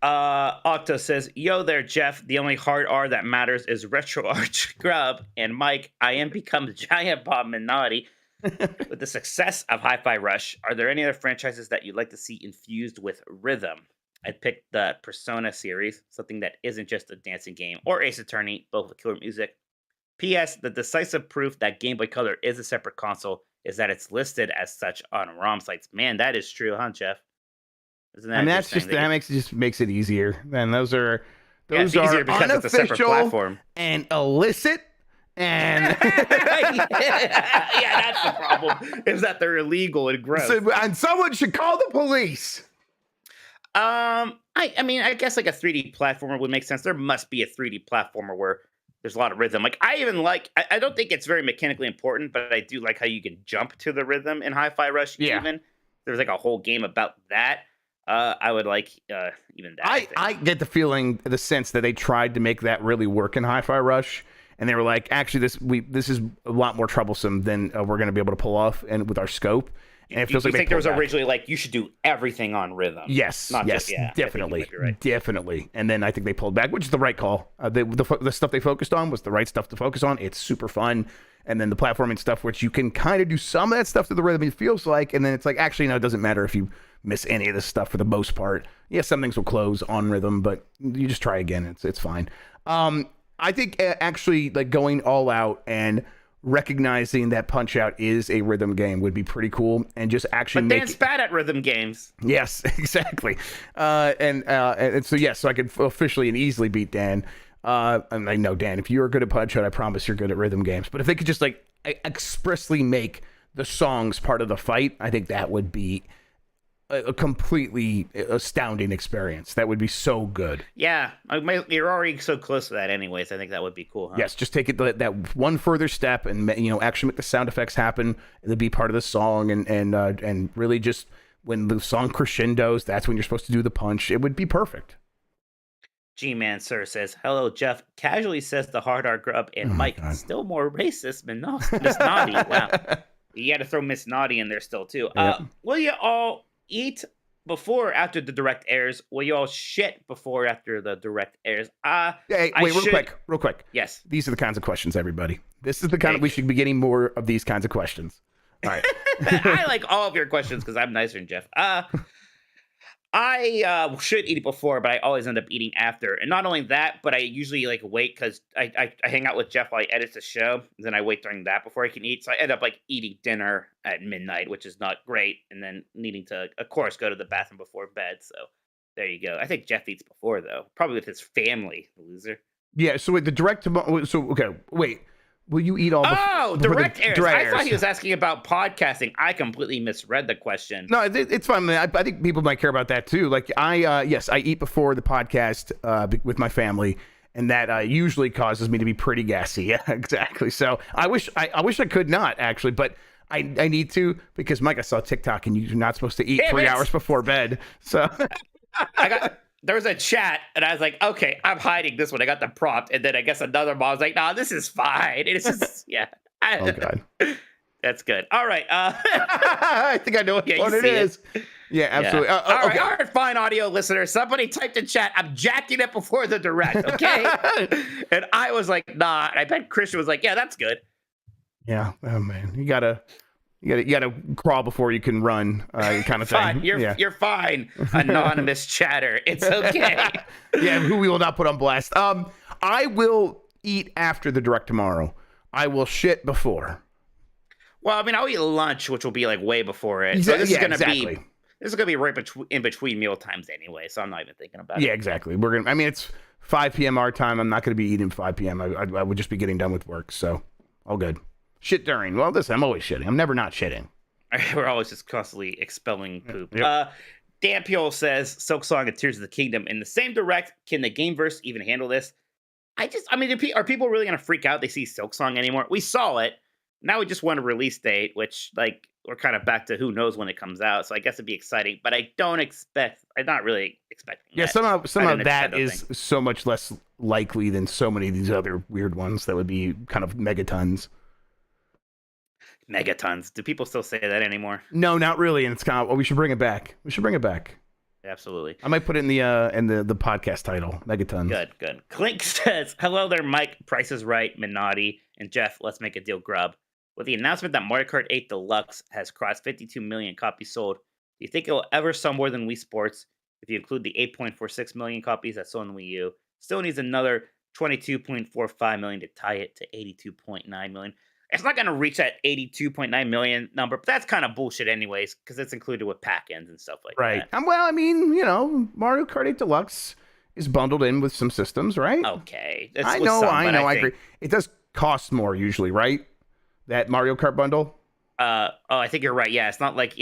Octo says, "Yo there, Jeff. The only hard R that matters is RetroArch Grubb and Mike. I am become Giant Bomb Minotti." With the success of Hi-Fi Rush, are there any other franchises that you'd like to see infused with rhythm? I'd pick the Persona series, something that isn't just a dancing game, or Ace Attorney, both with killer music. P.S. The decisive proof that Game Boy Color is a separate console is that it's listed as such on ROM sites. Man, that is true, huh, Jeff? Isn't that makes it easier. And those are easier because it's a separate platform and illicit. And yeah, that's the problem. Is that they're illegal and gross. And someone should call the police. I mean, I guess like a 3D platformer would make sense. There must be a 3D platformer where there's a lot of rhythm. Like I don't think it's very mechanically important, but I do like how you can jump to the rhythm in Hi-Fi Rush. Yeah. Even there's like a whole game about that. I would like even that. I get the sense that they tried to make that really work in Hi-Fi Rush. And they were like, actually, this is a lot more troublesome than we're going to be able to pull off, and with our scope. And it feels like there was originally like you should do everything on rhythm. Yes, definitely, right. Definitely. And then I think they pulled back, which is the right call. The stuff they focused on was the right stuff to focus on. It's super fun. And then the platforming stuff, which you can kind of do some of that stuff to the rhythm, it feels like. And then it's like, actually, no, it doesn't matter if you miss any of this stuff for the most part. Yeah, some things will close on rhythm, but you just try again. It's fine. I think actually like going all out and recognizing that Punch-Out is a rhythm game would be pretty cool, and just actually but Dan's bad at rhythm games. Yes, exactly. And so yes, so I could officially and easily beat Dan. And I know, Dan, if you're good at Punch-Out, I promise you're good at rhythm games. But if they could just like expressly make the songs part of the fight, I think that would be a completely astounding experience. That would be so good. Yeah, you're already so close to that anyways. I think that would be cool, huh? Yes, just take it that one further step and actually make the sound effects happen and be part of the song, and really just when the song crescendos, that's when you're supposed to do the punch. It would be perfect. G-Man Sir says, "Hello, Jeff. Casually says the hard R Grubb and Mike. Still more racist than Miss Naughty." Wow. You got to throw Miss Naughty in there still, too. Yep. Will you all eat before or after the direct airs? Will you all shit before or after the direct airs? Hey, wait, real quick. Yes. These are the kinds of questions, everybody. This is the kind of, we should be getting more of these kinds of questions. All right. I like all of your questions because I'm nicer than Jeff. I should eat it before, but I always end up eating after. And not only that, but I usually like wait because I hang out with Jeff while he edits the show. And then I wait during that before I can eat. So I end up like eating dinner at midnight, which is not great. And then needing to, of course, go to the bathroom before bed. So there you go. I think Jeff eats before, though. Probably with his family, the loser. Yeah, so wait, the direct tomorrow. So, okay, wait. Will you eat all direct airs. I thought he was asking about podcasting. I completely misread the question. No, it's fine. Man. I think people might care about that too. Like yes, I eat before the podcast with my family, and that usually causes me to be pretty gassy. Yeah, exactly. So I wish I could not actually, but I need to, because Mike, I saw TikTok and you're not supposed to eat 3 hours before bed. So there was a chat, and I was like, okay, I'm hiding this one. I got the prompt, and then I guess another mom was like, no, this is fine. It's just, yeah. Oh, God. That's good. All right. I think I know what it is. Yeah, absolutely. Yeah. All right, fine, audio listeners. Somebody typed in chat, I'm jacking it before the direct, okay? And I was like, nah. And I bet Christian was like, yeah, that's good. Yeah. Oh, man. You gotta crawl before you can run, kind of fine. thing. You're fine, anonymous chatter. It's okay. Yeah, who we will not put on blast. I will eat after the direct tomorrow. I will shit before. Well, I mean, I'll eat lunch, which will be like way before it. So this is gonna be right in between meal times anyway. So I'm not even thinking about it. Yeah, exactly. It's 5 p.m. our time. I'm not gonna be eating 5 p.m. I would just be getting done with work. So all good. Shit during. Well, listen, I'm always shitting. I'm never not shitting. We're always just constantly expelling poop. Yep. Dan Piol says, Silk Song and Tears of the Kingdom in the same direct. Can the Gameverse even handle this? Are people really going to freak out they see Silk Song anymore? We saw it. Now we just want a release date, which, like, we're kind of back to who knows when it comes out. So I guess it'd be exciting, but I'm not really expecting. Yeah, that. somehow I don't that Nintendo is thing. so much less likely than so many of these other weird ones that would be kind of megatons. Megatons. Do people still say that anymore? No, not really. And it's kind of, we should bring it back. We should bring it back. Absolutely. I might put it in the podcast title, megatons. Good. Clink says, "Hello there, Mike. Price is Right, Minotti, and Jeff. Let's make a deal, Grubb. With the announcement that Mario Kart 8 Deluxe has crossed 52 million copies sold, do you think it will ever sell more than Wii Sports? If you include the 8.46 million copies that sold on Wii U, still needs another 22.45 million to tie it to 82.9 million. It's not going to reach that 82.9 million number, but that's kind of bullshit anyways, because it's included with pack-ins and stuff like that. Well, I mean, Mario Kart 8 Deluxe is bundled in with some systems, right? Okay. I know, I agree. It does cost more usually, right? That Mario Kart bundle? I think you're right. Yeah, it's not like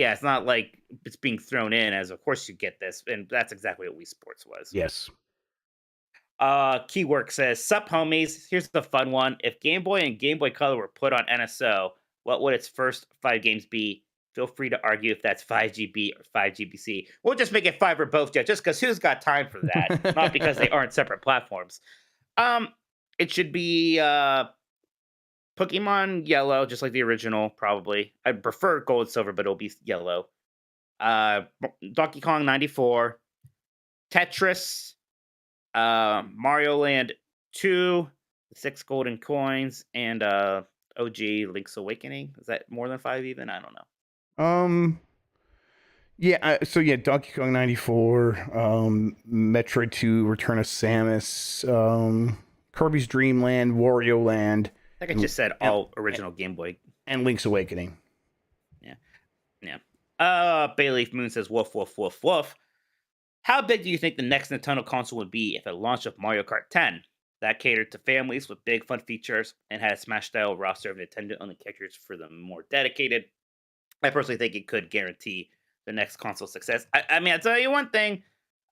it's being thrown in as, of course you get this, and that's exactly what Wii Sports was. Yes. Keywork says, "Sup, homies. Here's the fun one. If Game Boy and Game Boy Color were put on NSO, what would its first 5 games be? Feel free to argue if that's 5GB or 5GBC. We'll just make it 5 or both, Jeff, just because who's got time for that? Not because they aren't separate platforms. It should be Pokemon Yellow, just like the original, probably. I'd prefer Gold and Silver, but it'll be Yellow. Donkey Kong 94, Tetris, Mario Land 2, 6 golden coins, and OG Link's Awakening. Is that more than 5 even? I don't know. Donkey Kong 94, Metroid 2, Return of Samus, Kirby's Dream Land, Wario Land. I think I just said all original Game Boy. And Link's Awakening. Yeah. Bayleaf Moon says, woof, woof, woof, woof. How big do you think the next Nintendo console would be if it launched with Mario Kart 10? That catered to families with big fun features and had a Smash-style roster of Nintendo-only characters for the more dedicated. I personally think it could guarantee the next console success. I mean, I'll tell you one thing.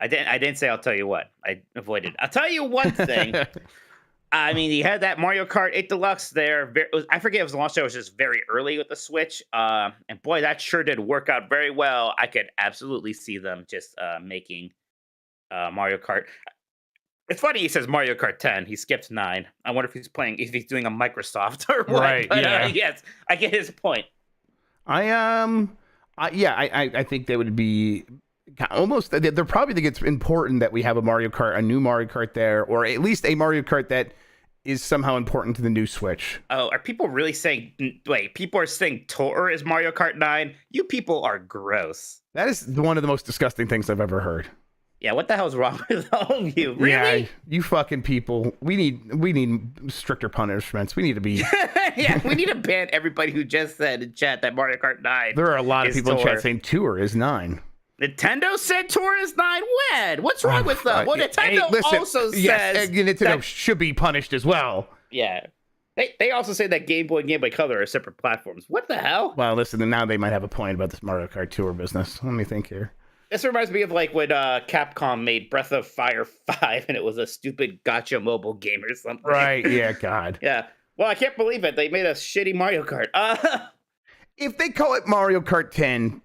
I didn't say I'll tell you what. I avoided. I'll tell you one thing. I mean, he had that Mario Kart 8 Deluxe there. I forget it was launched. It was just very early with the Switch. And boy, that sure did work out very well. I could absolutely see them just making Mario Kart. It's funny he says Mario Kart 10. He skipped 9. I wonder if he's doing a Microsoft or what. Right, but, yeah. Yes, I get his point. I think that would be almost. They're probably think it's important that we have a new Mario Kart there, or at least a Mario Kart that is somehow important to the new Switch. Oh, are people really saying? Wait, people are saying Tour is Mario Kart 9. You people are gross. That is one of the most disgusting things I've ever heard. Yeah, what the hell's wrong with all of you? Really? Yeah, you fucking people. We need stricter punishments. We need to be. Yeah, we need to ban everybody who just said in chat that Mario Kart 9. There are a lot of people in Tour. chat saying Tour is 9. Nintendo said Tour is 9. When? What's wrong with them? Well, Nintendo also says Nintendo that, should be punished as well. Yeah. They also say that Game Boy and Game Boy Color are separate platforms. What the hell? Well, listen, now they might have a point about this Mario Kart Tour business. Let me think here. This reminds me of like when Capcom made Breath of Fire 5 and it was a stupid gotcha mobile game or something. Right, yeah, God. Yeah. Well, I can't believe it. They made a shitty Mario Kart. If they call it Mario Kart 10,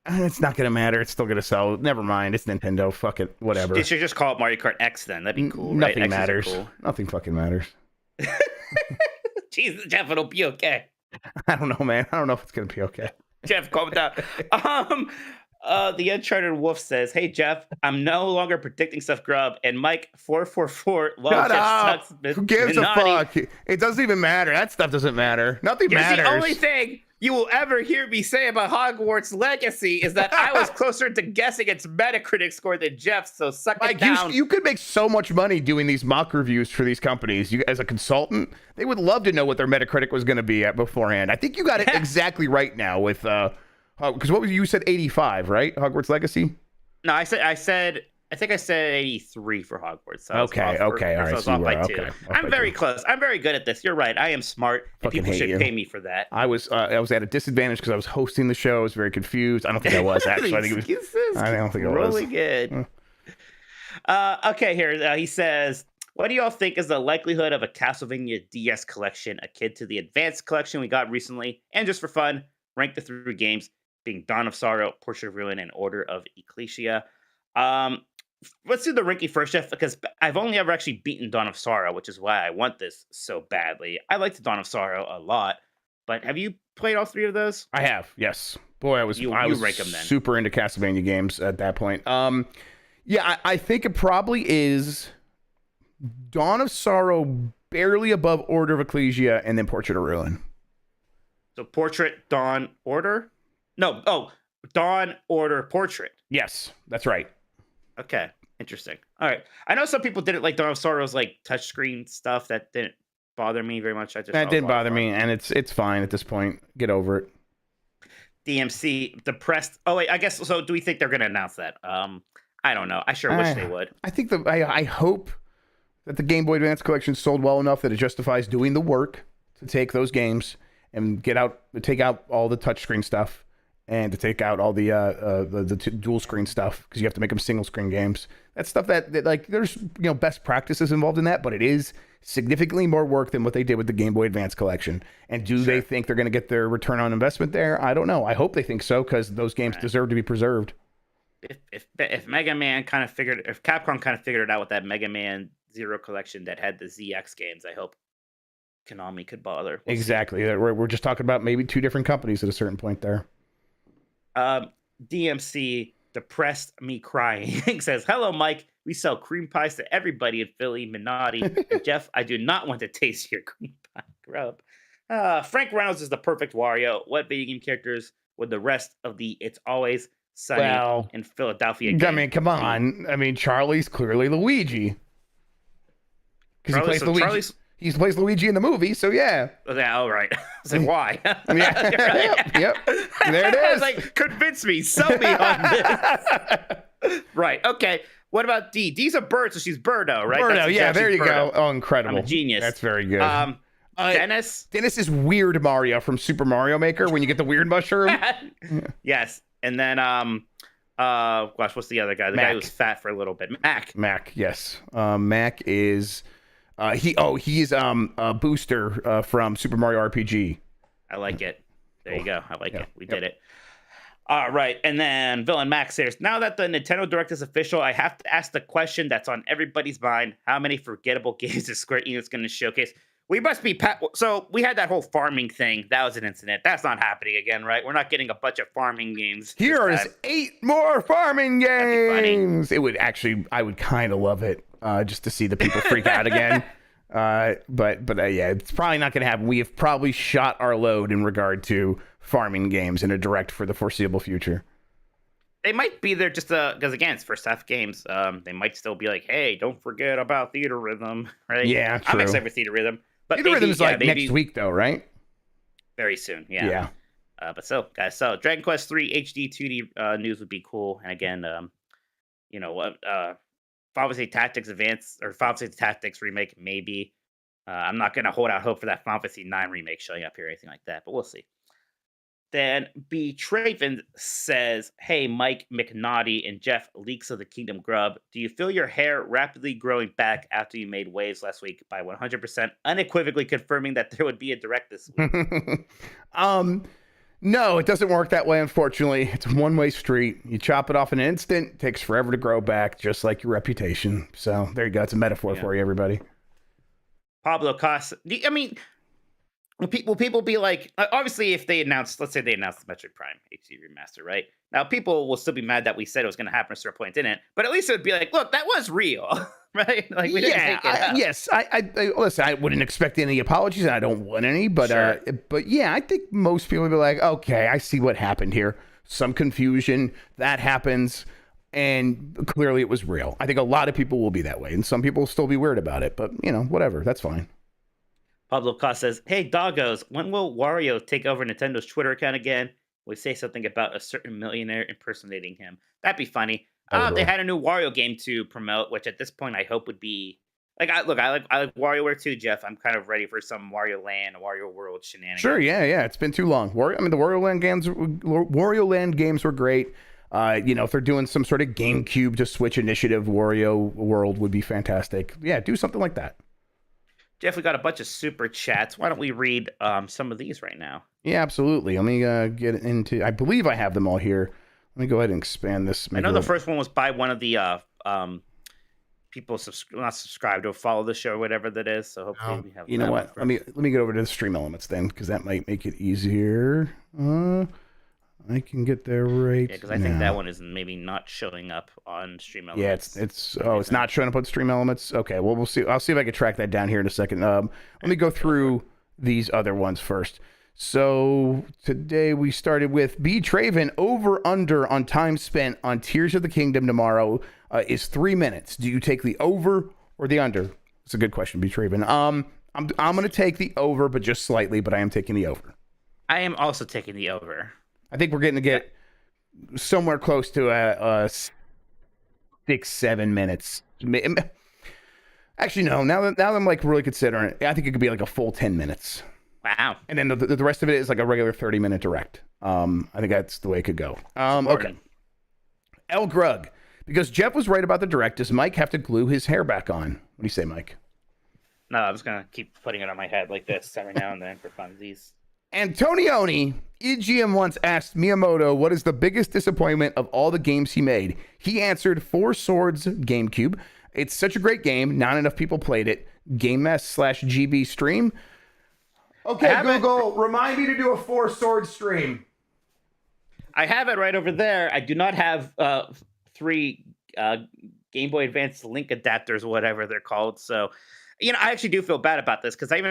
it's not going to matter. It's still going to sell. Never mind. It's Nintendo. Fuck it. Whatever. They should just call it Mario Kart X then. That'd be cool, Nothing right? matters. Cool. Nothing fucking matters. Jesus, Jeff, it'll be okay. I don't know, man. I don't know if it's going to be okay. Jeff, calm down. The Uncharted Wolf says, "Hey Jeff, I'm no longer predicting stuff, Grubb, and Mike 444 Shut up. sucks. Who gives a fuck? It doesn't even matter. That stuff doesn't matter. Nothing matters. The only thing you will ever hear me say about Hogwarts Legacy is that I was closer to guessing its Metacritic score than Jeff, so suck Mike, it down." you could make so much money doing these mock reviews for these companies. You, as a consultant, they would love to know what their Metacritic was going to be at beforehand. I think you got it exactly right now with because what was you said 85, right? Hogwarts Legacy? No, I think I said 83 for Hogwarts. So Okay, all right. So I was off by 2. Okay, I'm very close. I'm very good at this. You're right. I am smart, and Fucking people hate should you. pay me for that. I was at a disadvantage because I was hosting the show. I was very confused. I don't think I was actually. I think it was. Excuses. I don't think it was. Really good. Okay, here he says, "What do y'all think is the likelihood of a Castlevania DS collection akin to the Advanced collection we got recently? And just for fun, Rank the 3 games being Dawn of Sorrow, Portrait of Ruin, and Order of Ecclesia. Um, let's do the ranking first, Jeff, because I've only ever actually beaten Dawn of Sorrow, which is why I want this so badly. I liked Dawn of Sorrow a lot, but have you played all 3 of those? I have, yes. Boy, I was rank 'em then. super into Castlevania games at that point. Yeah, I think it probably is Dawn of Sorrow, barely above Order of Ecclesia, and then Portrait of Ruin. So Portrait, Dawn, Order? No, Dawn, Order, Portrait. Yes, that's right. Okay, interesting. All right. I know some people didn't like Dawn of Sorrow's like touchscreen stuff. That didn't bother me very much. That didn't bother me, and it's fine at this point. Get over it. DMC depressed. Oh wait, I guess so. Do we think they're going to announce that? I don't know. I sure wish they would. I think I hope that the Game Boy Advance Collection sold well enough that it justifies doing the work to take those games and take out all the touchscreen stuff and to take out all the dual screen stuff, because you have to make them single screen games. That's stuff that like there's best practices involved in that, but it is significantly more work than what they did with the Game Boy Advance Collection. And do they think they're going to get their return on investment there? I don't know. I hope they think so, because those games deserve to be preserved. If Mega Man if Capcom kind of figured it out with that Mega Man Zero collection that had the ZX games, I hope Konami could bother. Exactly. We're just talking about maybe 2 different companies at a certain point there. DMC depressed me crying says, "Hello, Mike. We sell cream pies to everybody in Philly, Minotti. And Jeff, I do not want to taste your cream pie, Grubb. Frank Reynolds is the perfect Wario. What video game characters would the rest of the It's Always Sunny in Philadelphia game? I mean, come on. I mean, Charlie's clearly Luigi. Because he plays Luigi in the movie, so yeah. Oh, right. I was like, why? Yeah. Yep. There it is. I was like, convince me. Sell me on this. Right. Okay. What about D? D's a bird, so she's Birdo, right? Birdo, yeah, there you Birdo. go. Oh, incredible. I'm a genius. That's very good. Dennis? Dennis is Weird Mario from Super Mario Maker when you get the weird mushroom. Yes. And then, what's the other guy? The guy who was fat for a little bit. Mac, yes. Mac is... he's Booster from Super Mario RPG. I like it. There you go. I like it. We did it. All right. And then Villain Max says, now that the Nintendo Direct is official, I have to ask the question that's on everybody's mind. How many forgettable games is Square Enix going to showcase? We must be... So we had that whole farming thing. That was an incident. That's not happening again, right? We're not getting a bunch of farming games. Here is 8 more farming games. It would actually... I would kind of love it. Just to see the people freak out again. But yeah, it's probably not going to happen. We have probably shot our load in regard to farming games in a Direct for the foreseeable future. They might be there just because, again, it's first half games. They might still be like, hey, don't forget about Theater Rhythm, right? Yeah, true. I'm excited for Theater Rhythm. But Theater Rhythm is next week, though, right? Very soon, yeah. But so, guys, Dragon Quest 3 HD 2D news would be cool. And again, you know what? Final Fantasy Tactics Advance or Final Fantasy Tactics remake, maybe. I'm not going to hold out hope for that Final Fantasy 9 remake showing up here or anything like that, but we'll see. Then B. Traven says, hey, Mike McNaughty and Jeff Leaks of the Kingdom Grubb, do you feel your hair rapidly growing back after you made waves last week by 100% unequivocally confirming that there would be a Direct this week? No, it doesn't work that way, unfortunately. It's a one-way street. You chop it off in an instant, takes forever to grow back, just like your reputation. So there you go. It's a metaphor for you, everybody. Pablo Costa. I mean, will people be like, obviously, if they announce, let's say they announced the Metroid Prime HD remaster, right? Now, people will still be mad that we said it was going to happen at a certain point, didn't it? But at least it would be like, look, that was real, right? Like, we didn't take it out. Yes, I listen, I wouldn't expect any apologies, and I don't want any, but but yeah, I think most people would be like, okay, I see what happened here. Some confusion, that happens, and clearly it was real. I think a lot of people will be that way, and some people will still be weird about it, but, you know, whatever, that's fine. Pablo Costa says, hey, doggos, when will Wario take over Nintendo's Twitter account again? We say something about a certain millionaire impersonating him. That'd be funny. They had a new Wario game to promote, which at this point I hope would be like. I like WarioWare too, Jeff. I'm kind of ready for some Wario Land, Wario World shenanigans. Sure, yeah. It's been too long. The Wario Land games were great. You know, if they're doing some sort of GameCube to Switch initiative, Wario World would be fantastic. Yeah, do something like that. Jeff, we got a bunch of super chats. Why don't we read some of these right now? Yeah, absolutely. Let me get into. I believe I have them all here. Let me go ahead and expand this. I know the first one was by one of the people not subscribed or follow the show or whatever that is. So hopefully we have. You know what? Let me get over to the stream elements then, because that might make it easier. I can get there right. Yeah, because I think that one is maybe not showing up on stream elements. Yeah, it's not showing up on stream elements. Okay, well we'll see. I'll see if I can track that down here in a second. Let me go through these other ones first. So today we started with B. Traven. Over under on time spent on Tears of the Kingdom tomorrow is 3 minutes. Do you take the over or the under? It's a good question, B. Traven. I'm going to take the over, but just slightly. But I am taking the over. I am also taking the over. I think we're getting to get somewhere close to a 6-7 minutes. Actually, no. Now that I'm like really considering it, I think it could be like a full 10 minutes. Wow. And then the rest of it is like a regular 30-minute direct. I think that's the way it could go. Okay. L. Grug. Because Jeff was right about the direct, does Mike have to glue his hair back on? What do you say, Mike? No, I'm just going to keep putting it on my head like this every now and then for funsies. Antonioni, EGM once asked Miyamoto what is the biggest disappointment of all the games he made. He answered Four Swords GameCube. It's such a great game. Not enough people played it. GameS/GB stream. Okay, Google, remind me to do a Four Swords stream. I have it right over there. I do not have 3 Game Boy Advance link adapters or whatever they're called. So, I actually do feel bad about this because I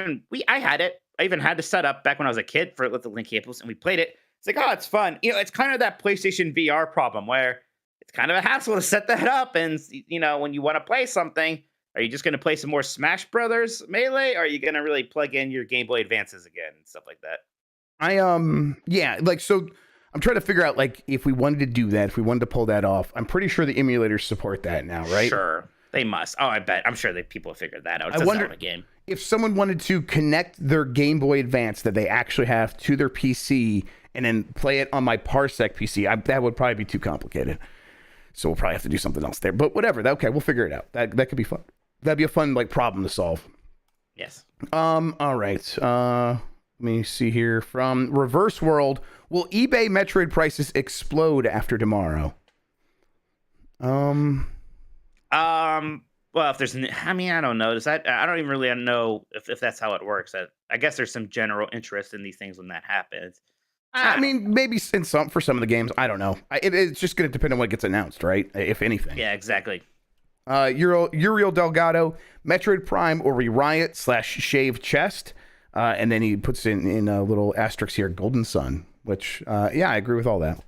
had it. I even had to set up back when I was a kid for it with the link cables, and we played it. It's like, oh, it's fun. It's kind of that PlayStation VR problem where it's kind of a hassle to set that up. And, when you want to play something, are you just going to play some more Smash Brothers Melee? Or are you going to really plug in your Game Boy Advances again and stuff like that? So I'm trying to figure out, like, if we wanted to do that, if we wanted to pull that off. I'm pretty sure the emulators support that now, right? Sure. They must. Oh, I bet. I'm sure people have figured that out. It's a Zelda game. If someone wanted to connect their Game Boy Advance that they actually have to their PC and then play it on my Parsec PC, that would probably be too complicated. So we'll probably have to do something else there. But whatever. Okay, we'll figure it out. That could be fun. That'd be a fun problem to solve. Yes. All right. Let me see here from Reverse World. Will eBay Metroid prices explode after tomorrow? Well, if there's, I don't know. I don't even really know if that's how it works. I guess there's some general interest in these things when that happens. Maybe for some of the games. I don't know. It's just going to depend on what gets announced, right? If anything. Yeah, exactly. Uriel Delgado, Metroid Prime or Riot / Shaved Chest. And then he puts in a little asterisk here, Golden Sun, which, I agree with all that.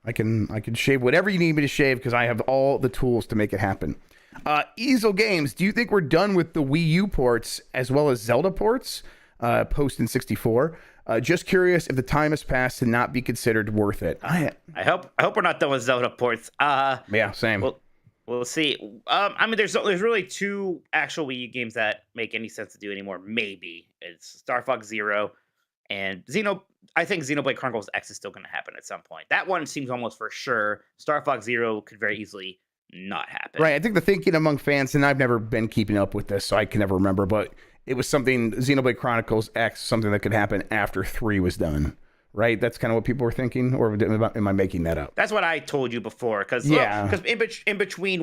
I can shave whatever you need me to shave because I have all the tools to make it happen. Easel Games, do you think we're done with the Wii U ports as well as Zelda ports post in 64? Just curious if the time has passed to not be considered worth it. I hope we're not done with Zelda ports. Yeah, same. We'll see. There's really 2 actual Wii U games that make any sense to do anymore. Maybe it's Star Fox Zero and I think Xenoblade Chronicles X is still going to happen at some point. That one seems almost for sure. Star Fox Zero could very easily not happen. Right. I think the thinking among fans, and I've never been keeping up with this, so I can never remember, but it was something, Xenoblade Chronicles X, something that could happen after 3 was done. Right? That's kind of what people were thinking, or am I making that up? That's what I told you before, because in between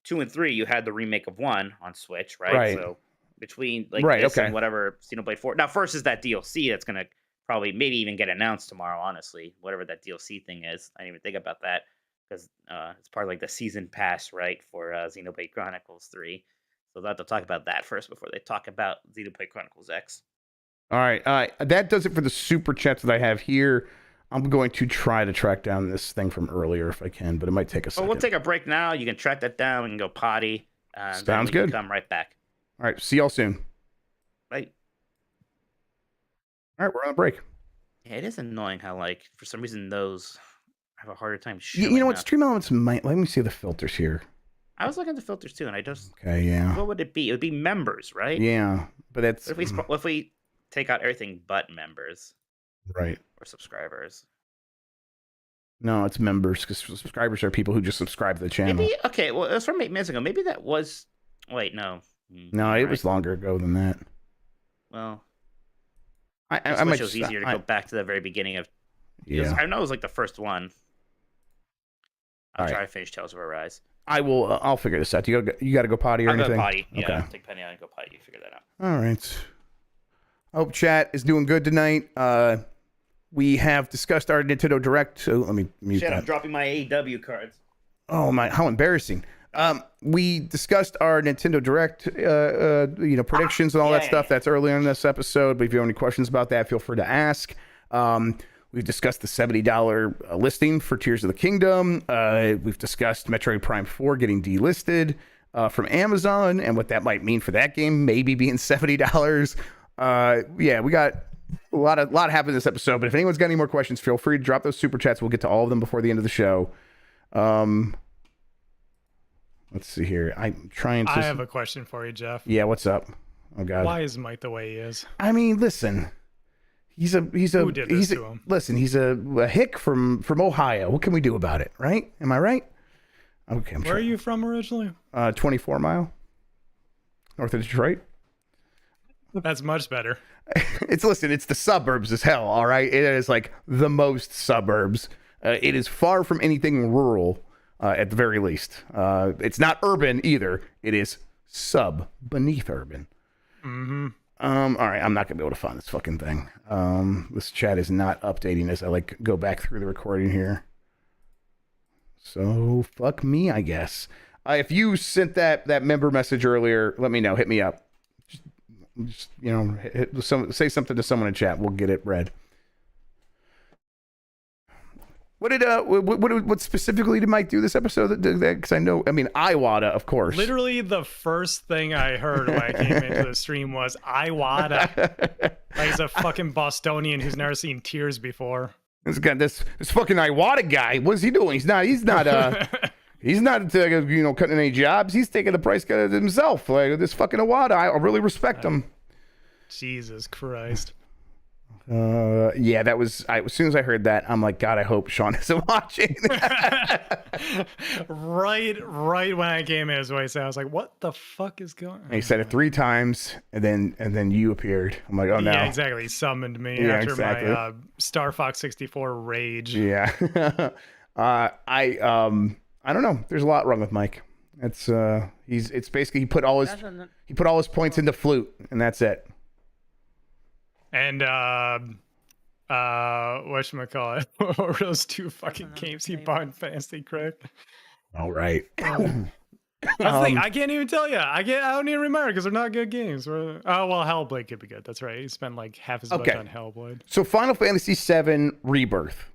2 and 3, you had the remake of 1 on Switch, right? So between this and whatever Xenoblade 4. Now, first is that DLC that's going to probably maybe even get announced tomorrow, honestly, whatever that DLC thing is. I didn't even think about that because it's part of like the season pass, right, for Xenoblade Chronicles 3. So they'll have to talk about that first before they talk about Xenoblade Chronicles X. All right. That does it for the super chats that I have here. I'm going to try to track down this thing from earlier if I can, but it might take a second. Well, we'll take a break now. You can track that down. We can go potty. Sounds good. Come right back. All right. See y'all soon. Bye. All right. We're on a break. Yeah, it is annoying how, for some reason, those have a harder time showing You know what? up. Stream Elements might... Let me see the filters here. I was looking at the filters, too, and I just... Okay, yeah. What would it be? It would be members, right? Yeah, but that's... What if we take out everything but members? Right. Or subscribers? No, it's members, because subscribers are people who just subscribe to the channel. Maybe... Okay, well, it was from 8 minutes ago. Maybe that was... Wait, no. No, it was longer ago than that. Well, I wish might it was easier to go back to the very beginning of. Yeah. I know it was like the first one. I'll All try right. to finish Tales of Arise. I will. I'll figure this out. You got to go potty or I'll anything? go potty. Yeah, Okay. I'll take Penny out and go potty. You figure that out. All right. Hope chat is doing good tonight. We have discussed our Nintendo Direct. So let me mute Shit, that. I'm dropping my AEW cards. Oh my! How embarrassing. We discussed our Nintendo Direct, predictions and all that stuff. That's earlier in this episode. But if you have any questions about that, feel free to ask. We've discussed the $70 listing for Tears of the Kingdom. We've discussed Metroid Prime 4 getting delisted from Amazon and what that might mean for that game, maybe being $70. Yeah, we got a lot happened in this episode. But if anyone's got any more questions, feel free to drop those super chats. We'll get to all of them before the end of the show. Let's see here. I'm trying to. I have a question for you, Jeff. Yeah, what's up? Oh God. Why is Mike the way he is? I mean, listen. Who did this to him? Listen, he's a hick from Ohio. What can we do about it, right? Am I right? Okay. Where are you from originally? 24 Mile, north of Detroit. That's much better. It's the suburbs as hell. All right, it is like the most suburbs. It is far from anything rural, at the very least. It's not urban either. It is beneath urban. Mm-hmm. All right, I'm not gonna be able to find this fucking thing. This chat is not updating as I go back through the recording here. So fuck me, I guess. If you sent that member message earlier, let me know. Hit me up. Just say something to someone in chat. We'll get it read. What specifically did Mike do this episode? Because I know, Iwata, of course. Literally, the first thing I heard when I came into the stream was Iwata. Like he's a fucking Bostonian who's never seen tears before. This fucking Iwata guy. What is he doing? He's not cutting any jobs. He's taking the price cut himself. Like this fucking Iwata. I really respect him. Jesus Christ. Yeah, that was. As soon as I heard that, I'm like, God, I hope Sean isn't watching. right when I came in his voice, I was like, what the fuck is going on? He said it 3 times, and then you appeared. I'm like, oh no. Yeah, exactly. He summoned me after my Star Fox 64 rage. Yeah. I don't know. There's a lot wrong with Mike. It's basically he put all his points into flute, and that's it. And whatchamacallit? What were those 2 fucking games he bought in Fantasy Crick? All right. That's the thing. I can't even tell you. I don't even remember because they're not good games. Oh well, Hellblade could be good. That's right. He spent like half his budget on Hellblade. So Final Fantasy VII Rebirth.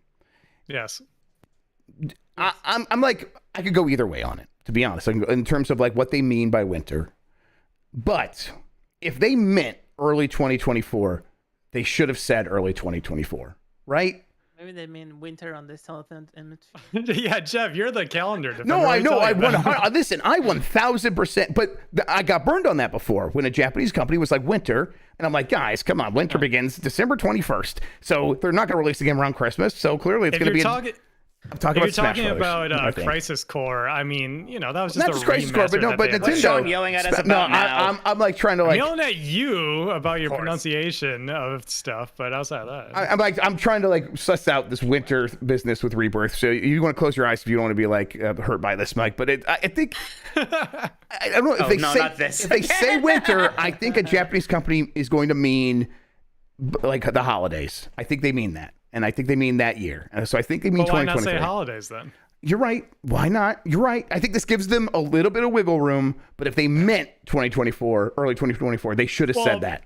Yes. I'm like, I could go either way on it, to be honest, in terms of like what they mean by winter. But if they meant early 2024, they should have said early 2024, right? Maybe they mean winter on this telephone image. Yeah, Jeff, you're the calendar. No, I know. Listen, I 1000%, but I got burned on that before when a Japanese company was like winter, and I'm like, guys, come on, winter begins December 21st, so they're not going to release the game around Christmas. So clearly, it's going to be. I'm talking about Crisis Core. I mean, that was just not just Crisis Core, but Nintendo. Sean yelling at us about now. I'm like trying to I'm yelling at you about your pronunciation of stuff, but outside of that, I'm trying to suss out this winter business with Rebirth. So you want to close your eyes if you don't want to be hurt by this, Mike. But I think I don't know if they say winter. I think a Japanese company is going to mean like the holidays. I think they mean that. And I think they mean that year. So I think they mean 2023. Why not say holidays then? You're right. Why not? You're right. I think this gives them a little bit of wiggle room. But if they meant 2024, early 2024, they should have said that.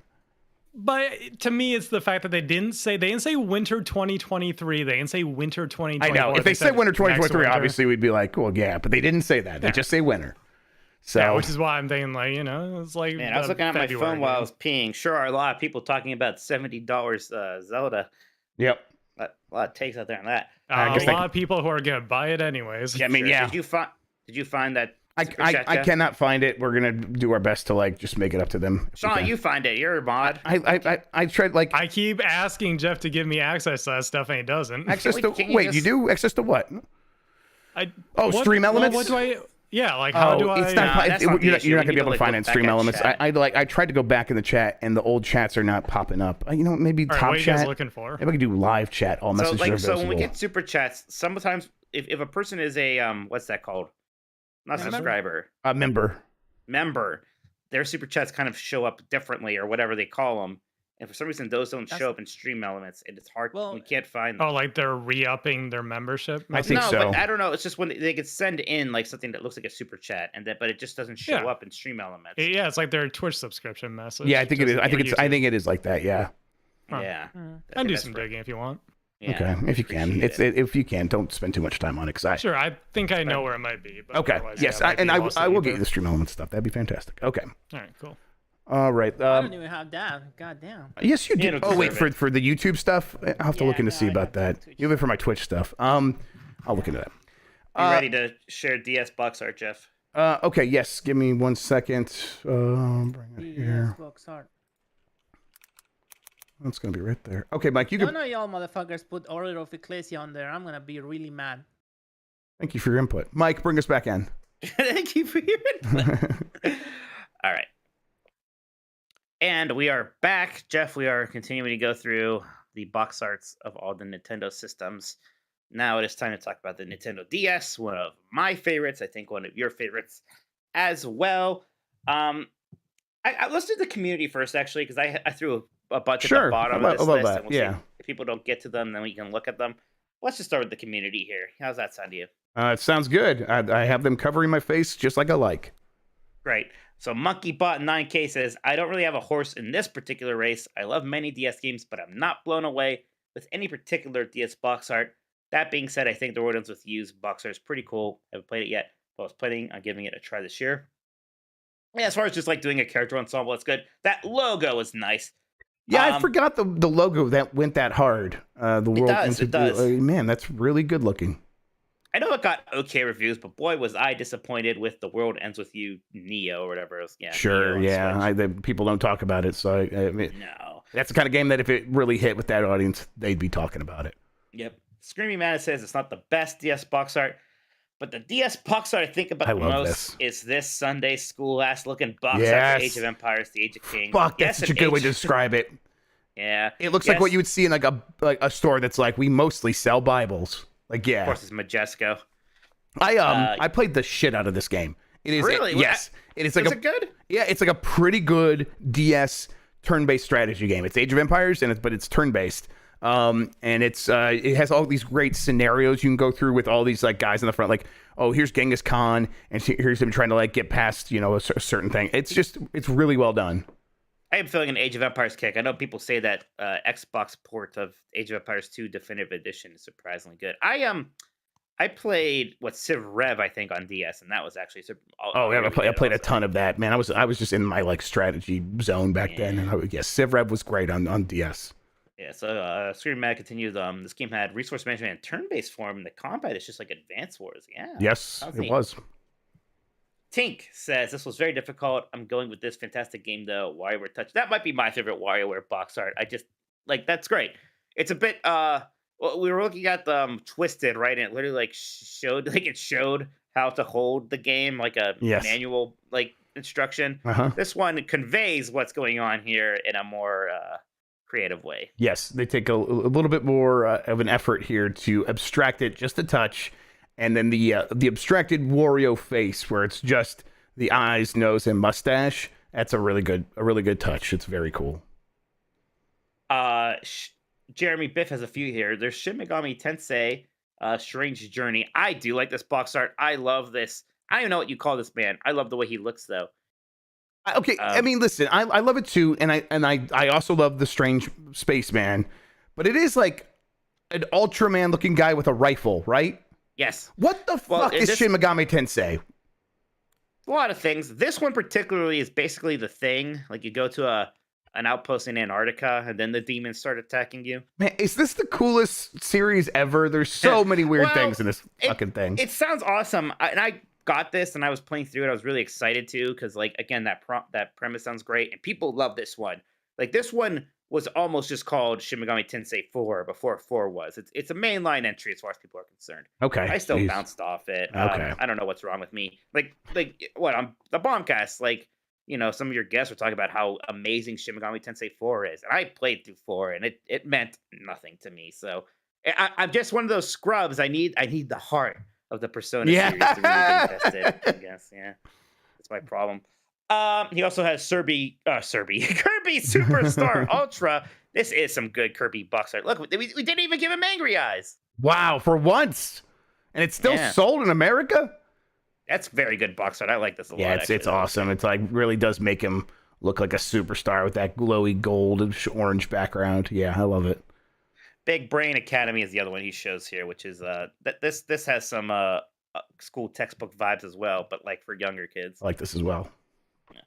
But to me, it's the fact that they didn't say winter 2023. They didn't say winter 2024. I know. If they said winter 2023, obviously we'd be like, well, yeah. But they didn't say that. They just say winter. So, yeah, which is why I'm thinking it's like. Man, I was looking at my phone while I was peeing. Sure, are a lot of people talking about $70 Zelda. Yep. A lot of takes out there on that. A lot of people who are gonna buy it anyways. Yeah, I mean, yeah. Did you find that? I cannot find it. We're gonna do our best to just make it up to them. Sean, you find it. You're a mod. I tried I keep asking Jeff to give me access to that stuff and he doesn't. Access to you do access to what? Stream elements. Yeah, like how do it's I? not, Nah, that's not the issue. you're We not gonna need be able to, to find look it in back Stream at Elements. chat. I tried to go back in the chat, and the old chats are not popping up. Maybe All right, top what are you guys chat. looking for? Maybe I could do live chat. All messages are So when we visible. get super chats, sometimes if a person is a what's that called? Not Member? subscriber, A member. their super chats kind of show up differently or whatever they call them. And for some reason, those don't show up in Stream Elements, and it's hard. Well, we can't find them. Oh, like they're re-upping their membership? I think no, so. but I don't know. It's just when they could send in like something that looks like a super chat, but it just doesn't show Yeah. up in Stream Elements. Yeah, it's like their Twitch subscription message. Yeah, I think it is. just I think for I YouTube. think it is like that. Yeah. Huh. Yeah, Mm. I I think do that's some right. digging if you want. Yeah, Okay, if you can, appreciate it. if you can, don't spend too much time on it. Cause Sure, I think I know where it might be. But Okay. otherwise, Yes, yeah, it might be I lost in will ether. get you the Stream Elements stuff. That'd be fantastic. Okay. All right, cool. All right. I don't even have that. God damn. Yes, you do. You don't Oh wait, deserve for the YouTube stuff, I'll have to look Yeah, into no, see I about got that. Twitch You have it for my Twitch stuff. I'll look into that. Be ready to share DS box art, Jeff. Okay. Yes. Give me 1 second. Bring it DS here. box art. It's gonna be right there. Okay, Mike. You can. No, y'all motherfuckers put Order of Ecclesia on there. I'm gonna be really mad. Thank you for your input, Mike. Bring us back in. Thank you for your input. All right. And we are back. Jeff, we are continuing to go through the box arts of all the Nintendo systems. Now it is time to talk about the Nintendo DS, one of my favorites. I think one of your favorites as well. Let's do the community first, actually, because I threw a bunch at Sure, the bottom I of this love list. that, And we'll yeah. see if people don't get to them, then we can look at them. Let's just start with the community here. How's that sound to you? It sounds good. I have them covering my face just like I like. Great. So MonkeyBot9K says, I don't really have a horse in this particular race. I love many DS games, but I'm not blown away with any particular DS box art. That being said, I think the World Ends With You's box art is pretty cool. I haven't played it yet, but I was planning on giving it a try this year. Yeah, as far as just like doing a character ensemble, it's good. That logo is nice. Yeah, I forgot the logo that went that hard. The world does, it does. Man, that's really good looking. I know it got okay reviews, but boy, was I disappointed with the World Ends With You Neo or whatever else. Yeah, Sure, Neo on Switch. people don't talk about it, so I mean, No. that's the kind of game that if it really hit with that audience, they'd be talking about it. Yep. Screaming Man says it's not the best DS box art, but the DS box art I think about I the love most is this Sunday school ass looking box art Yes. for Age of Empires, the Age of Kings. Fuck, Yes, that's such a an good way Age- to describe it. Yeah. It looks like Yes. what you would see in like a store that's like, we mostly sell Bibles. Like, Of yeah. course, it's Majesco. I played the shit out of this game. It is Really? yes. It is like Is a it good? Yeah, it's like a pretty good DS turn-based strategy game. It's Age of Empires, but it's turn-based. And it has all these great scenarios you can go through with all these like guys in the front. Like, oh, here's Genghis Khan, and here's him trying to like get past a certain thing. It's really well done. I am feeling an Age of Empires kick. I know people say that Xbox port of Age of Empires 2 Definitive Edition is surprisingly good. I played Civ Rev, I think, on DS, and that was actually Oh yeah, I played a ton of that, man. I was just in my like strategy zone back then, and Civ Rev was great on DS. Yeah, so Screaming Mad continues. This game had resource management and turn-based form, and the combat is just like Advance Wars. Yeah. Yes, sounds it neat. was. Tink says this was very difficult. I'm going with this fantastic game though. WarioWare Touch. That might be my favorite WarioWare box art. I just like that's great. It's a bit well, we were looking at the Twisted, right? And it literally like showed how to hold the game, like a manual like instruction. This one conveys what's going on here in a more creative way. Yes, they take a little bit more of an effort here to abstract it just a touch, and then the abstracted Wario face, where it's just the eyes, nose, and mustache. That's a really good touch. It's very cool. Jeremy Biff has a few here. There's Shin Megami Tensei, Strange Journey. I do like this box art. I love this. I don't even know what you call this man. I love the way he looks though. Okay, I mean, listen, I love it too, and I also love the Strange Spaceman, but it is like an Ultraman looking guy with a rifle, right? Yes. What the fuck is Shin Megami Tensei? A lot of things. This one particularly is basically the thing. Like you go to an outpost in Antarctica, and then the demons start attacking you. Man, is this the coolest series ever? There's so many weird things in this fucking thing. It sounds awesome, and I got this, and I was playing through it. I was really excited too, because like again, that premise sounds great, and people love this one. Like this one was almost just called Shin Megami Tensei 4 before 4 was. It's a mainline entry as far as people are concerned. Okay. I still bounced off it. Okay. I don't know what's wrong with me. Like what? I'm the Bombcast. Like, some of your guests were talking about how amazing Shin Megami Tensei 4 is, and I played through 4, and it meant nothing to me. So I'm just one of those scrubs. I need the heart of the Persona series to really get invested. I guess, yeah, that's my problem. He also has Kirby Superstar Ultra. This is some good Kirby box art. Look, we didn't even give him angry eyes. Wow, for once, and it's still sold in America. That's very good box art. I like this a lot. Yeah, it's awesome. It's like really does make him look like a superstar with that glowy gold orange background. Yeah, I love it. Big Brain Academy is the other one he shows here, which is this has some school textbook vibes as well, but like for younger kids. I like this as well. Yeah.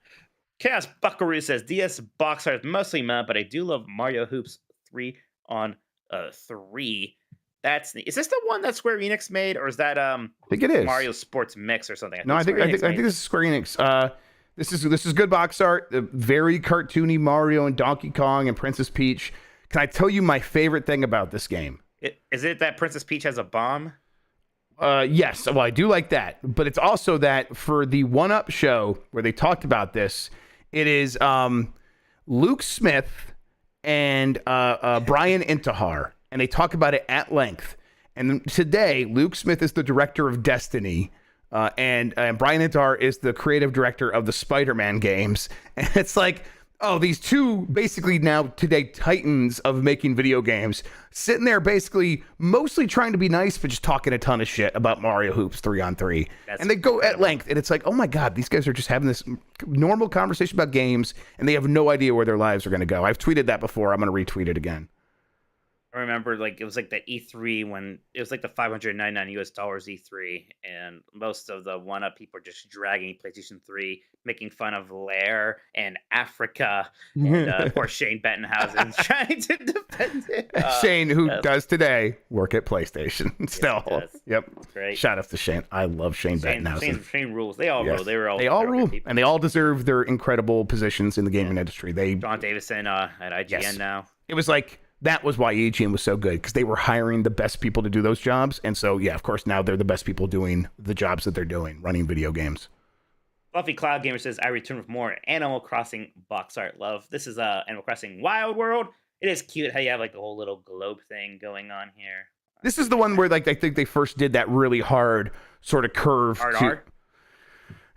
Chaos Buckaroo says DS box art is mostly meh, but I do love Mario Hoops 3 on 3. That's neat. Is this the one that Square Enix made, or is that I think it is Mario Sports Mix or something? I think this is Square Enix. This is good box art. Very cartoony Mario and Donkey Kong and Princess Peach. Can I tell you my favorite thing about this game? Is it that Princess Peach has a bomb? Yes. Well, I do like that, but it's also that for the 1UP show where they talked about this, it is Luke Smith and Brian Intihar, and they talk about it at length. And today, Luke Smith is the director of Destiny, and Brian Intihar is the creative director of the Spider-Man games. And it's like, oh, these two basically now today titans of making video games sitting there basically mostly trying to be nice, but just talking a ton of shit about Mario Hoops 3-on-3. And they go at length, and it's like, oh my God, these guys are just having this normal conversation about games, and they have no idea where their lives are going to go. I've tweeted that before. I'm going to retweet it again. I remember it was like the E3 when it was like the $599 E3, and most of the 1UP people are just dragging PlayStation 3, making fun of Lair and Africa, and poor Shane Bettenhausen trying to defend it. Shane, who does today work at PlayStation still. Yep. That's great. Shout out to Shane. I love Shane Bettenhausen. Shane rules. They all rule. They all rule, and they all deserve their incredible positions in the gaming industry. John Davison at IGN now. It was like, that was why IGN was so good, because they were hiring the best people to do those jobs. And so, yeah, of course, now they're the best people doing the jobs that they're doing, running video games. Fluffy Cloud Gamer says, I return with more Animal Crossing box art love. This is Animal Crossing Wild World. It is cute how you have like the whole little globe thing going on here. This is the one where like I think they first did that really hard sort of curve. Hard art?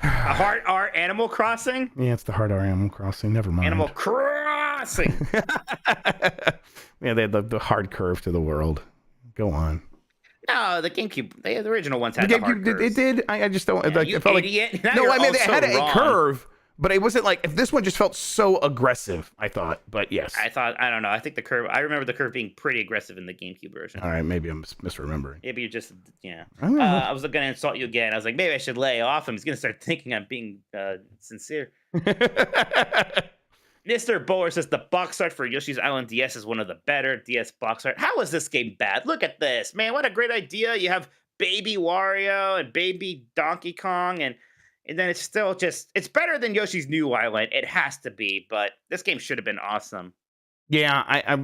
A hard art Animal Crossing? Yeah, it's the hard art Animal Crossing. Never mind. Animal Crossing. Yeah, they had the hard curve to the world. Go on. No, the GameCube, the original ones had the hard curves. It did. I just don't. Yeah, like, it felt idiot. Like, no, I mean, it had a curve, but it wasn't like, if this one just felt so aggressive, I thought. But yes. I don't know. I think the curve, I remember the curve being pretty aggressive in the GameCube version. All right, maybe I'm misremembering. Maybe you're just, I was going to insult you again. I was like, maybe I should lay off him. He's going to start thinking I'm being sincere. Mr. Bowler says the box art for Yoshi's Island DS is one of the better DS box art. How is this game bad? Look at this, man. What a great idea. You have baby Wario and baby Donkey Kong, and then it's still just, it's better than Yoshi's New Island. It has to be, but this game should have been awesome. Yeah,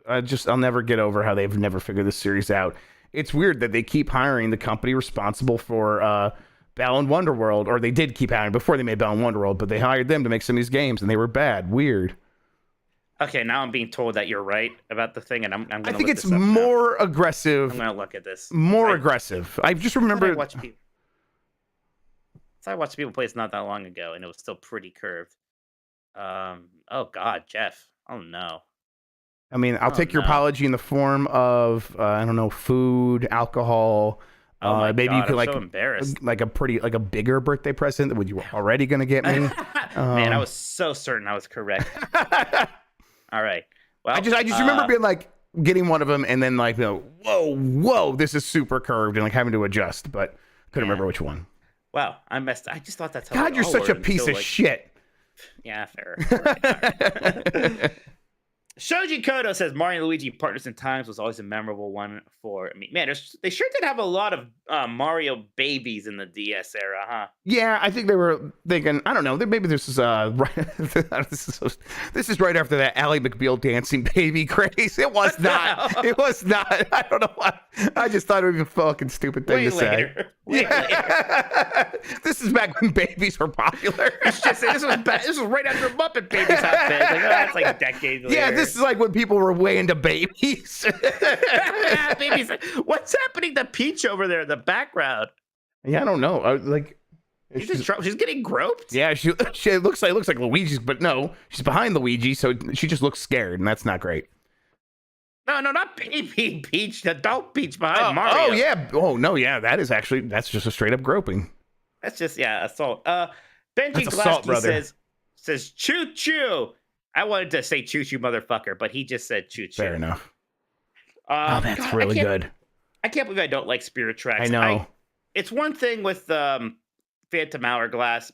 I'll never get over how they've never figured this series out. It's weird that they keep hiring the company responsible for Balan Wonderworld, or they did keep hiring before they made Balan Wonderworld, but they hired them to make some of these games, and they were bad. Weird. Okay, now I'm being told that you're right about the thing, and I'm going to. I think it's more aggressive. I'm going to look at this. More aggressive. I just remember. I watched people play this not that long ago, and it was still pretty curved. Oh God, Jeff. Oh no. I mean, I'll take your apology in the form of I don't know, food, alcohol. Maybe God, you could I'm so embarrassed. like a bigger birthday present that you were already gonna get me. Man, I was so certain I was correct. All right. Well, I just remember being like getting one of them and then like, whoa, this is super curved and like having to adjust, but couldn't remember which one. Wow, I messed. I just thought that's how. God, you're such a piece of shit. Yeah, fair. Right. Shoji Kodo says Mario and Luigi Partners in Times was always a memorable one for me. Man, they sure did have a lot of Mario babies in the DS era, huh? Yeah, I think they were thinking. I don't know. Maybe this is right. This is right after that Ally McBeal dancing baby craze. It was not. It was not. I don't know why. I just thought it would be a fucking stupid thing to say. Later. This is back when babies were popular. This was right after Muppet Babies happened. That's like decades later. Yeah, this is like when people were way into babies. Babies. What's happening to Peach over there in the background? Yeah, I don't know. She's getting groped. Yeah, she looks like Luigi's, but no, she's behind Luigi, so she just looks scared, and that's not great. No, not baby Peach, adult Peach behind Mario. Oh yeah. Oh no, yeah. That's just a straight up groping. That's just assault. Benji Glasky says choo choo. I wanted to say choo choo motherfucker, but he just said choo choo. Fair enough. That's really good. I can't believe I don't like Spirit Tracks. I know. It's one thing with Phantom Hourglass.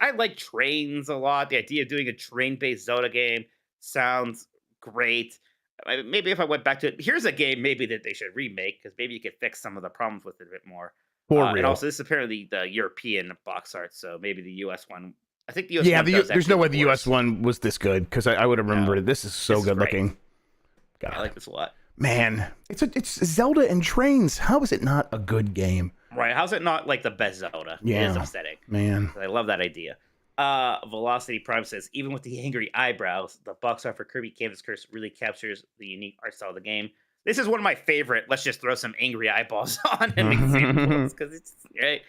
I like trains a lot. The idea of doing a train-based Zelda game sounds great. Maybe if I went back to it, here's a game maybe that they should remake, because maybe you could fix some of the problems with it a bit more. And also, this is apparently the European box art, so maybe the US one. I think the US one there's no way the US one was this good, because I would have remembered it. This is so good looking. God. I like this a lot. Man, it's Zelda and trains. How is it not a good game? Right? How's it not like the best Zelda? Yeah, it is upsetting. Man, I love that idea. Velocity Prime says, even with the angry eyebrows, the box art for Kirby Canvas Curse really captures the unique art style of the game. This is one of my favorite. Let's just throw some angry eyeballs on him examples, because it's right.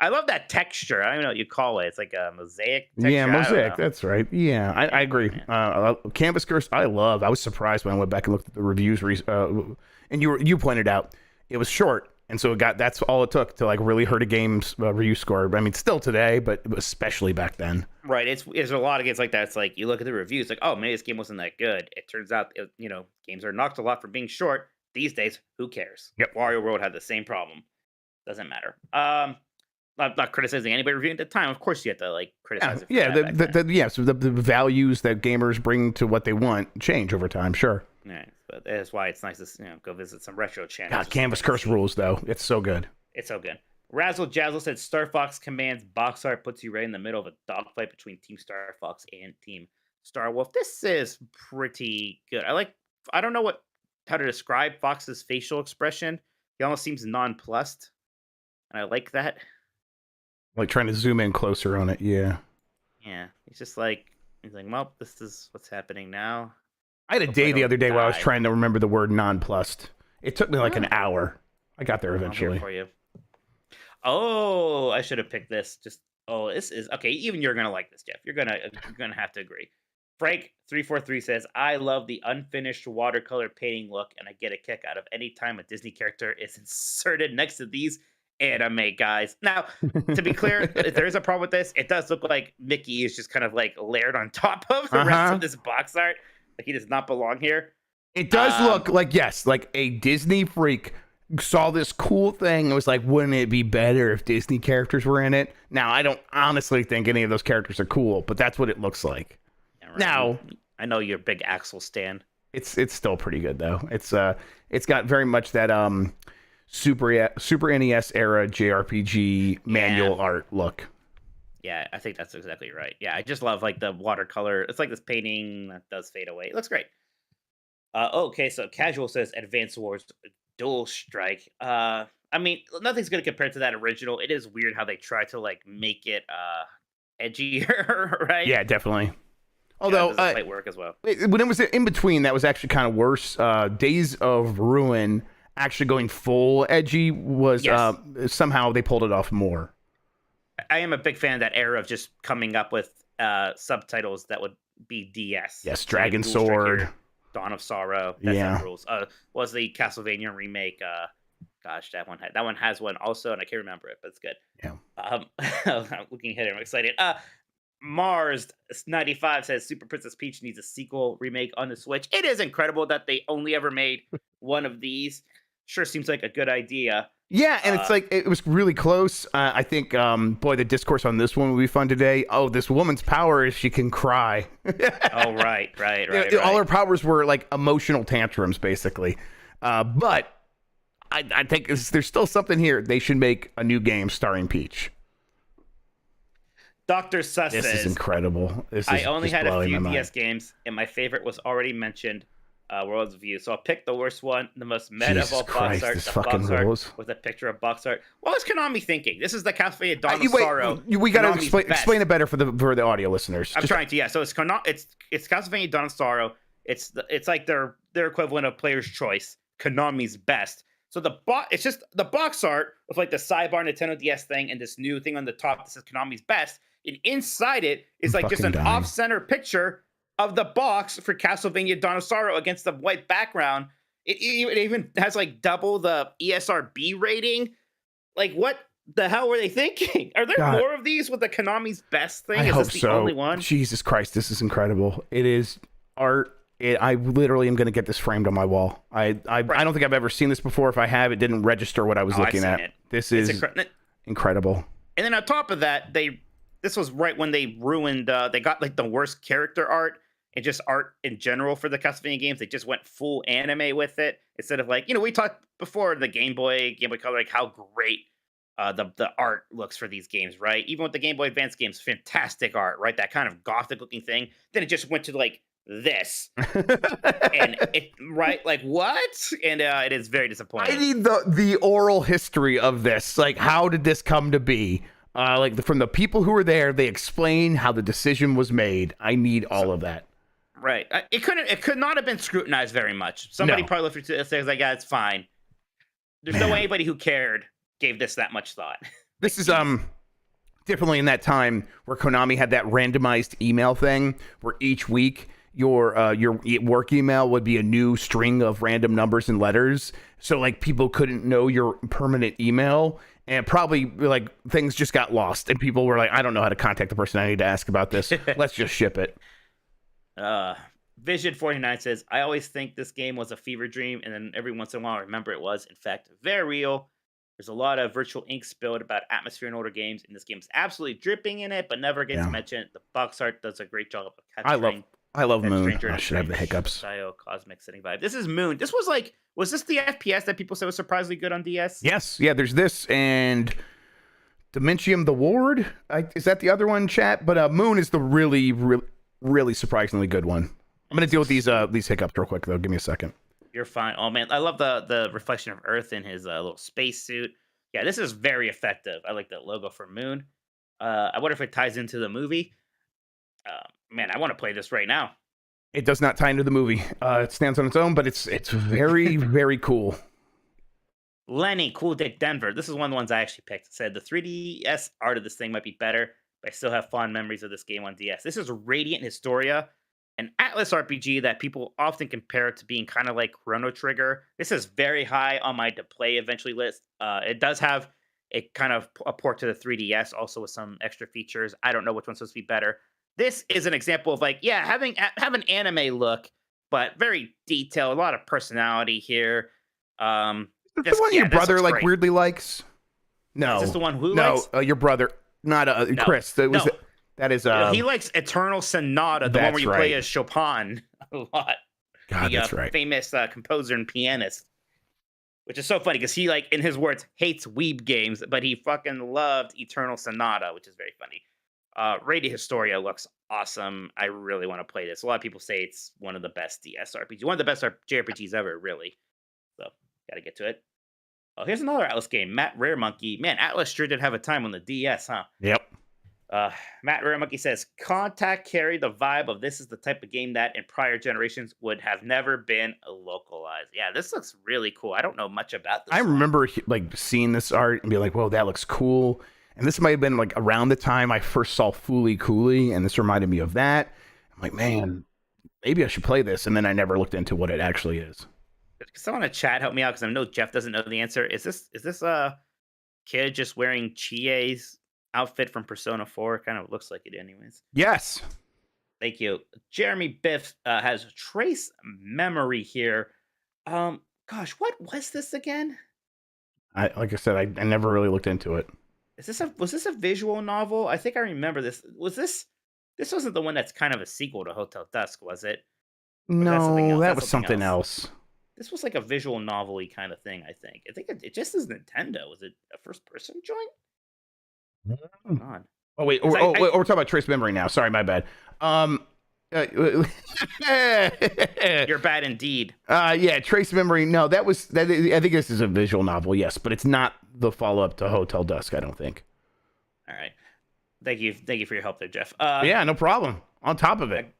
I love that texture. I don't know what you call it. It's like a mosaic texture. Yeah, mosaic. That's right. Yeah, I agree. Canvas Curse, I was surprised when I went back and looked at the reviews. And you pointed out it was short. And so that's all it took to like really hurt a game's review score. I mean, still today, but especially back then. Right. There's a lot of games like that. It's like you look at the reviews, like, oh, maybe this game wasn't that good. It turns out, games are knocked a lot for being short. These days, who cares? Yep. Wario World had the same problem. Doesn't matter. I'm not criticizing anybody reviewing at the time. Of course, you have to like criticize it. So the values that gamers bring to what they want change over time. Sure. Yeah, but that's why it's nice to go visit some retro channels. God, Canvas Curse rules though. It's so good. It's so good. Razzle Jazzle said Star Fox Command's box art puts you right in the middle of a dogfight between Team Star Fox and Team Star Wolf. This is pretty good. I don't know how to describe Fox's facial expression. He almost seems nonplussed, and I like that. Like trying to zoom in closer on it. Yeah. Yeah. He's like, well, this is what's happening now. I had a day the other day where I was trying to remember the word nonplussed. It took me like an hour. I got there eventually. For you. Oh, I should have picked this. This is okay. Even you're gonna like this, Jeff. You're gonna have to agree. Frank343 says, I love the unfinished watercolor painting look, and I get a kick out of any time a Disney character is inserted next to these anime guys. Now, to be clear, if there is a problem with this, it does look like Mickey is just kind of like layered on top of the rest of this box art. Like he does not belong here. It does look like, yes, like a Disney freak saw this cool thing and was like, wouldn't it be better if Disney characters were in it? Now, I don't honestly think any of those characters are cool, but that's what it looks like. Yeah, right. Now, I know you're a big Axel stan. It's still pretty good though. It's got very much that Super NES era JRPG manual art look. Yeah, I think that's exactly right. Yeah, I just love like the watercolor. It's like this painting that does fade away. It looks great. Okay, so Casual says Advance Wars Dual Strike. I mean, nothing's gonna compare to that original. It is weird how they try to like make it edgier, right? Yeah, definitely. Although it might work as well. When it was in between, that was actually kind of worse. Days of Ruin actually going full edgy was somehow they pulled it off more. I am a big fan of that era of just coming up with subtitles that would be DS. Yes, Dragon Sword, Dawn of Sorrow. That's rules. Was the Castlevania remake? Gosh, that one has one also, and I can't remember it, but it's good. Yeah. I'm looking ahead. I'm excited. Mars 95 says Super Princess Peach needs a sequel remake on the Switch. It is incredible that they only ever made one of these. Sure seems like a good idea. Yeah, and it's like it was really close. I think, boy, the discourse on this one will be fun today. Oh, this woman's power is she can cry. Oh, right. All her powers were like emotional tantrums, basically. But I think there's still something here. They should make a new game starring Peach. Dr. Sus This says, is incredible. I only had a few DS games, and my favorite was already mentioned, Worlds of View. So I'll pick the worst one, the most meta of all box art. The box art with a picture of box art. What was Konami thinking? This is the Castlevania Dawn of Sorrow. We got to explain it better for the audio listeners. I'm trying to. Yeah. So it's Castlevania Dawn of Sorrow. It's like their equivalent of Player's Choice, Konami's best. So it's just the box art of like the sidebar Nintendo DS thing and this new thing on the top that says Konami's best. And inside it is like just an off-center picture of the box for Castlevania Dawn of Sorrow against the white background. It even has like double the ESRB rating. Like, what the hell were they thinking? Are there more of these with the Konami's best thing? I hope so. Only one? Jesus Christ, this is incredible. It is art. I literally am going to get this framed on my wall. I don't think I've ever seen this before. If I have, it didn't register what I was looking at. This is incredible. And then on top of that, this was right when they ruined. They got like the worst character art and just art in general for the Castlevania games. They just went full anime with it instead of like, we talked before the Game Boy Color, like how great the art looks for these games, right? Even with the Game Boy Advance games, fantastic art, right? That kind of gothic looking thing. Then it just went to like this and like what? And it is very disappointing. I need the oral history of this. Like, how did this come to be? From the people who were there, they explain how the decision was made. I need all of that. Right. It could not have been scrutinized very much. Somebody probably looked at this and was like, yeah, it's fine. There's no way anybody who cared gave this that much thought. This is definitely in that time where Konami had that randomized email thing where each week your work email would be a new string of random numbers and letters. So like people couldn't know your permanent email. And probably like things just got lost and people were like, I don't know how to contact the person I need to ask about this. Let's just ship it. Vision49 says, I always think this game was a fever dream, and then every once in a while I remember it was, in fact, very real. There's a lot of virtual ink spilled about atmosphere in older games, and this game's absolutely dripping in it, but never gets mentioned. The box art does a great job of capturing. I love Moon. I should have the hiccups. Cosmic setting vibe. This is Moon. This was like, was this the FPS that people said was surprisingly good on DS? Yes. Yeah, there's this and Dementium the Ward. Is that the other one, chat? But Moon is the really, really, really surprisingly good one. I'm going to deal with these hiccups real quick, though. Give me a second. You're fine. Oh, man. I love the reflection of Earth in his little spacesuit. Yeah, this is very effective. I like that logo for Moon. I wonder if it ties into the movie. Man, I want to play this right now. It does not tie into the movie. It stands on its own, but it's very, very cool. Lenny, Cool Dick Denver. This is one of the ones I actually picked. It said the 3DS art of this thing might be better, but I still have fond memories of this game on DS. This is Radiant Historia, an Atlas RPG that people often compare to being kind of like Chrono Trigger. This is very high on my to play eventually list. It does have a kind of a port to the 3DS, also with some extra features. I don't know which one's supposed to be better. This is an example of like, yeah, have an anime look, but very detailed, a lot of personality here. The one your brother like great. Weirdly likes? No. Is this the one who likes? Your brother, not Chris. That is he likes Eternal Sonata, the one where you play as Chopin a lot. God, that's right. Famous composer and pianist. Which is so funny because he, like, in his words, hates weeb games, but he fucking loved Eternal Sonata, which is very funny. Radiant Historia looks awesome. I really want to play this. A lot of people say it's one of the best DS RPGs. One of the best JRPGs ever, really. So, gotta get to it. Oh, here's another Atlas game. Matt Rare Monkey. Man, Atlas sure did have a time on the DS, huh? Yep. Matt Rare Monkey says, Contact carried the vibe of this is the type of game that in prior generations would have never been localized. Yeah, this looks really cool. I don't know much about this. I remember like seeing this art and being like, whoa, that looks cool. And this might have been like around the time I first saw Fooly Cooly, and this reminded me of that. I'm like, man, maybe I should play this. And then I never looked into what it actually is. Can someone in chat help me out? Because I know Jeff doesn't know the answer. Is this a kid just wearing Chie's outfit from Persona 4? Kind of looks like it anyways. Yes. Thank you. Jeremy Biff has trace memory here. Gosh, what was this again? Like I said, I never really looked into it. Was this a visual novel? I think I remember this. This wasn't the one that's kind of a sequel to Hotel Dusk, was it? Or is that something No, else? that That's was something else. This was like a visual novel-y kind of thing, I think. I think it just is Nintendo. Was it a first-person joint? On. Oh wait, Because we're talking about Trace Memory now. Sorry, my bad. You're bad indeed. Yeah, Trace Memory. No, that. I think this is a visual novel, yes, but it's not the follow-up to Hotel Dusk, I don't think. All right. Thank you for your help there, Jeff. Yeah, no problem. On top of it.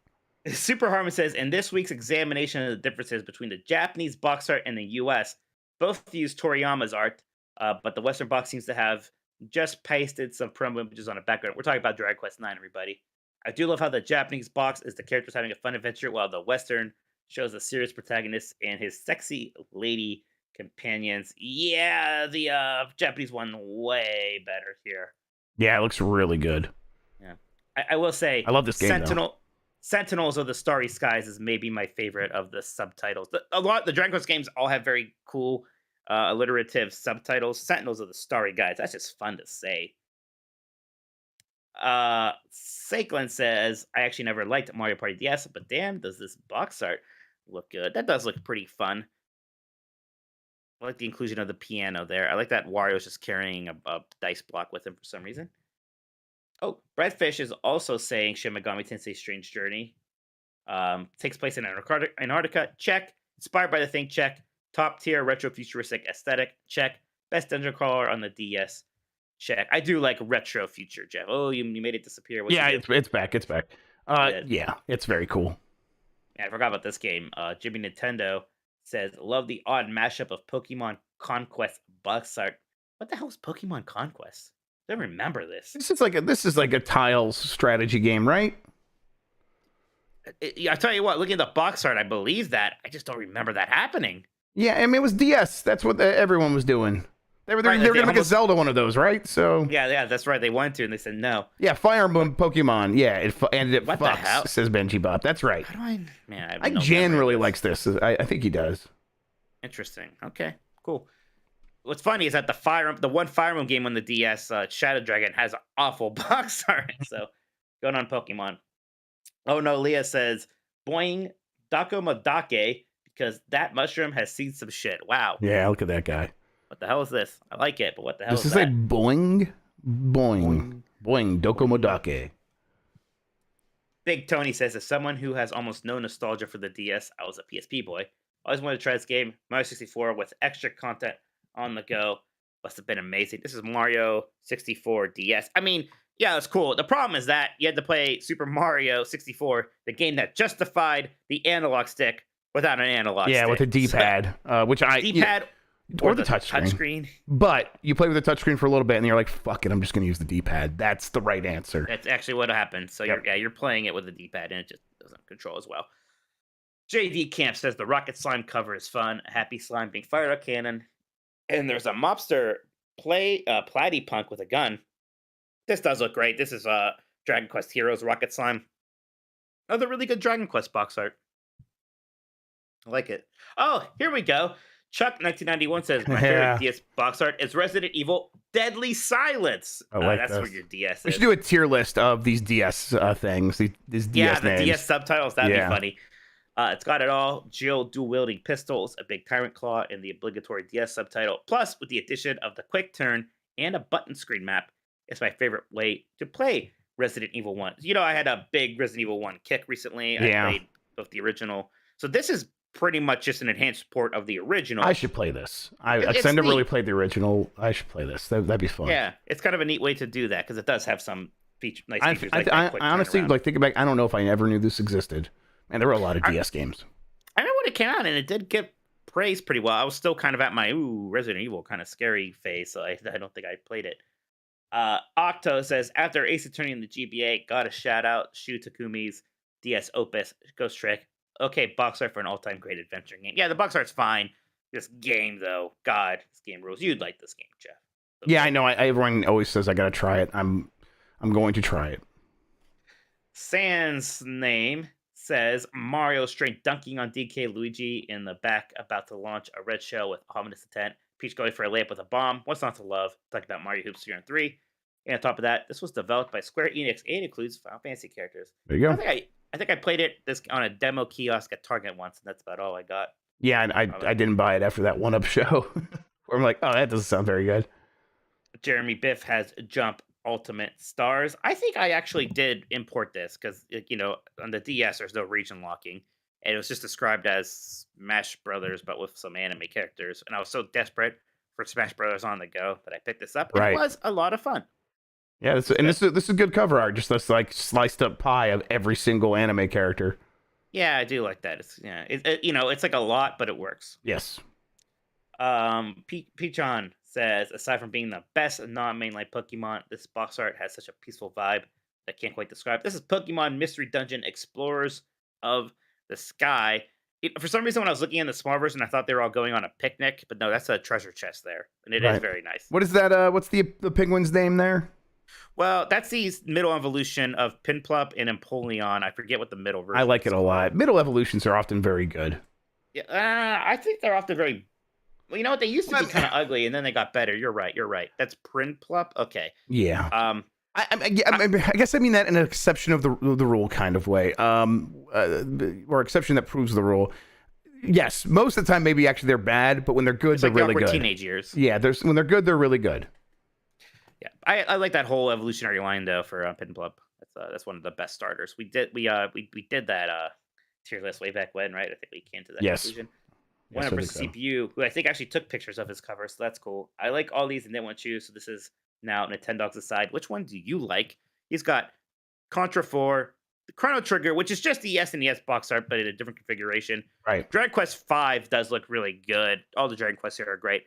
Super Harmon says, in this week's examination of the differences between the Japanese box art and the US, both use Toriyama's art, but the Western box seems to have just pasted some promo images on a background. We're talking about Dragon Quest IX, everybody. I do love how the Japanese box is the characters having a fun adventure, while the Western shows a serious protagonist and his sexy lady companions. Yeah, the Japanese one way better here. Yeah, it looks really good. Yeah, I will say, I love this game. Sentinels of the Starry Skies is maybe my favorite of the subtitles. The Dragon Quest games all have very cool alliterative subtitles. Sentinels of the Starry Skies, that's just fun to say. Sakelin says, I actually never liked Mario Party DS, but damn, does this box art look good. That does look pretty fun. I like the inclusion of the piano there. I like that Wario's just carrying a dice block with him for some reason. Oh, Breadfish is also saying Shin Megami Tensei Strange Journey. Takes place in Antarctica. Check. Inspired by the thing. Check. Top tier retro futuristic aesthetic. Check. Best dungeon crawler on the DS. Check. I do like retro future, Jeff. Oh, you made it disappear. Yeah, it's back. It's back. Yeah, it's very cool. Yeah, I forgot about this game. Jimmy Nintendo says, love the odd mashup of Pokemon Conquest box art. What the hell is Pokemon Conquest? I don't remember this. This is like a tiles strategy game, right? I tell you what, looking at the box art, I believe that. I just don't remember that happening. Yeah, I mean, it was DS. That's what everyone was doing. They were going to make a Zelda one of those, right? So yeah, that's right. They wanted to, and they said no. Yeah, Fire Emblem Pokemon. Yeah, it what the hell? fucks, says Benji Bop. That's right. How do I think Jan really likes this. I think he does. Interesting. Okay, cool. What's funny is that the one Fire Emblem game on the DS, Shadow Dragon, has an awful box art. So, going on Pokemon. Oh no, Leah says, boing Dakomodake, because that mushroom has seen some shit. Wow. Yeah, look at that guy. What the hell is this? I like it, but what the hell is that? This is like boing Dakomodake. Big Tony says, as someone who has almost no nostalgia for the DS, I was a PSP boy. I always wanted to try this game, Mario 64, with extra content on the go. Must have been amazing. This is Mario 64 DS. I mean, yeah, it's cool. The problem is that you had to play Super Mario 64, the game that justified the analog stick without an analog stick. Yeah, with a D-pad, which D-pad or the touchscreen. But you play with the touchscreen for a little bit, and you're like, fuck it, I'm just going to use the D-pad. That's the right answer. That's actually what happened. So you're playing it with the D-pad, and it just doesn't control as well. JD Camp says the Rocket Slime cover is fun. A happy slime being fired at cannon. And there's a mobster platypunk with a gun. This does look great. This is Dragon Quest Heroes Rocket Slime. Another really good Dragon Quest box art. I like it. Oh, here we go. Chuck 1991 says, my favorite DS box art is Resident Evil Deadly Silence. That's where your DS is. We should do a tier list of these DS things. These DS names. The DS subtitles. That'd be funny. It's got it all. Jill dual-wielding pistols, a big tyrant claw, and the obligatory DS subtitle. Plus, with the addition of the quick turn and a button screen map, it's my favorite way to play Resident Evil 1. You know, I had a big Resident Evil 1 kick recently. I played both the original. So this is pretty much just an enhanced port of the original. I should play this. I never really played the original. I should play this. That'd be fun. Yeah, it's kind of a neat way to do that because it does have some nice features. I honestly, thinking back, I don't know if I ever knew this existed. And there were a lot of DS games. I remember when it came out, and it did get praised pretty well. I was still kind of at my Resident Evil kind of scary phase, so I don't think I played it. Octo says, after Ace Attorney in the GBA, got a shout out Shu Takumi's DS Opus Ghost Trick. Okay, box art for an all-time great adventure game. Yeah, the box art's fine. This game, though, God, this game rules. You'd like this game, Jeff. Yeah, I know. Everyone always says I gotta try it. I'm going to try it. Sans name says Mario straight dunking on DK Luigi in the back, about to launch a red shell with ominous intent. Peach going for a layup with a bomb. What's not to love? Talking about Mario Hoops 3 on 3. And on top of that, this was developed by Square Enix and includes Final Fantasy characters. There you go. I think I played it on a demo kiosk at Target once, and that's about all I got. Yeah, and I didn't buy it after that 1-up show. Where I'm like, oh, that doesn't sound very good. Jeremy Biff has Jump Ultimate Stars. I think I actually did import this because, on the DS, there's no region locking. And it was just described as Smash Brothers, but with some anime characters. And I was so desperate for Smash Brothers on the go that I picked this up. Right. It was a lot of fun. Yeah, this is good cover art. Just this like sliced up pie of every single anime character. Yeah, I do like that. It's like a lot, but it works. Yes. Pichon says, aside from being the best non-mainline Pokemon, this box art has such a peaceful vibe that I can't quite describe. This is Pokemon Mystery Dungeon Explorers of the Sky. For some reason, when I was looking in the small version, I thought they were all going on a picnic, but no, that's a treasure chest there, and it is very nice. What is that? What's the penguin's name there? Well, that's the middle evolution of Pinplup and Empoleon. I forget what the middle version is. I like it a lot. Middle evolutions are often very good. Yeah, I think they're often very... Well, you know what? They used to be kind of ugly, and then they got better. You're right. That's Pinplup? Okay. Yeah. I guess I mean that in an exception of the rule kind of way, or exception that proves the rule. Yes, most of the time maybe actually they're bad, but when they're good, they're really good. Teenage years. Yeah, when they're good, they're really good. Yeah, I like that whole evolutionary line though for Pinplup. That's one of the best starters. We did that tier list way back when, right? I think we came to that conclusion. One for CPU, who I think actually took pictures of his cover, so that's cool. I like all these and didn't want to choose, so this is now Nintendogs aside. Which one do you like? He's got Contra 4, the Chrono Trigger, which is just the SNES box art, but in a different configuration. Right. Dragon Quest V does look really good. All the Dragon Quests here are great.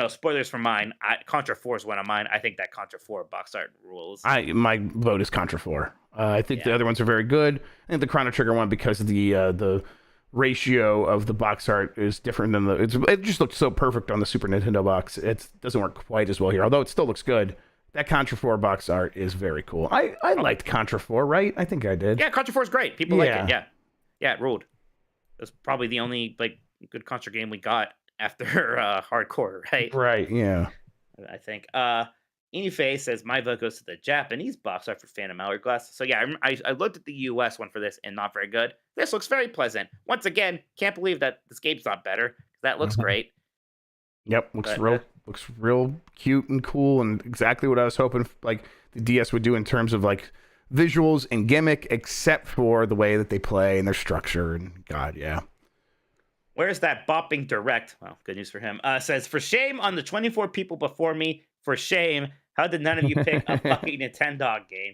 Spoilers for mine. Contra 4 is one of mine. I think that Contra 4 box art rules. My vote is Contra 4. I think the other ones are very good. I think the Chrono Trigger one, because of the ratio of the box art is different than it just looked so perfect on the Super Nintendo box. It doesn't work quite as well here, although it still looks good. That Contra 4 box art is very cool. I liked Contra 4, right? I think I did. Yeah, Contra 4 is great. People like it. Yeah, it ruled. It was probably the only good Contra game we got after Hardcore, right? Right, yeah. I think. Inife says, my vote goes to the Japanese box art for Phantom Hourglass. So yeah, I looked at the US one for this and not very good. This looks very pleasant. Once again, can't believe that the Scape's not better. That looks great. Yep, looks real cute and cool and exactly what I was hoping like the DS would do in terms of like visuals and gimmick, except for the way that they play and their structure and God, yeah. Where's that bopping direct? Well, good news for him. Says, for shame on the 24 people before me. For shame. How did none of you pick a fucking Nintendog game?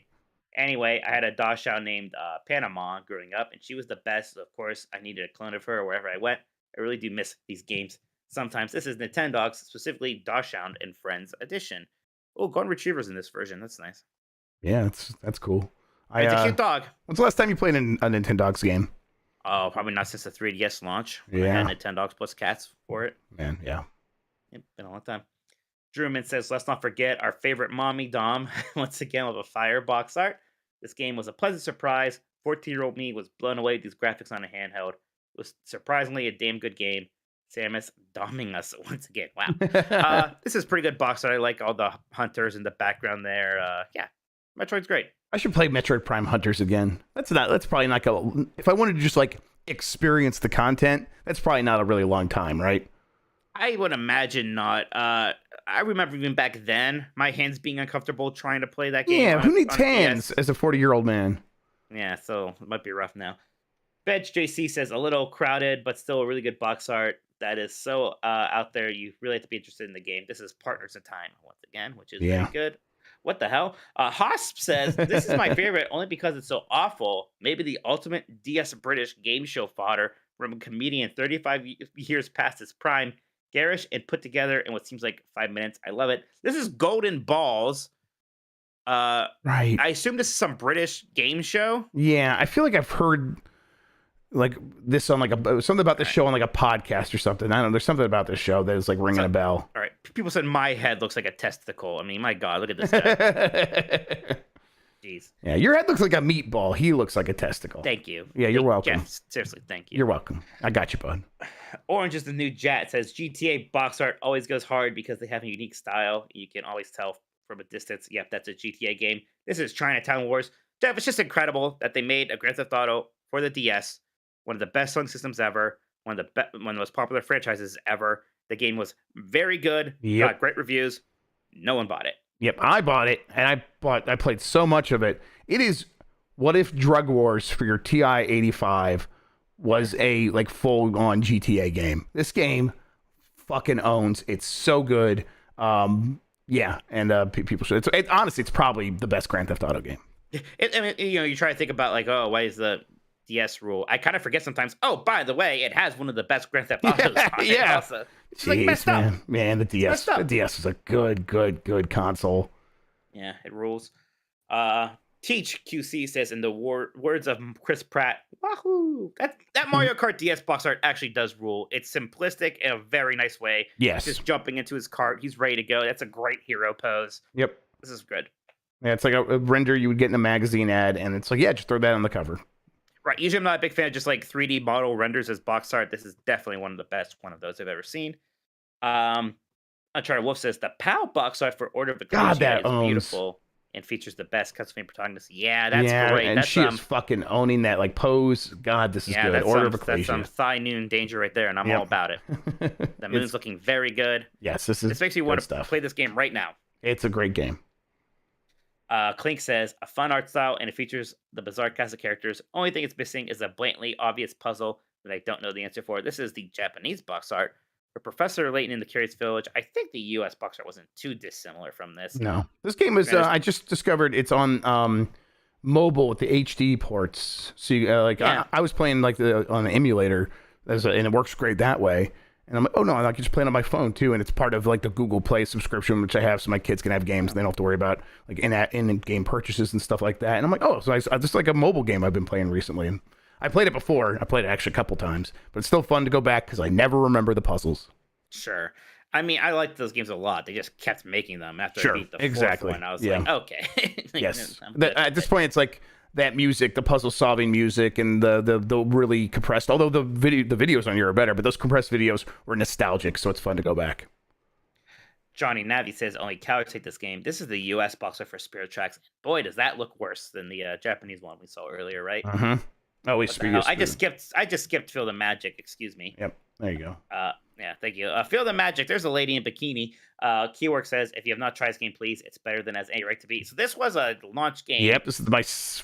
Anyway, I had a Dachshund named Panama growing up, and she was the best. Of course, I needed a clone of her wherever I went. I really do miss these games. Sometimes this is Nintendogs, specifically Dachshund and Friends Edition. Oh, Golden Retriever's in this version. That's nice. Yeah, that's cool. It's a cute dog. When's the last time you played a Nintendogs game? Oh, probably not since the 3DS launch. I had Nintendogs plus cats for it. Man, yeah. It's been a long time. Drewman says, let's not forget our favorite mommy Dom, once again with a fire box art. This game was a pleasant surprise. 14-year-old me was blown away with these graphics on a handheld. It was surprisingly a damn good game. Samus doming us once again. Wow. This is pretty good box art. I like all the hunters in the background there. Metroid's great. I should play Metroid Prime Hunters again. That's probably not gonna... If I wanted to just like experience the content, that's probably not a really long time, right? I would imagine not. I remember even back then, my hands being uncomfortable trying to play that game. Yeah, who needs hands as a 40-year-old man? Yeah, so it might be rough now. Bedge JC says, a little crowded, but still a really good box art. That is so out there. You really have to be interested in the game. This is Partners in Time, once again, which is very good. What the hell? Hosp says, this is my favorite only because it's so awful. Maybe the ultimate DS British game show fodder from a comedian 35 years past his prime. Garish and put together in what seems like 5 minutes. I love it. This is Golden Balls. Right. I assume this is some British game show. Yeah, I feel like I've heard like this on like something about this show on like a podcast or something. I don't know. There's something about this show that is like ringing a bell. All right. People said my head looks like a testicle. I mean, my God, look at this guy. Jeez. Yeah, your head looks like a meatball. He looks like a testicle. Thank you. Yeah, you're welcome. Jeff, seriously, thank you. You're welcome. I got you, bud. Orange is the new jet. Says GTA box art always goes hard because they have a unique style. You can always tell from a distance. Yep, that's a GTA game. This is Chinatown Wars. Jeff, it's just incredible that they made a Grand Theft Auto for the DS, one of the best selling systems ever, one of the most popular franchises ever. The game was very good. Yep. Got great reviews. No one bought it. Yep, I bought it, and I played so much of it. It is what if Drug Wars for your TI 85 was a like full-on GTA game. This game fucking owns. It's so good. Yeah, and people should. Honestly, it's probably the best Grand Theft Auto game. I mean, you try to think about like, oh, why is the DS rule? I kind of forget sometimes. Oh, by the way, it has one of the best Grand Theft Autos. Yeah. Also. It's Jeez, like messed up. Man, the DS is a good console. Yeah, it rules. Teach QC says in the words of Chris Pratt, wahoo! That Mario Kart DS box art actually does rule. It's simplistic in a very nice way. Yes. Just jumping into his cart, he's ready to go. That's a great hero pose. Yep. This is good. Yeah, it's like a render you would get in a magazine ad, and it's like, yeah, just throw that on the cover. Right. Usually I'm not a big fan of just like 3D model renders as box art. This is definitely one of the best one of those I've ever seen. Uncharted Wolf says the PAL box art for Order of the God, that is owns. Beautiful and features the best Castlevania protagonist. Yeah, that's great. And That's she is fucking owning that like pose. God, this is good. That's Order of that's Ecclesia. some Thigh Noon danger right there, and I'm all about it. The moon's looking very good. Yes, this makes me want to stuff. play this game right now. It's a great game. Clink says a fun art style and it features the bizarre cast of characters. Only thing it's missing is a blatantly obvious puzzle that I don't know the answer for. This is the Japanese box art for Professor Layton in the Curious Village. I think the U.S. box art wasn't too dissimilar from this. No, this game is. I just discovered it's on mobile with the HD ports. So you, I was playing like on the emulator, and it works great that way. And I'm like, oh no, I can just play it on my phone too, and it's part of like the Google Play subscription, which I have, so my kids can have games, and they don't have to worry about like in-game purchases and stuff like that. And I'm like, oh, so I just like a mobile game I've been playing recently, and I played it before. I played it actually a couple times, but it's still fun to go back because I never remember the puzzles. Sure. I mean, I liked those games a lot. They just kept making them after I beat the fourth one. I was like, okay. Yes. At this point, it's like that music, the puzzle solving music, and the really compressed. Although the videos on here are better, but those compressed videos were nostalgic, so it's fun to go back. Johnny Navi says only cowards take this game. This is the U.S. box art for Spirit Tracks. Boy, does that look worse than the Japanese one we saw earlier, right? Oh, I just skipped Feel the Magic. Excuse me. Yep. There you go. Yeah, thank you. Feel the Magic. There's a lady in bikini. Keywork says, if you have not tried this game, please. It's better than has any right to be. So this was a launch game. Yep. This is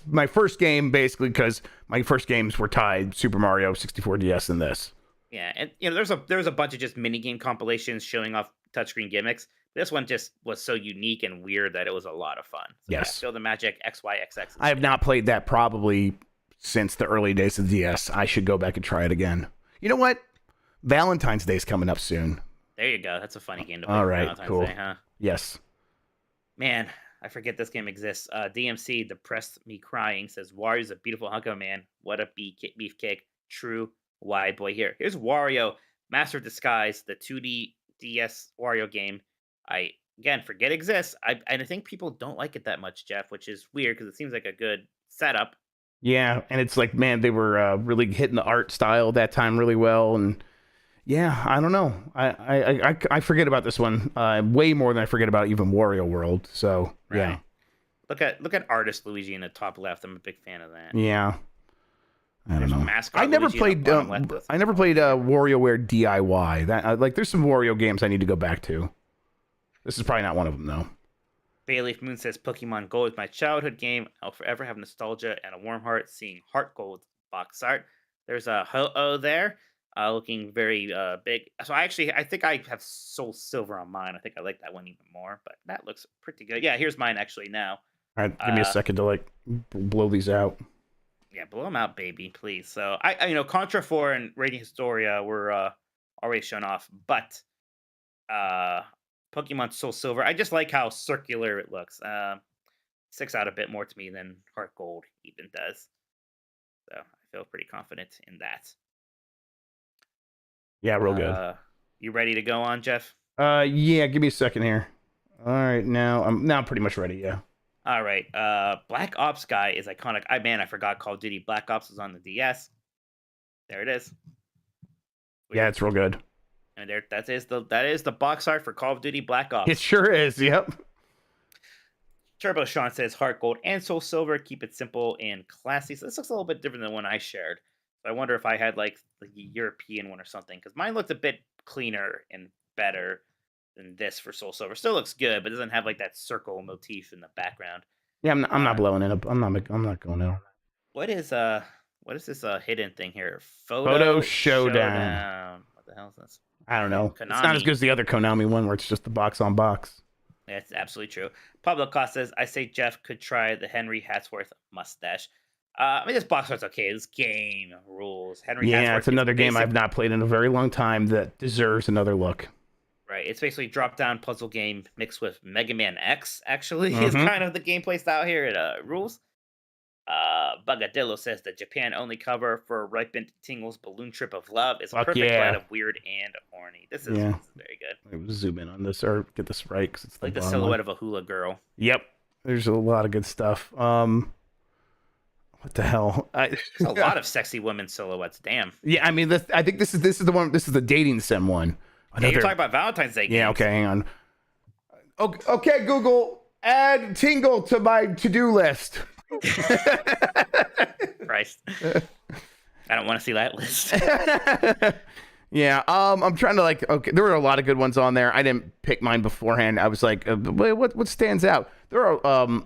my first game, basically, because my first games were tied Super Mario 64 DS and this. Yeah, and there's a bunch of just mini game compilations showing off touchscreen gimmicks. This one just was so unique and weird that it was a lot of fun. So yes. Yeah, Feel the Magic XYXX. I have not played that probably since the early days of the DS. I should go back and try it again. You know what? Valentine's Day is coming up soon. There you go. That's a funny game to play. All right, Valentine's cool. Day, huh? Yes. Man, I forget this game exists. DMC, Depressed Me Crying, says, Wario's a beautiful hunk of man. What a beefcake. True wide boy here. Here's Wario, Master of Disguise, the 2D DS Wario game. I, again, forget exists. I think people don't like it that much, Jeff, which is weird because it seems like a good setup. Yeah, and it's like, man, they were really hitting the art style that time really well, and yeah, I don't know. I forget about this one way more than I forget about even Wario World. So yeah, look at Artist Luigi in the top left. I'm a big fan of that. Yeah, I don't know. I never played WarioWare DIY. That like, there's some Wario games I need to go back to. This is probably not one of them though. Bayleaf Moon says Pokemon Go is my childhood game. I'll forever have nostalgia and a warm heart seeing Heart Gold box art. There's a Ho-Oh there, looking very big. So I think I have Soul Silver on mine. I think I like that one even more, but that looks pretty good. Yeah, here's mine actually now. All right, give me a second to like blow these out. Yeah, blow them out, baby, please. So I Contra 4 and Radiant Historia were already shown off, but Pokemon Soul Silver, I just like how circular it looks. Sticks out a bit more to me than Heart Gold even does. So I feel pretty confident in that. Yeah, real good. You ready to go on, Jeff? Yeah, give me a second here. All right, now I'm pretty much ready, yeah. All right. Black Ops guy is iconic. I forgot Call of Duty Black Ops was on the DS. There it is. Yeah, it's real good. And that is the box art for Call of Duty Black Ops. It sure is. Yep. Turbo Sean says Heart Gold and Soul Silver. Keep it simple and classy. So this looks a little bit different than the one I shared. So I wonder if I had like the European one or something, because mine looked a bit cleaner and better than this for Soul Silver. Still looks good, but doesn't have like that circle motif in the background. Yeah, I'm not blowing it up. I'm not going out. What is this hidden thing here? Photo Showdown. What the hell is this? I don't know. Konami. It's not as good as the other Konami one where it's just the box on box. That's absolutely true. Pablo Costa says, I say Jeff could try the Henry Hatsworth mustache. This box art's okay. This game rules. Henry Hatsworth, it's another game I've not played in a very long time that deserves another look. Right. It's basically drop-down puzzle game mixed with Mega Man X, actually, is kind of the gameplay style here. It rules. Bugadillo says the Japan-only cover for Ripened Tingle's Balloon Trip of Love is a perfect blend of weird and horny. This is very good. Let me zoom in on this or get this right because it's like the silhouette of a hula girl. Yep. There's a lot of good stuff. What the hell? There's a lot of sexy women silhouettes. Damn. Yeah, I mean, I think this is the one. This is the dating sim one. Yeah, you're talking about Valentine's Day games. Yeah. Okay. Hang on. Okay, Google, add Tingle to my to-do list. Christ. I don't want to see that list. Yeah, I'm trying to okay, there were a lot of good ones on there. I didn't pick mine beforehand. I was like, what stands out? There are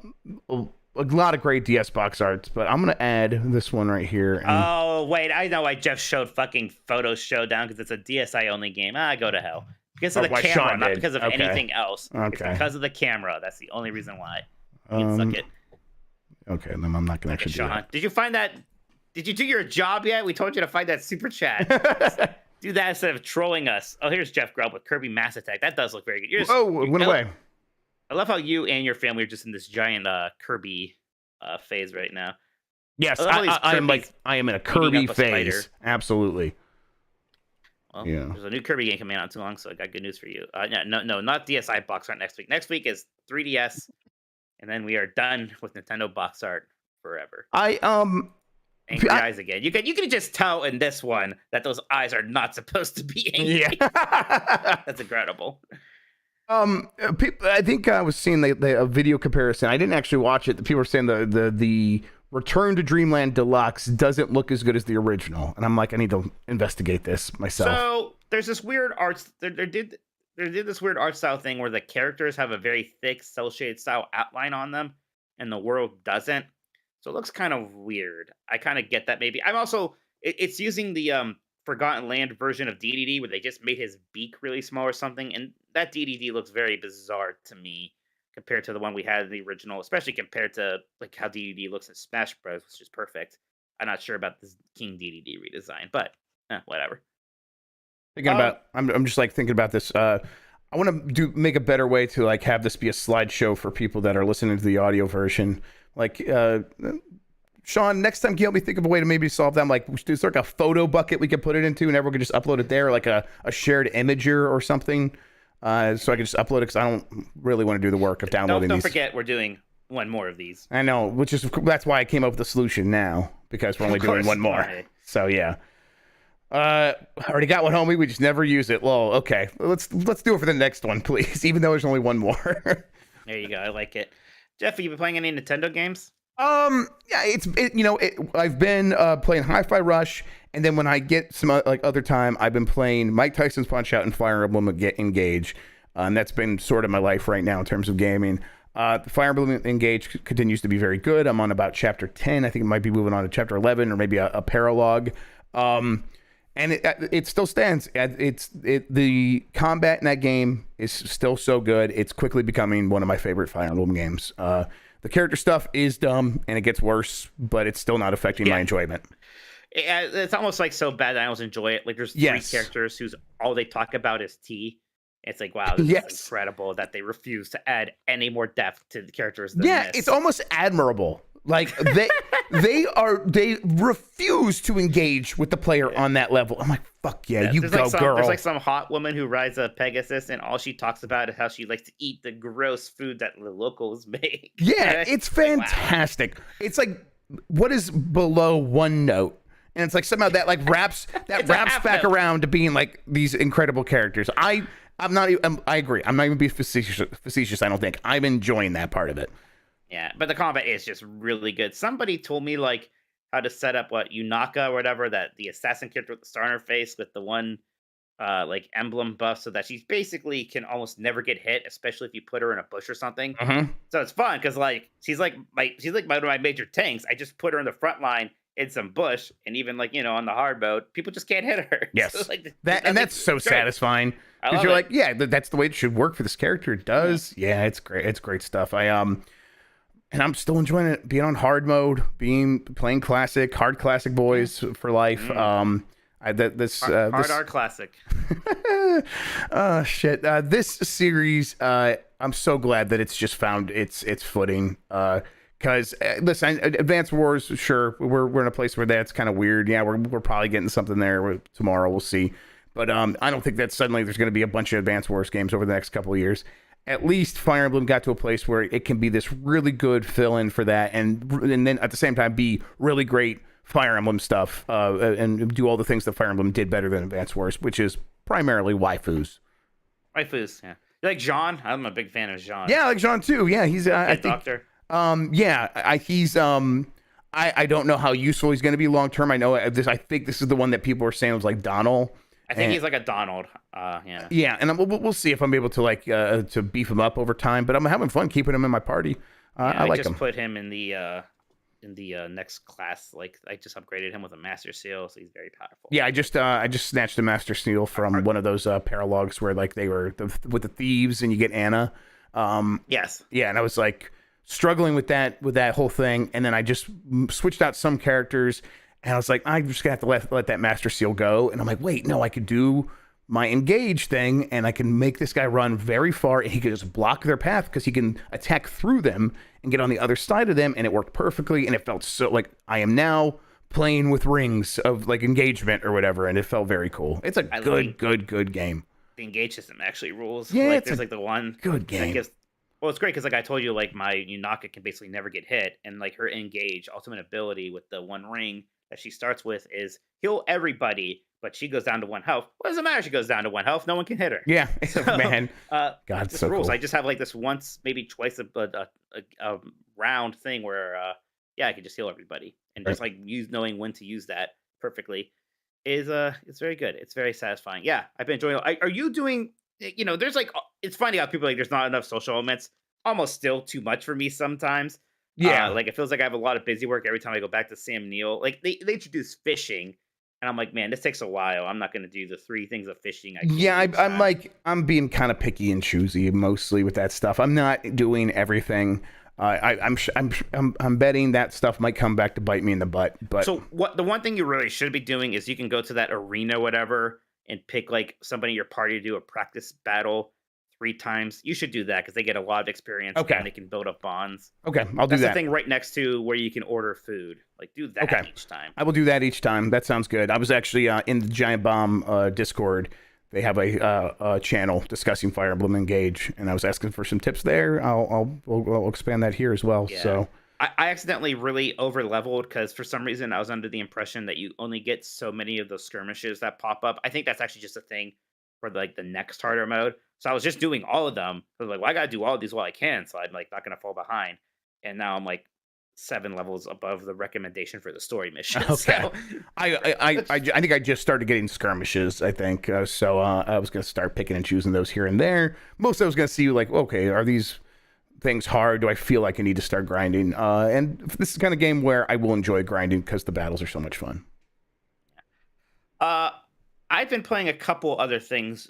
a lot of great DS box arts, but I'm going to add this one right here. Oh, wait, I know why Jeff showed fucking Photo Showdown, because it's a DSi only game. Go to hell. Because of the camera, not because of anything else. It's because of the camera. That's the only reason why. You can suck it. Okay, then I'm not going to actually do that. Did you find that? Did you do your job yet? We told you to find that super chat. Do that instead of trolling us. Oh, here's Jeff Grubb with Kirby Mass Attack. That does look very good. It went away. I love how you and your family are just in this giant Kirby phase right now. Yes, I am in a Kirby phase. Absolutely. Well, there's a new Kirby game coming out not too long, so I got good news for you. No, not DSi box art next week. Next week is 3DS, and then we are done with Nintendo box art forever. Angry eyes again. You can just tell in this one that those eyes are not supposed to be angry. Yeah. That's incredible. I think I was seeing a video comparison. I didn't actually watch it. The people were saying the Return to Dreamland Deluxe doesn't look as good as the original, and I'm like, I need to investigate this myself. So there's this weird art. They did this weird art style thing where the characters have a very thick cel shaded style outline on them, and the world doesn't. So it looks kind of weird. I kind of get that maybe. I'm also it's using the Forgotten Land version of DDD where they just made his beak really small or something, and that DDD looks very bizarre to me compared to the one we had in the original, especially compared to like how DDD looks in Smash Bros, which is perfect. I'm not sure about this King DDD redesign, but whatever. I'm just like thinking about this. I want to make a better way to like have this be a slideshow for people that are listening to the audio version. Like, Sean, next time, can you help me think of a way to maybe solve them? Like, there's like a photo bucket we could put it into, and everyone could just upload it there, like a shared imager or something. So I can just upload it because I don't really want to do the work of downloading these. Don't forget, we're doing one more of these. I know, that's why I came up with the solution now, because we're only doing one more. Right. So yeah. I already got one, homie. We just never use it. Well, okay. Let's do it for the next one, please. Even though there's only one more. There you go. I like it. Jeff, have you been playing any Nintendo games? Yeah, I've been playing Hi-Fi Rush, and then when I get some other time, I've been playing Mike Tyson's Punch-Out and Fire Emblem Engage. And that's been sort of my life right now in terms of gaming. Fire Emblem Engage continues to be very good. I'm on about chapter 10. I think it might be moving on to chapter 11 or maybe a paralogue. And it still stands. The combat in that game is still so good. It's quickly becoming one of my favorite Fire Emblem games. The character stuff is dumb and it gets worse, but it's still not affecting my enjoyment. It's almost like so bad that I almost enjoy it. Like there's three characters whose all they talk about is tea. It's like, wow, this is incredible that they refuse to add any more depth to the characters than this. It's almost admirable. Like they refuse to engage with the player on that level. I'm like, fuck yeah, you go, girl. There's like some hot woman who rides a Pegasus, and all she talks about is how she likes to eat the gross food that the locals make. Yeah, it's fantastic. Wow. It's like, what is below one note? And it's like somehow that like wraps back around to being like these incredible characters. I agree. I'm not even being facetious. I don't think I'm enjoying that part of it. Yeah, but the combat is just really good. Somebody told me like how to set up Yunaka or whatever, that the assassin character with the star on her face with the one like emblem buff, so that she's basically can almost never get hit, especially if you put her in a bush or something. So it's fun because like she's like one of my major tanks. I just put her in the front line in some bush, and even like on the hard mode, people just can't hit her. Yes, so, like, that's so great. Satisfying because you're like, yeah, that's the way it should work for this character. It does. Yeah, it's great. It's great stuff. And I'm still enjoying it, being on hard mode, playing hard classic boys for life. Hard classic. Oh shit! This series, I'm so glad that it's just found its footing. Because listen, Advance Wars, sure, we're in a place where that's kind of weird. Yeah, we're probably getting something there tomorrow. We'll see. But I don't think that suddenly there's going to be a bunch of Advance Wars games over the next couple of years. At least Fire Emblem got to a place where it can be this really good fill-in for that, and then at the same time be really great Fire Emblem stuff, and do all the things that Fire Emblem did better than Advance Wars, which is primarily waifus. Waifus, yeah. You like Jean? I'm a big fan of Jean. Yeah, I like Jean too. Yeah, he's I think Doctor. He's I don't know how useful he's going to be long term. I know this. I think this is the one that people were saying was like Donald. I think he's like a Donald. Yeah. Yeah, and we'll see if I'm able to to beef him up over time. But I'm having fun keeping him in my party. I like him. I just put him in the next class. Like I just upgraded him with a Master Seal, so he's very powerful. Yeah, I just snatched a Master Seal from one of those paralogs where like they were with the thieves and you get Anna. Yes. Yeah, and I was like struggling with that whole thing, and then I just switched out some characters. And I was like, I'm just going to have to let that Master Seal go. And I'm like, wait, no, I could do my engage thing, and I can make this guy run very far, and he can just block their path because he can attack through them and get on the other side of them. And it worked perfectly. And it felt so like I am now playing with rings of like engagement or whatever. And it felt very cool. It's a good game. The engage system actually rules. Yeah, like, there's like the one good game. Well, it's great because like I told you, like my Yunaka can basically never get hit. And like her engage ultimate ability with the one ring that she starts with is heal everybody, but she goes down to 1 health. What does it matter? She goes down to 1 health. No one can hit her. Yeah, so, man. God, it's so rules. cool. I just have like this once, maybe twice a round thing where I can just heal everybody, and just like knowing when to use that perfectly is it's very good. It's very satisfying. Yeah, I've been enjoying it. Are you doing? There's like it's funny how people like there's not enough social elements. Almost still too much for me sometimes. Yeah, like it feels like I have a lot of busy work every time I go back to Sam Neill. Like they introduce fishing, and I'm like, man, this takes a while. I'm not going to do the 3 things of fishing. I'm being kind of picky and choosy mostly with that stuff. I'm not doing everything. I'm betting that stuff might come back to bite me in the butt. But so what? The one thing you really should be doing is you can go to that arena, whatever, and pick like somebody in your party to do a practice battle 3 times. You should do that because they get a lot of experience. Okay. And they can build up bonds. Okay, I'll do that. That's the thing right next to where you can order food. Like, do that each time. I will do that each time. That sounds good. I was actually in the Giant Bomb Discord. They have a channel discussing Fire Emblem Engage, and I was asking for some tips there. I'll expand that here as well. Yeah. So I accidentally really over leveled because for some reason I was under the impression that you only get so many of those skirmishes that pop up. I think that's actually just a thing for like the next harder mode. So I was just doing all of them. I was like, well, I got to do all of these while I can. So I'm like not going to fall behind. And now I'm like 7 levels above the recommendation for the story mission. Okay. So, I think I just started getting skirmishes, I think. So I was going to start picking and choosing those here and there. Most I was going to see like, okay, are these things hard? Do I feel like I need to start grinding? And this is the kind of game where I will enjoy grinding because the battles are so much fun. I've been playing a couple other things,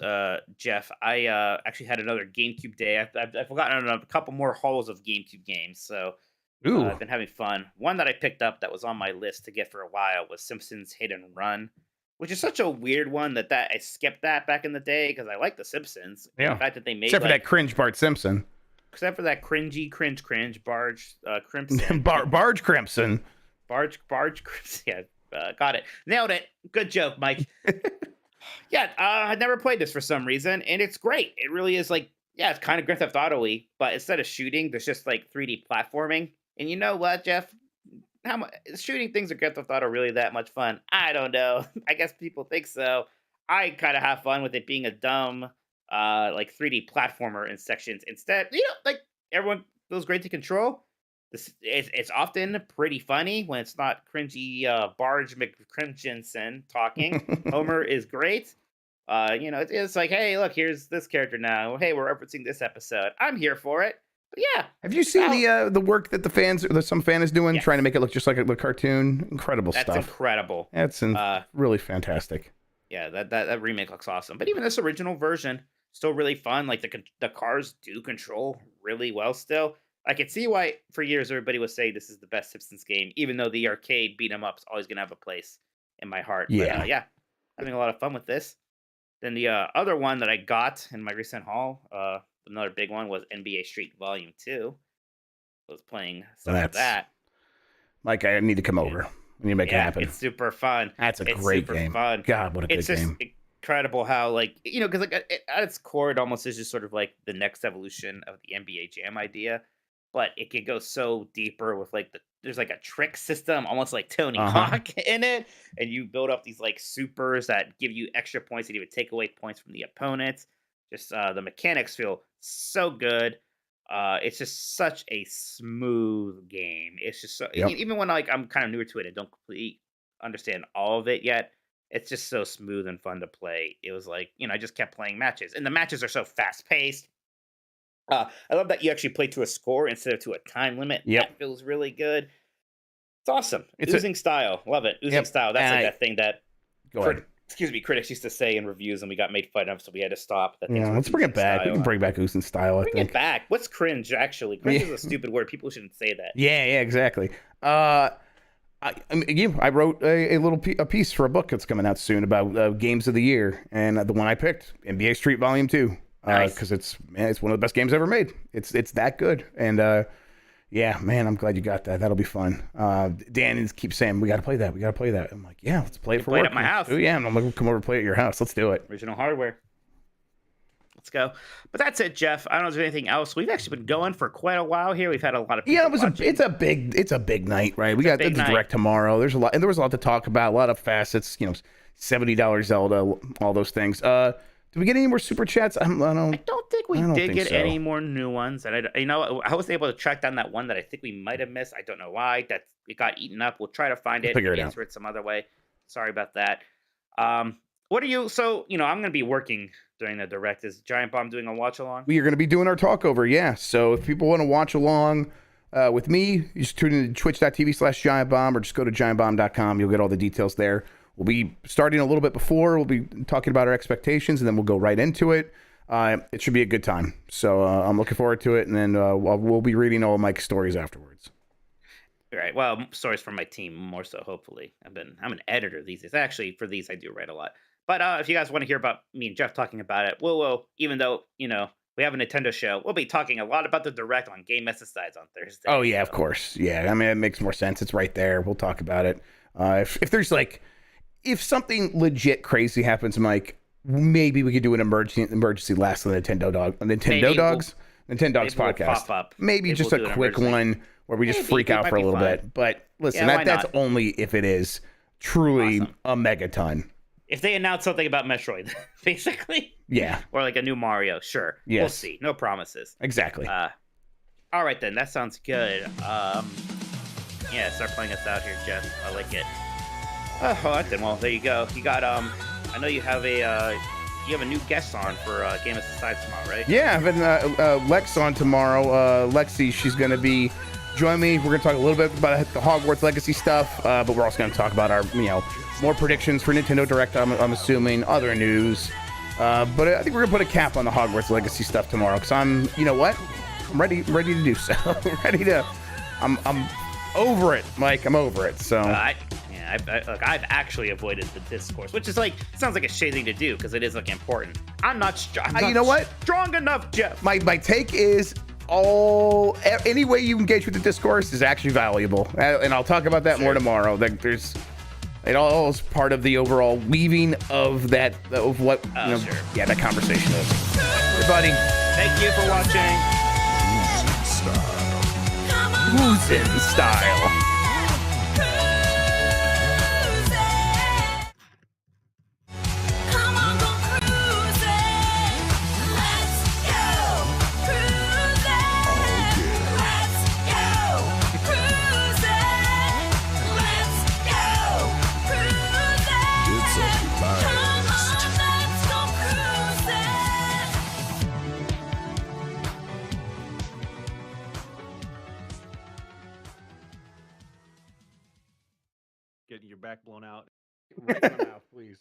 Jeff. I actually had another GameCube day. I've forgotten a couple more hauls of GameCube games, so I've been having fun. One that I picked up that was on my list to get for a while was Simpsons Hit and Run, which is such a weird one that I skipped that back in the day because I like The Simpsons. Yeah. The fact that they made except for that cringe Bart Simpson. except for that cringe, Barge Crimson. Barge Crimson. Barge Crimson. Yeah, got it. Nailed it. Good joke, Mike. Yeah, I never played this for some reason, and it's great. It really is like, yeah, it's kind of Grand Theft Auto-y, but instead of shooting, there's just like 3D platforming. And you know what, Jeff? How much shooting things in Grand Theft Auto really that much fun? I don't know. I guess people think so. I kind of have fun with it being a dumb, like 3D platformer in sections instead. You know, like everyone feels great to control. It's often pretty funny when it's not cringy Barge McCrimsonson talking. Homer is great. You know, it's like, hey, look, here's this character now. Hey, we're referencing this episode. I'm here for it. But yeah. Have you seen the work that some fan is doing, trying to make it look just like a cartoon? Incredible stuff. That's incredible. That's really fantastic. Yeah, that remake looks awesome. But even this original version, still really fun. Like the cars do control really well still. I could see why for years everybody was saying this is the best Simpsons game, even though the arcade beat 'em up's always gonna have a place in my heart. Yeah, but, yeah, having a lot of fun with this. Then the other one that I got in my recent haul, another big one, was NBA Street Volume 2. I was playing some of that. Mike, I need to come over. We need to make it happen. It's super fun. That's a great game. Fun. God, what a good game. It's incredible how, like, you know, because like at its core, it almost is just sort of like the next evolution of the NBA Jam idea. But it could go so deeper with like there's like a trick system, almost like Tony Hawk in it, and you build up these like supers that give you extra points and even take away points from the opponents. Just the mechanics feel so good. It's just such a smooth game. It's just so even when like I'm kind of newer to it and don't completely understand all of it yet, it's just so smooth and fun to play. It was like, you know, I just kept playing matches, and the matches are so fast paced. I love that you actually play to a score instead of to a time limit. That feels really good. It's awesome. It's oozing style. Love it. Oozing style. That's like that thing that critics used to say in reviews, and we got made fun of, so we had to stop. Let's bring it back. We can bring back oozing style. Bring it back. What's cringe, actually? Cringe is a stupid word. People shouldn't say that. Yeah, exactly. I wrote a piece for a book that's coming out soon about games of the year, and the one I picked, NBA Street Volume 2. Because it's one of the best games ever made. It's that good, and I'm glad you got that. That'll be fun. Dan keeps saying we got to play that. I'm like, yeah, let's play it for work. At my house. Oh yeah, I'm gonna come over and play at your house. Let's do it. Original hardware. Let's go. But that's it, Jeff. I don't know if there's anything else. We've actually been going for quite a while here. We've had a lot of people it's a big night, right? We got the direct tomorrow. There was a lot to talk about. A lot of facets. You know, $70 Zelda, all those things. Did we get any more super chats? I don't think we did get any more new ones. And I was able to track down that one that I think we might have missed. I don't know why. That it got eaten up. We'll try to find it. Answer it some other way. Sorry about that. What are you? So I'm going to be working during the direct. Is Giant Bomb doing a watch along? We are going to be doing our talk over. Yeah. So if people want to watch along with me, you just tune in to twitch.tv/giantbomb or just go to giantbomb.com. You'll get all the details there. We'll be starting a little bit before. We'll be talking about our expectations, and then we'll go right into it. It should be a good time. So I'm looking forward to it, and then we'll be reading all Mike's stories afterwards. All right. Well, stories from my team more so, hopefully. I'm an editor these days. Actually, for these, I do write a lot. But if you guys want to hear about me and Jeff talking about it, we'll even though, we have a Nintendo show, we'll be talking a lot about the Direct on Game SSIs on Thursday. Oh, yeah, of course. Yeah, I mean, it makes more sense. It's right there. We'll talk about it. If there's if something legit crazy happens, Mike, maybe we could do an emergency last on the Nintendogs podcast. Pop up. Maybe just a quick one where we just freak out for a little bit. But listen, that's only if it is truly a megaton. If they announce something about Metroid, basically. Yeah. Or like a new Mario, sure. Yes. We'll see. No promises. Exactly. All right, then. That sounds good. Start playing us out here, Jeff. I like it. All right, then. Well, there you go. You got I know you have a new guest on for Game of Society tomorrow, right? Yeah, I've been Lex on tomorrow. Lexi, she's going to be join me. We're going to talk a little bit about the Hogwarts Legacy stuff, but we're also going to talk about our more predictions for Nintendo Direct. I'm assuming other news, but I think we're going to put a cap on the Hogwarts Legacy stuff tomorrow because I'm ready to do so. I'm over it, Mike. I'm over it. So. I've actually avoided the discourse, which is sounds like a shady thing to do because it is important. I'm not strong enough, Jeff. My take is any way you engage with the discourse is actually valuable, and I'll talk about that more tomorrow. It all is part of the overall weaving of that, of what that conversation is. Everybody, thank you for watching. Who's in style? Getting your back blown out. Right now, please.